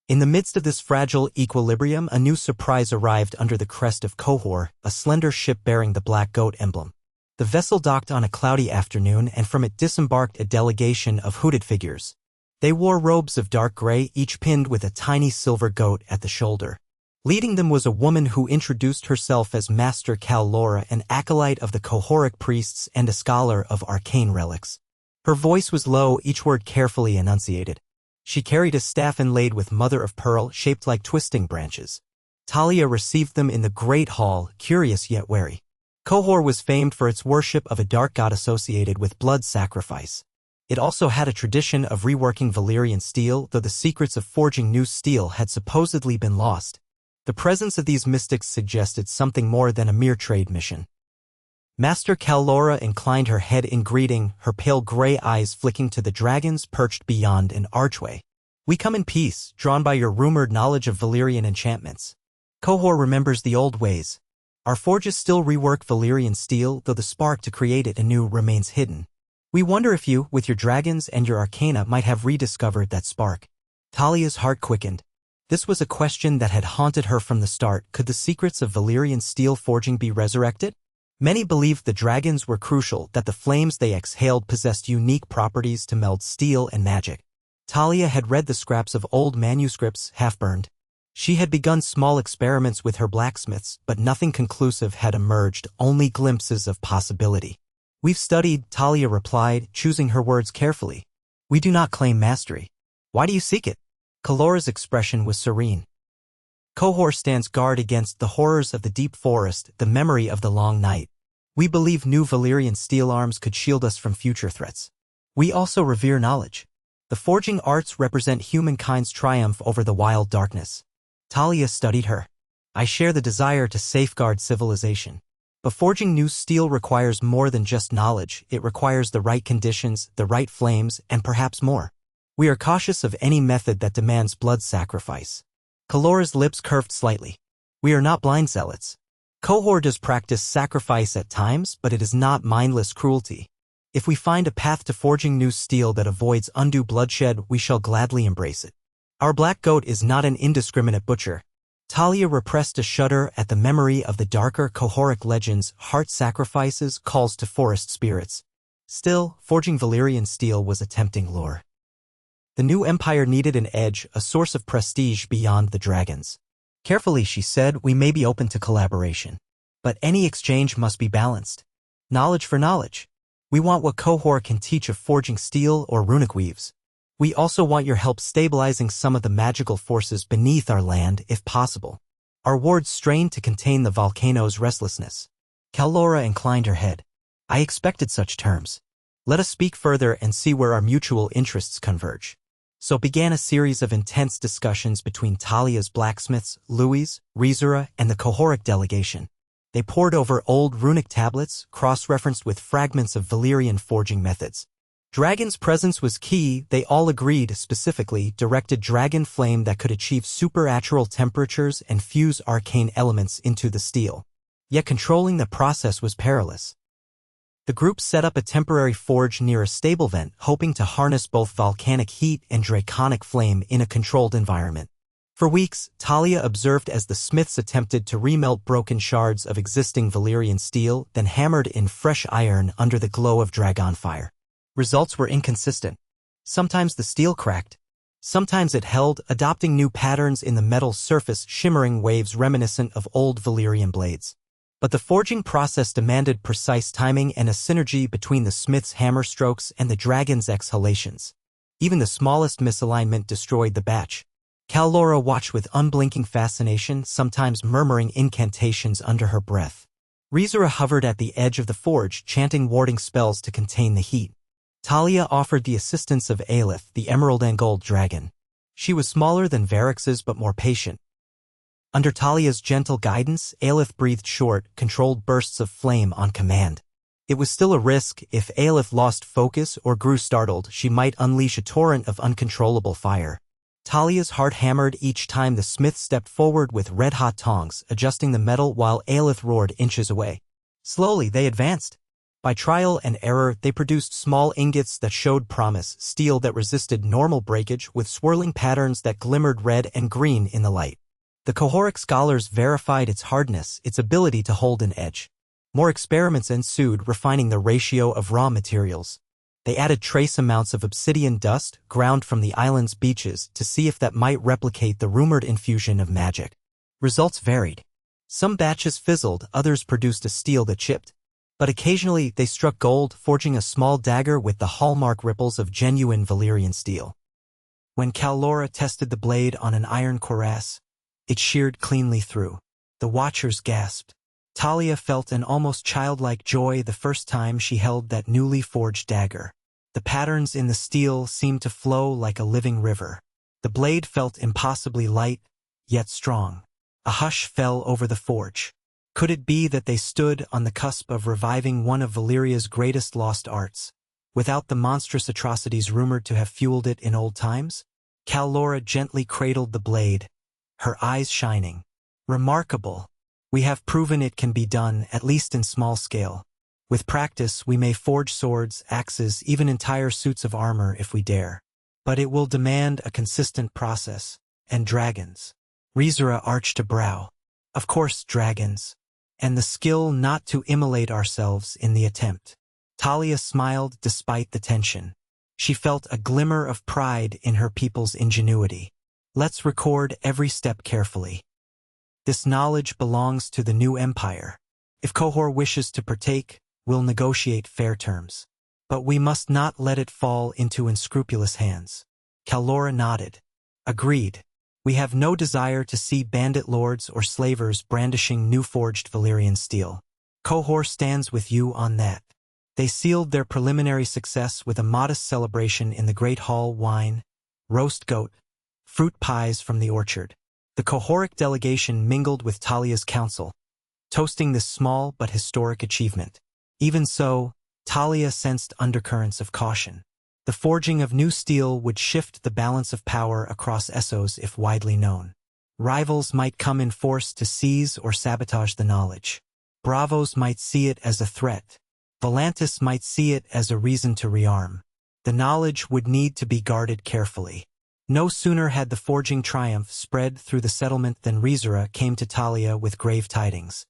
In the midst of this fragile equilibrium, a new surprise arrived under the crest of Qohor, a slender ship bearing the black goat emblem. The vessel docked on a cloudy afternoon, and from it disembarked a delegation of hooded figures. They wore robes of dark gray, each pinned with a tiny silver goat at the shoulder. Leading them was a woman who introduced herself as Master Calora, an acolyte of the Qohoric priests and a scholar of arcane relics. Her voice was low, each word carefully enunciated. She carried a staff inlaid with mother-of-pearl shaped like twisting branches. Talia received them in the great hall, curious yet wary. Qohor was famed for its worship of a dark god associated with blood sacrifice. It also had a tradition of reworking Valyrian steel, though the secrets of forging new steel had supposedly been lost. The presence of these mystics suggested something more than a mere trade mission. Master Calora inclined her head in greeting, her pale gray eyes flicking to the dragons perched beyond an archway. "We come in peace, drawn by your rumored knowledge of Valyrian enchantments. Qohor remembers the old ways. Our forges still rework Valyrian steel, though the spark to create it anew remains hidden. We wonder if you, with your dragons and your arcana, might have rediscovered that spark." Talia's heart quickened. This was a question that had haunted her from the start. Could the secrets of Valyrian steel forging be resurrected? Many believed the dragons were crucial, that the flames they exhaled possessed unique properties to meld steel and magic. Talia had read the scraps of old manuscripts, half-burned. She had begun small experiments with her blacksmiths, but nothing conclusive had emerged, only glimpses of possibility. "We've studied," Talia replied, choosing her words carefully. "We do not claim mastery." "Why do you seek it?" Calora's expression was serene. "Qohor stands guard against the horrors of the deep forest, the memory of the long night. We believe new Valyrian steel arms could shield us from future threats. We also revere knowledge. The forging arts represent humankind's triumph over the wild darkness." Talia studied her. "I share the desire to safeguard civilization. But forging new steel requires more than just knowledge. It requires the right conditions, the right flames, and perhaps more. We are cautious of any method that demands blood sacrifice." Calora's lips curved slightly. "We are not blind zealots. Qohor does practice sacrifice at times, but it is not mindless cruelty. If we find a path to forging new steel that avoids undue bloodshed, we shall gladly embrace it. Our black goat is not an indiscriminate butcher." Talia repressed a shudder at the memory of the darker Qohoric legends, heart sacrifices, calls to forest spirits. Still, forging Valyrian steel was a tempting lure. The new empire needed an edge, a source of prestige beyond the dragons. Carefully, she said, "We may be open to collaboration. But any exchange must be balanced. Knowledge for knowledge. We want what Qohor can teach of forging steel or runic weaves. We also want your help stabilizing some of the magical forces beneath our land, if possible." Our wards strained to contain the volcano's restlessness. Calora inclined her head. "I expected such terms. Let us speak further and see where our mutual interests converge." So began a series of intense discussions between Talia's blacksmiths, Louis, Rizura, and the Qohoric delegation. They pored over old runic tablets, cross-referenced with fragments of Valyrian forging methods. Dragon's presence was key, they all agreed, specifically directed dragon flame that could achieve supernatural temperatures and fuse arcane elements into the steel. Yet controlling the process was perilous. The group set up a temporary forge near a stable vent, hoping to harness both volcanic heat and draconic flame in a controlled environment. For weeks, Talia observed as the smiths attempted to remelt broken shards of existing Valyrian steel, then hammered in fresh iron under the glow of dragon fire. Results were inconsistent. Sometimes the steel cracked, Sometimes it held, adopting new patterns in the metal's surface, shimmering waves reminiscent of old Valyrian blades. But the forging process demanded precise timing and a synergy between the smith's hammer strokes and the dragon's exhalations. Even the smallest misalignment destroyed the batch. Calora watched with unblinking fascination, sometimes murmuring incantations under her breath. Rizura hovered at the edge of the forge, chanting warding spells to contain the heat. Talia offered the assistance of Aelith, the emerald and gold dragon. She was smaller than Varix's but more patient. Under Talia's gentle guidance, Aelith breathed short, controlled bursts of flame on command. It was still a risk. If Aelith lost focus or grew startled, she might unleash a torrent of uncontrollable fire. Talia's heart hammered each time the smith stepped forward with red-hot tongs, adjusting the metal while Aelith roared inches away. Slowly they advanced. By trial and error, they produced small ingots that showed promise, steel that resisted normal breakage with swirling patterns that glimmered red and green in the light. The Cohoric scholars verified its hardness, its ability to hold an edge. More experiments ensued, refining the ratio of raw materials. They added trace amounts of obsidian dust, ground from the island's beaches, to see if that might replicate the rumored infusion of magic. Results varied. Some batches fizzled, others produced a steel that chipped. But occasionally they struck gold, forging a small dagger with the hallmark ripples of genuine Valyrian steel. When Calora tested the blade on an iron cuirass, it sheared cleanly through. The watchers gasped. Talia felt an almost childlike joy the first time she held that newly forged dagger. The patterns in the steel seemed to flow like a living river. The blade felt impossibly light, yet strong. A hush fell over the forge. Could it be that they stood on the cusp of reviving one of Valyria's greatest lost arts, without the monstrous atrocities rumored to have fueled it in old times? Calora gently cradled the blade, her eyes shining. Remarkable. We have proven it can be done, at least in small scale. With practice, we may forge swords, axes, even entire suits of armor if we dare. But it will demand a consistent process. And dragons. Rizura arched a brow. Of course, dragons. And the skill not to immolate ourselves in the attempt. Talia smiled despite the tension. She felt a glimmer of pride in her people's ingenuity. Let's record every step carefully. This knowledge belongs to the new empire. If Cohor wishes to partake, we'll negotiate fair terms. But we must not let it fall into unscrupulous hands. Calora nodded. Agreed. We have no desire to see bandit lords or slavers brandishing new-forged Valyrian steel. Cohor stands with you on that. They sealed their preliminary success with a modest celebration in the Great Hall: wine, roast goat, fruit pies from the orchard. The Cohoric delegation mingled with Talia's council, toasting this small but historic achievement. Even so, Talia sensed undercurrents of caution. The forging of new steel would shift the balance of power across Essos if widely known. Rivals might come in force to seize or sabotage the knowledge. Bravos might see it as a threat. Volantis might see it as a reason to rearm. The knowledge would need to be guarded carefully. No sooner had the forging triumph spread through the settlement than Rizura came to Talia with grave tidings.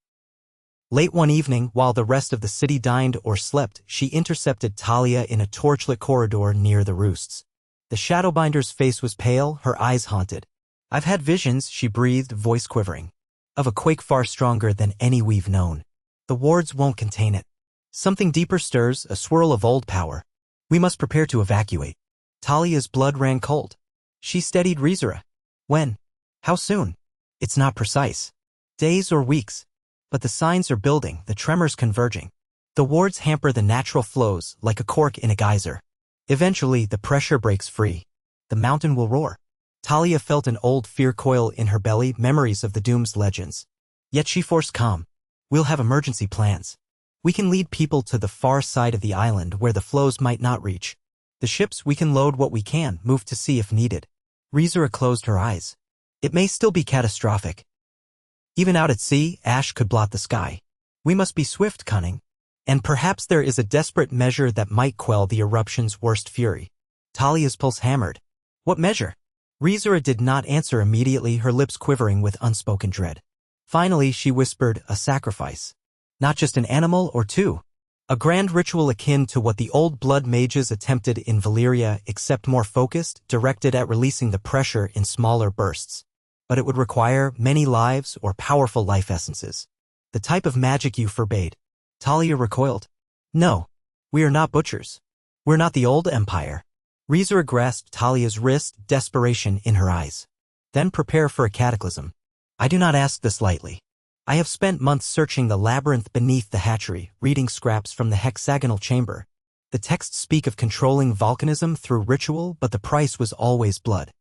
Late one evening, while the rest of the city dined or slept, she intercepted Talia in a torchlit corridor near the roosts. The Shadowbinder's face was pale, her eyes haunted. "I've had visions," she breathed, voice quivering, "of a quake far stronger than any we've known. The wards won't contain it. Something deeper stirs, a swirl of old power. We must prepare to evacuate." Talia's blood ran cold. She steadied Rizura. "When? How soon?" "It's not precise. Days or weeks. But the signs are building, the tremors converging. The wards hamper the natural flows, like a cork in a geyser. Eventually, the pressure breaks free. The mountain will roar." Talia felt an old fear coil in her belly, memories of the Doom's legends. Yet she forced calm. "We'll have emergency plans. We can lead people to the far side of the island where the flows might not reach. The ships, we can load what we can, move to sea if needed." Rizura closed her eyes. It may still be catastrophic. Even out at sea, ash could blot the sky. We must be swift, cunning. And perhaps there is a desperate measure that might quell the eruption's worst fury. Talia's pulse hammered. What measure? Rizura did not answer immediately, her lips quivering with unspoken dread. Finally, she whispered, "A sacrifice. Not just an animal or two. A grand ritual akin to what the old blood mages attempted in Valyria, except more focused, directed at releasing the pressure in smaller bursts. But it would require many lives or powerful life essences. The type of magic you forbade. Talia recoiled. No. We are not butchers. We're not the old empire. Reborn grasped Talia's wrist, desperation in her eyes. Then prepare for a cataclysm. I do not ask this lightly. I have spent months searching the labyrinth beneath the hatchery, reading scraps from the hexagonal chamber. The texts speak of controlling volcanism through ritual, but the price was always blood.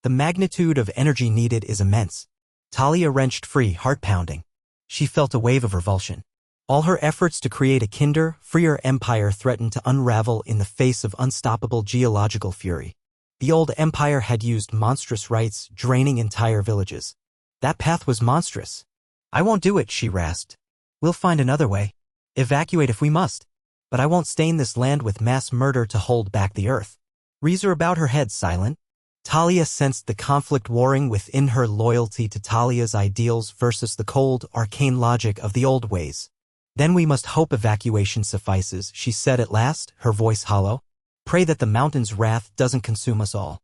The magnitude of energy needed is immense. Talia wrenched free, heart pounding. She felt a wave of revulsion. All her efforts to create a kinder, freer empire threatened to unravel in the face of unstoppable geological fury. The old empire had used monstrous rites, draining entire villages. That path was monstrous. I won't do it, she rasped. We'll find another way. Evacuate if we must. But I won't stain this land with mass murder to hold back the earth. Reborn bowed her head, silent. Talia sensed the conflict warring within her, loyalty to Talia's ideals versus the cold, arcane logic of the old ways. Then we must hope evacuation suffices, she said at last, her voice hollow. Pray that the mountain's wrath doesn't consume us all.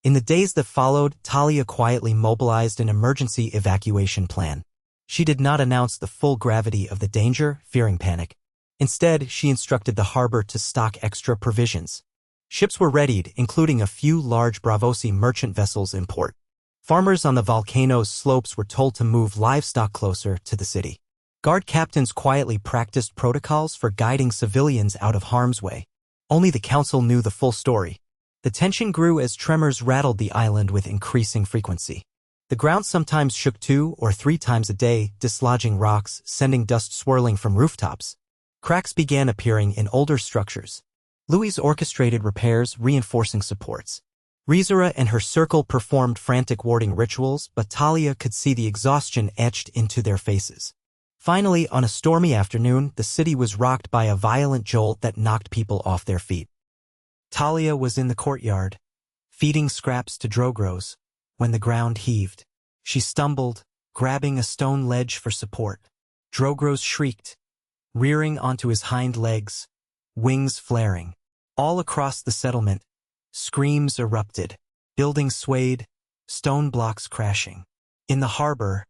In the days that followed, Talia quietly mobilized an emergency evacuation plan. She did not announce the full gravity of the danger, fearing panic. Instead, she instructed the harbor to stock extra provisions. Ships were readied, including a few large Bravosi merchant vessels in port. Farmers on the volcano's slopes were told to move livestock closer to the city. Guard captains quietly practiced protocols for guiding civilians out of harm's way. Only the council knew the full story. The tension grew as tremors rattled the island with increasing frequency. The ground sometimes shook 2 or 3 times a day, dislodging rocks, sending dust swirling from rooftops. Cracks began appearing in older structures. Louis orchestrated repairs, reinforcing supports. Reborn and her circle performed frantic warding rituals, but Talia could see the exhaustion etched into their faces. Finally, on a stormy afternoon, the city was rocked by a violent jolt that knocked people off their feet. Talia was in the courtyard, feeding scraps to Drogros, when the ground heaved. She stumbled, grabbing a stone ledge for support. Drogros shrieked, rearing onto his hind legs, wings flaring. All across the settlement, screams erupted. Buildings swayed, stone blocks crashing. In the harbor,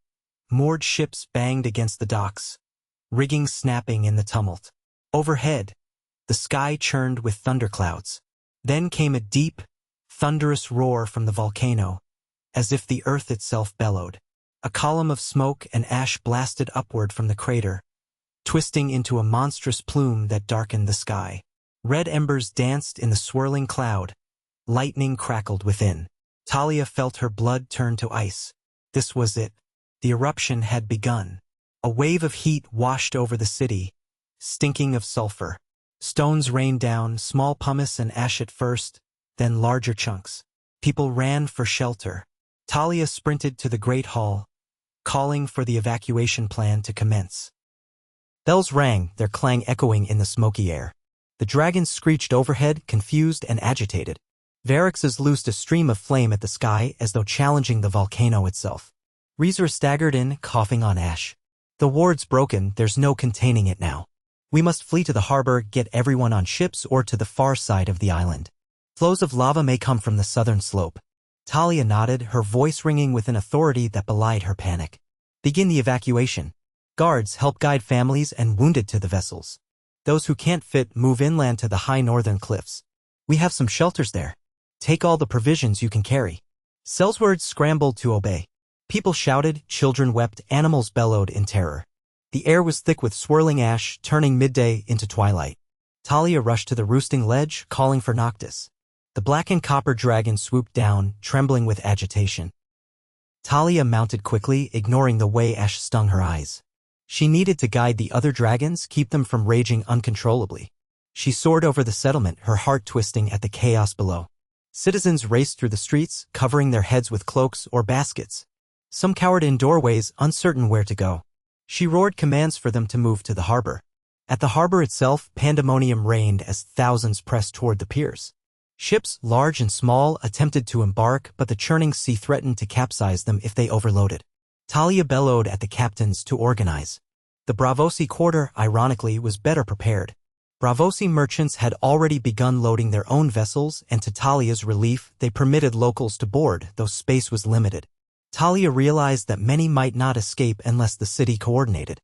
moored ships banged against the docks, rigging snapping in the tumult. Overhead, the sky churned with thunderclouds. Then came a deep, thunderous roar from the volcano, as if the earth itself bellowed. A column of smoke and ash blasted upward from the crater, twisting into a monstrous plume that darkened the sky. Red embers danced in the swirling cloud. Lightning crackled within. Talia felt her blood turn to ice. This was it. The eruption had begun. A wave of heat washed over the city, stinking of sulfur. Stones rained down, small pumice and ash at first, then larger chunks. People ran for shelter. Talia sprinted to the great hall, calling for the evacuation plan to commence. Bells rang, their clang echoing in the smoky air. The dragons screeched overhead, confused and agitated. Varixes loosed a stream of flame at the sky as though challenging the volcano itself. Reborn staggered in, coughing on ash. The ward's broken, there's no containing it now. We must flee to the harbor, get everyone on ships or to the far side of the island. Flows of lava may come from the southern slope. Talia nodded, her voice ringing with an authority that belied her panic. Begin the evacuation. Guards, help guide families and wounded to the vessels. Those who can't fit, move inland to the high northern cliffs. We have some shelters there. Take all the provisions you can carry. Sellswords scrambled to obey. People shouted, children wept, animals bellowed in terror. The air was thick with swirling ash, turning midday into twilight. Talia rushed to the roosting ledge, calling for Noctis. The black and copper dragon swooped down, trembling with agitation. Talia mounted quickly, ignoring the way ash stung her eyes. She needed to guide the other dragons, keep them from raging uncontrollably. She soared over the settlement, her heart twisting at the chaos below. Citizens raced through the streets, covering their heads with cloaks or baskets. Some cowered in doorways, uncertain where to go. She roared commands for them to move to the harbor. At the harbor itself, pandemonium reigned as thousands pressed toward the piers. Ships, large and small, attempted to embark, but the churning sea threatened to capsize them if they overloaded. Talia bellowed at the captains to organize. The Bravosi quarter, ironically, was better prepared. Bravosi merchants had already begun loading their own vessels, and to Talia's relief, they permitted locals to board, though space was limited. Talia realized that many might not escape unless the city coordinated.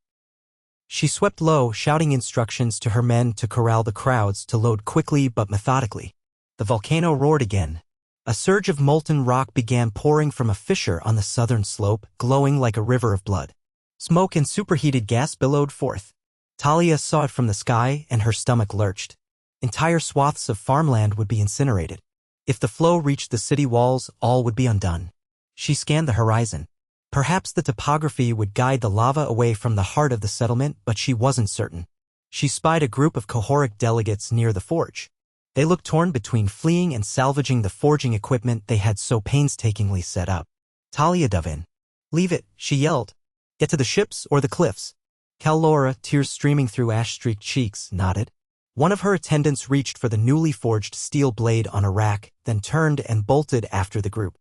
She swept low, shouting instructions to her men to corral the crowds to load quickly but methodically. The volcano roared again. A surge of molten rock began pouring from a fissure on the southern slope, glowing like a river of blood. Smoke and superheated gas billowed forth. Talia saw it from the sky, and her stomach lurched. Entire swaths of farmland would be incinerated. If the flow reached the city walls, all would be undone. She scanned the horizon. Perhaps the topography would guide the lava away from the heart of the settlement, but she wasn't certain. She spied a group of Cohoric delegates near the forge. They looked torn between fleeing and salvaging the forging equipment they had so painstakingly set up. Talia dove in. "Leave it," she yelled. "Get to the ships or the cliffs." Calora, tears streaming through ash-streaked cheeks, nodded. One of her attendants reached for the newly forged steel blade on a rack, then turned and bolted after the group.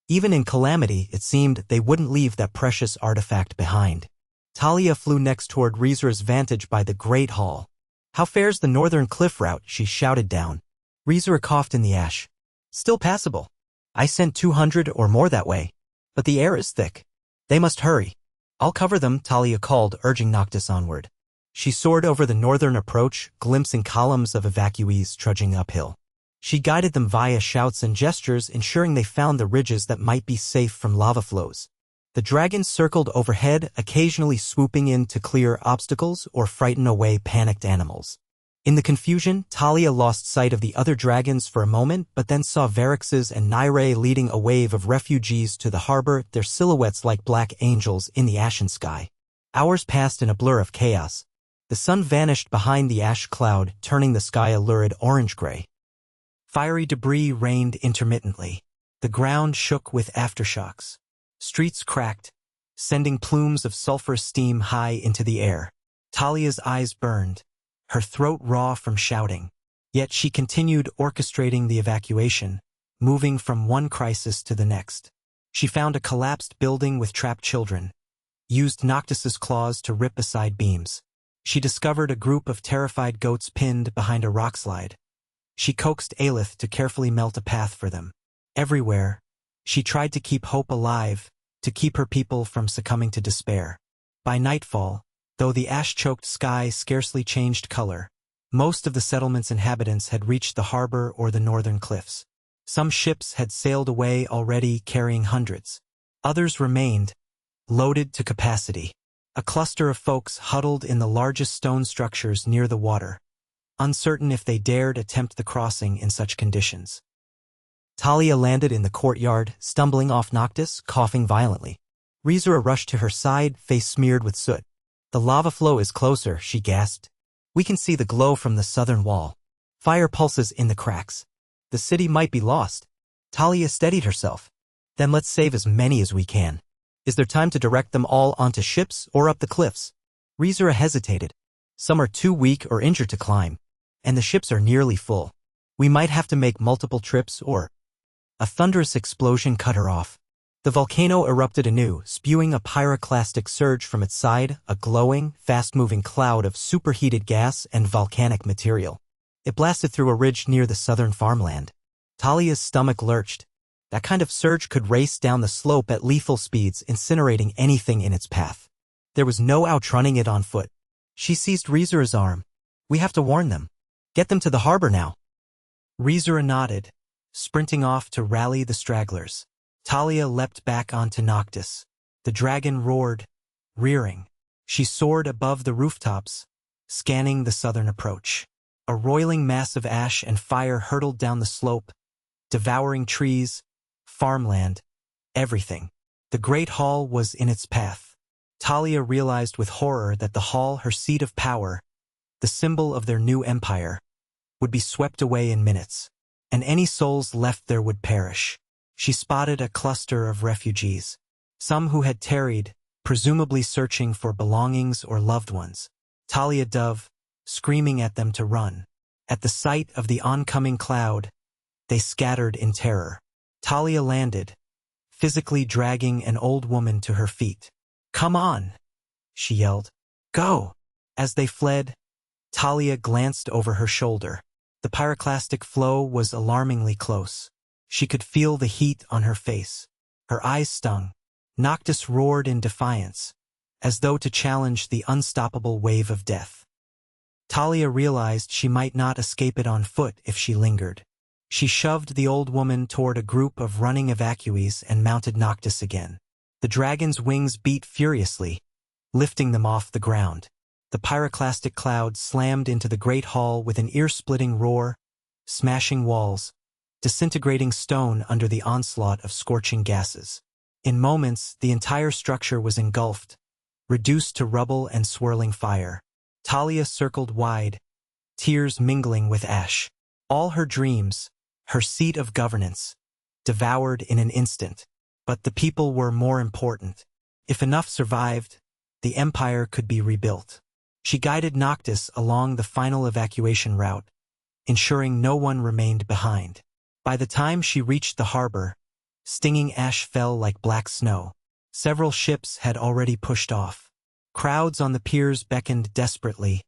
Even in calamity, it seemed they wouldn't leave that precious artifact behind. Talia flew next toward Rizra's vantage by the Great Hall. "How fares the northern cliff route?" she shouted down. Rizra coughed in the ash. "Still passable. I sent 200 or more that way. But the air is thick. They must hurry." "I'll cover them," Talia called, urging Noctis onward. She soared over the northern approach, glimpsing columns of evacuees trudging uphill. She guided them via shouts and gestures, ensuring they found the ridges that might be safe from lava flows. The dragons circled overhead, occasionally swooping in to clear obstacles or frighten away panicked animals. In the confusion, Talia lost sight of the other dragons for a moment, but then saw Varixes and Nyrae leading a wave of refugees to the harbor, their silhouettes like black angels in the ashen sky. Hours passed in a blur of chaos. The sun vanished behind the ash cloud, turning the sky a lurid orange-gray. Fiery debris rained intermittently. The ground shook with aftershocks. Streets cracked, sending plumes of sulfurous steam high into the air. Talia's eyes burned, her throat raw from shouting. Yet she continued orchestrating the evacuation, moving from one crisis to the next. She found a collapsed building with trapped children, used Noctis's claws to rip aside beams. She discovered a group of terrified goats pinned behind a rockslide. She coaxed Aelith to carefully melt a path for them. Everywhere, she tried to keep hope alive, to keep her people from succumbing to despair. By nightfall, though the ash-choked sky scarcely changed color, most of the settlement's inhabitants had reached the harbor or the northern cliffs. Some ships had sailed away already, carrying hundreds. Others remained, loaded to capacity. A cluster of folks huddled in the largest stone structures near the water, uncertain if they dared attempt the crossing in such conditions. Talia landed in the courtyard, stumbling off Noctis, coughing violently. Rizra rushed to her side, face smeared with soot. "The lava flow is closer," she gasped. "We can see the glow from the southern wall. Fire pulses in the cracks. The city might be lost." Talia steadied herself. "Then let's save as many as we can. Is there time to direct them all onto ships or up the cliffs?" Rizra hesitated. "Some are too weak or injured to climb, and the ships are nearly full. We might have to make multiple trips or—" A thunderous explosion cut her off. The volcano erupted anew, spewing a pyroclastic surge from its side, a glowing, fast-moving cloud of superheated gas and volcanic material. It blasted through a ridge near the southern farmland. Talia's stomach lurched. That kind of surge could race down the slope at lethal speeds, incinerating anything in its path. There was no outrunning it on foot. She seized Rizra's arm. "We have to warn them. Get them to the harbor now." Rizra nodded, sprinting off to rally the stragglers. Talia leapt back onto Noctis. The dragon roared, rearing. She soared above the rooftops, scanning the southern approach. A roiling mass of ash and fire hurtled down the slope, devouring trees, farmland, everything. The great hall was in its path. Talia realized with horror that the hall, her seat of power, the symbol of their new empire, would be swept away in minutes, and any souls left there would perish. She spotted a cluster of refugees, some who had tarried, presumably searching for belongings or loved ones. Talia dove, screaming at them to run. At the sight of the oncoming cloud, they scattered in terror. Talia landed, physically dragging an old woman to her feet. "Come on," she yelled. Go! As they fled, Talia glanced over her shoulder. The pyroclastic flow was alarmingly close. She could feel the heat on her face. Her eyes stung. Noctis roared in defiance, as though to challenge the unstoppable wave of death. Talia realized she might not escape it on foot if she lingered. She shoved the old woman toward a group of running evacuees and mounted Noctis again. The dragon's wings beat furiously, lifting them off the ground. The pyroclastic cloud slammed into the great hall with an ear-splitting roar, smashing walls, disintegrating stone under the onslaught of scorching gases. In moments, the entire structure was engulfed, reduced to rubble and swirling fire. Talia circled wide, tears mingling with ash. All her dreams, her seat of governance, devoured in an instant. But the people were more important. If enough survived, the empire could be rebuilt. She guided Noctis along the final evacuation route, ensuring no one remained behind. By the time she reached the harbor, stinging ash fell like black snow. Several ships had already pushed off. Crowds on the piers beckoned desperately,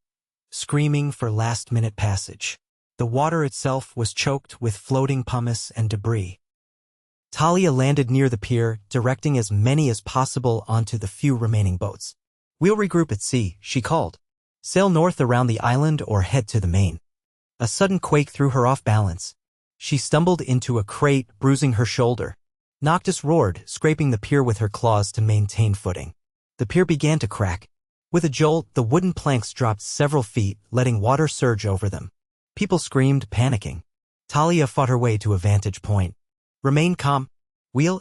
screaming for last-minute passage. The water itself was choked with floating pumice and debris. Talia landed near the pier, directing as many as possible onto the few remaining boats. "We'll regroup at sea," she called. "Sail north around the island or head to the main." A sudden quake threw her off balance. She stumbled into a crate, bruising her shoulder. Noctis roared, scraping the pier with her claws to maintain footing. The pier began to crack. With a jolt, the wooden planks dropped several feet, letting water surge over them. People screamed, panicking. Talia fought her way to a vantage point. "Remain calm. We'll—"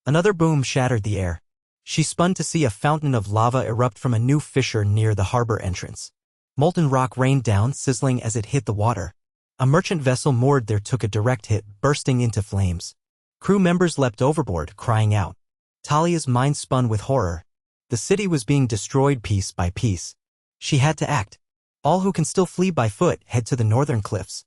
Another boom shattered the air. She spun to see a fountain of lava erupt from a new fissure near the harbor entrance. Molten rock rained down, sizzling as it hit the water. A merchant vessel moored there took a direct hit, bursting into flames. Crew members leapt overboard, crying out. Talia's mind spun with horror. The city was being destroyed piece by piece. She had to act. All who can still flee by foot head to the northern cliffs.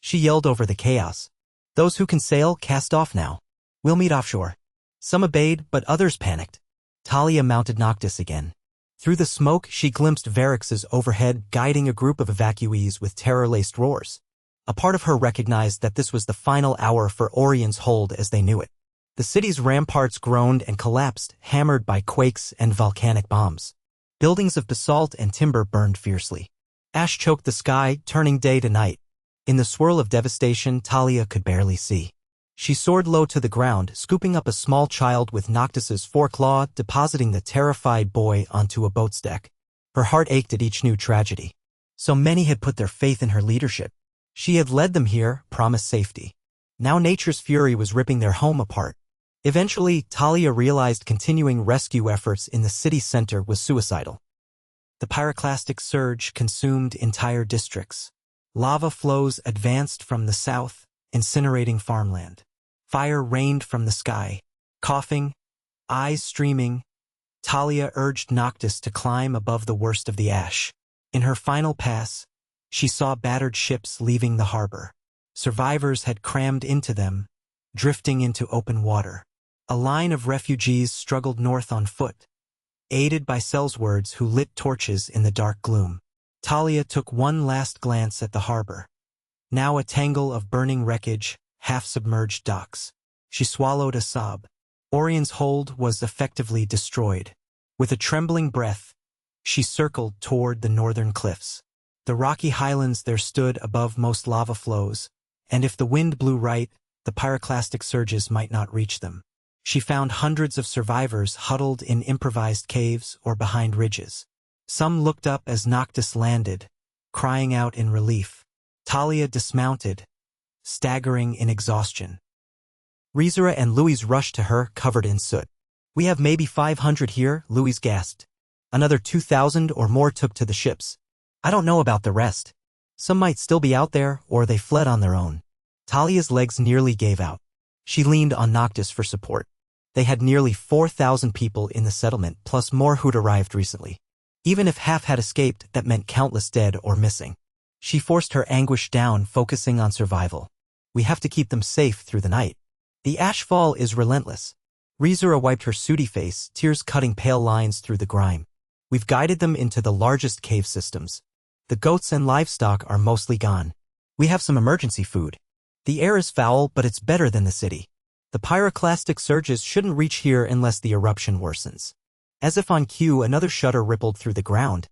She yelled over the chaos. "Those who can sail, cast off now. We'll meet offshore." Some obeyed, but others panicked. Talia mounted Noctis again. Through the smoke, she glimpsed Varix's overhead, guiding a group of evacuees with terror-laced roars. A part of her recognized that this was the final hour for Orion's hold as they knew it. The city's ramparts groaned and collapsed, hammered by quakes and volcanic bombs. Buildings of basalt and timber burned fiercely. Ash choked the sky, turning day to night. In the swirl of devastation, Talia could barely see. She soared low to the ground, scooping up a small child with Noctis's foreclaw, depositing the terrified boy onto a boat's deck. Her heart ached at each new tragedy. So many had put their faith in her leadership. She had led them here, promised safety. Now nature's fury was ripping their home apart. Eventually, Talia realized continuing rescue efforts in the city center was suicidal. The pyroclastic surge consumed entire districts. Lava flows advanced from the south, incinerating farmland. Fire rained from the sky. Coughing, eyes streaming, Talia urged Noctis to climb above the worst of the ash. In her final pass, she saw battered ships leaving the harbor. Survivors had crammed into them, drifting into open water. A line of refugees struggled north on foot, aided by sellswords who lit torches in the dark gloom. Talia took one last glance at the harbor. Now a tangle of burning wreckage, half-submerged docks. She swallowed a sob. Orion's hold was effectively destroyed. With a trembling breath, she circled toward the northern cliffs. The rocky highlands there stood above most lava flows, and if the wind blew right, the pyroclastic surges might not reach them. She found hundreds of survivors huddled in improvised caves or behind ridges. Some looked up as Noctis landed, crying out in relief. Talia dismounted, staggering in exhaustion. Rizura and Louise rushed to her, covered in soot. "We have maybe 500 here," Louise gasped. "Another 2,000 or more took to the ships. I don't know about the rest. Some might still be out there, or they fled on their own." Talia's legs nearly gave out. She leaned on Noctis for support. They had nearly 4,000 people in the settlement, plus more who'd arrived recently. Even if half had escaped, that meant countless dead or missing. She forced her anguish down, focusing on survival. "We have to keep them safe through the night. The ashfall is relentless." Rizura wiped her sooty face, tears cutting pale lines through the grime. We've guided them into the largest cave systems. The goats and livestock are mostly gone. We have some emergency food. The air is foul, but it's better than the city. The pyroclastic surges shouldn't reach here unless the eruption worsens. As if on cue, another shudder rippled through the ground.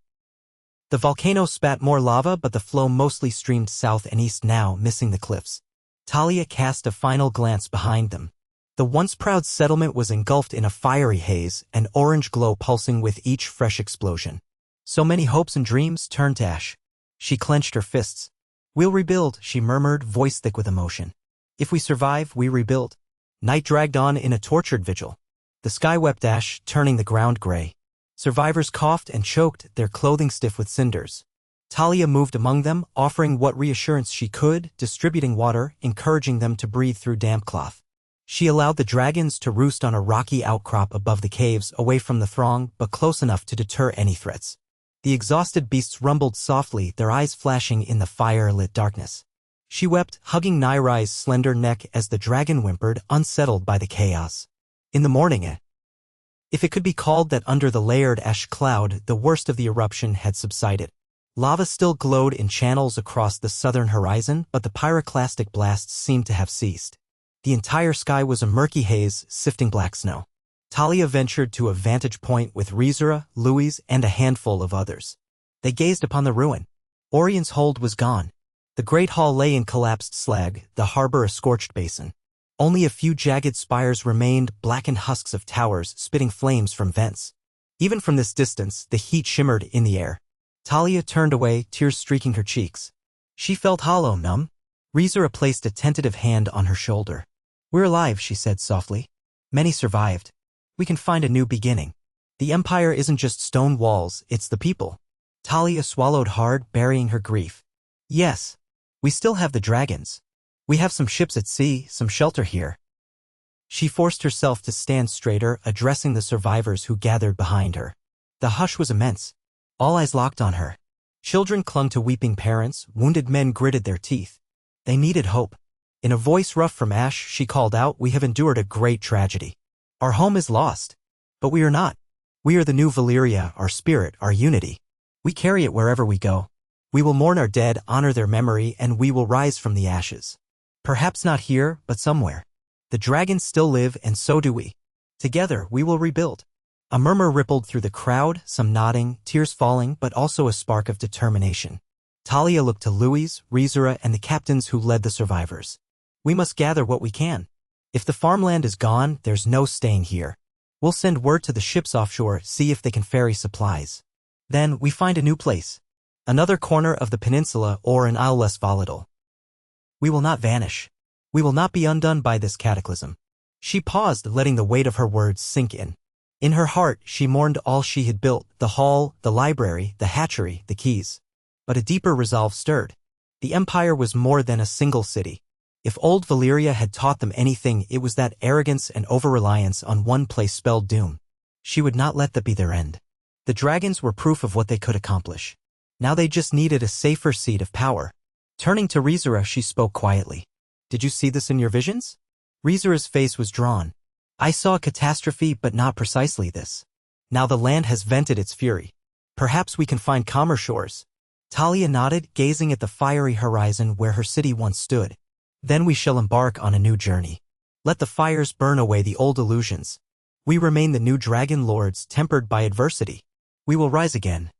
The volcano spat more lava, but the flow mostly streamed south and east now, missing the cliffs. Talia cast a final glance behind them. The once proud settlement was engulfed in a fiery haze, an orange glow pulsing with each fresh explosion. So many hopes and dreams turned to ash. She clenched her fists. "We'll rebuild," she murmured, voice thick with emotion. "If we survive, we rebuild." Night dragged on in a tortured vigil. The sky wept ash, turning the ground gray. Survivors coughed and choked, their clothing stiff with cinders. Talia moved among them, offering what reassurance she could, distributing water, encouraging them to breathe through damp cloth. She allowed the dragons to roost on a rocky outcrop above the caves, away from the throng, but close enough to deter any threats. The exhausted beasts rumbled softly, their eyes flashing in the fire-lit darkness. She wept, hugging Nairai's slender neck as the dragon whimpered, unsettled by the chaos. In the morning, if it could be called that, under the layered ash cloud, the worst of the eruption had subsided. Lava still glowed in channels across the southern horizon, but the pyroclastic blasts seemed to have ceased. The entire sky was a murky haze, sifting black snow. Talia ventured to a vantage point with Rizura, Louise, and a handful of others. They gazed upon the ruin. Orion's hold was gone. The great hall lay in collapsed slag, the harbor a scorched basin. Only a few jagged spires remained, blackened husks of towers spitting flames from vents. Even from this distance, the heat shimmered in the air. Talia turned away, tears streaking her cheeks. She felt hollow, numb. Rizura placed a tentative hand on her shoulder. "We're alive," she said softly. "Many survived. We can find a new beginning. The Empire isn't just stone walls, it's the people." Talia swallowed hard, burying her grief. "Yes. We still have the dragons. We have some ships at sea, some shelter here." She forced herself to stand straighter, addressing the survivors who gathered behind her. The hush was immense. All eyes locked on her. Children clung to weeping parents, wounded men gritted their teeth. They needed hope. In a voice rough from ash, she called out, "We have endured a great tragedy. Our home is lost. But we are not. We are the new Valyria, our spirit, our unity. We carry it wherever we go. We will mourn our dead, honor their memory, and we will rise from the ashes. Perhaps not here, but somewhere. The dragons still live, and so do we. Together, we will rebuild." A murmur rippled through the crowd, some nodding, tears falling, but also a spark of determination. Talia looked to Louise, Rizura, and the captains who led the survivors. "We must gather what we can. If the farmland is gone, there's no staying here. We'll send word to the ships offshore, see if they can ferry supplies. Then, we find a new place. Another corner of the peninsula or an isle less volatile. We will not vanish. We will not be undone by this cataclysm." She paused, letting the weight of her words sink in. In her heart, she mourned all she had built, the hall, the library, the hatchery, the keys. But a deeper resolve stirred. The Empire was more than a single city. If old Valyria had taught them anything, it was that arrogance and over-reliance on one place spelled doom. She would not let that be their end. The dragons were proof of what they could accomplish. Now they just needed a safer seat of power. Turning to Rizura, she spoke quietly. "Did you see this in your visions?" Rizura's face was drawn. "I saw a catastrophe, but not precisely this. Now the land has vented its fury. Perhaps we can find calmer shores." Talia nodded, gazing at the fiery horizon where her city once stood. "Then we shall embark on a new journey. Let the fires burn away the old illusions. We remain the new dragon lords, tempered by adversity. We will rise again."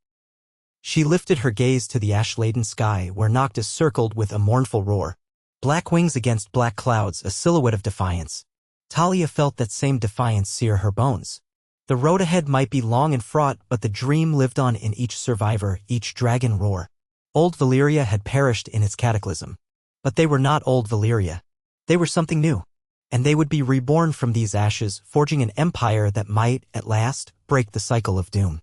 She lifted her gaze to the ash-laden sky, where Noctis circled with a mournful roar. Black wings against black clouds, a silhouette of defiance. Talia felt that same defiance sear her bones. The road ahead might be long and fraught, but the dream lived on in each survivor, each dragon roar. Old Valyria had perished in its cataclysm. But they were not old Valyria. They were something new. And they would be reborn from these ashes, forging an empire that might, at last, break the cycle of doom.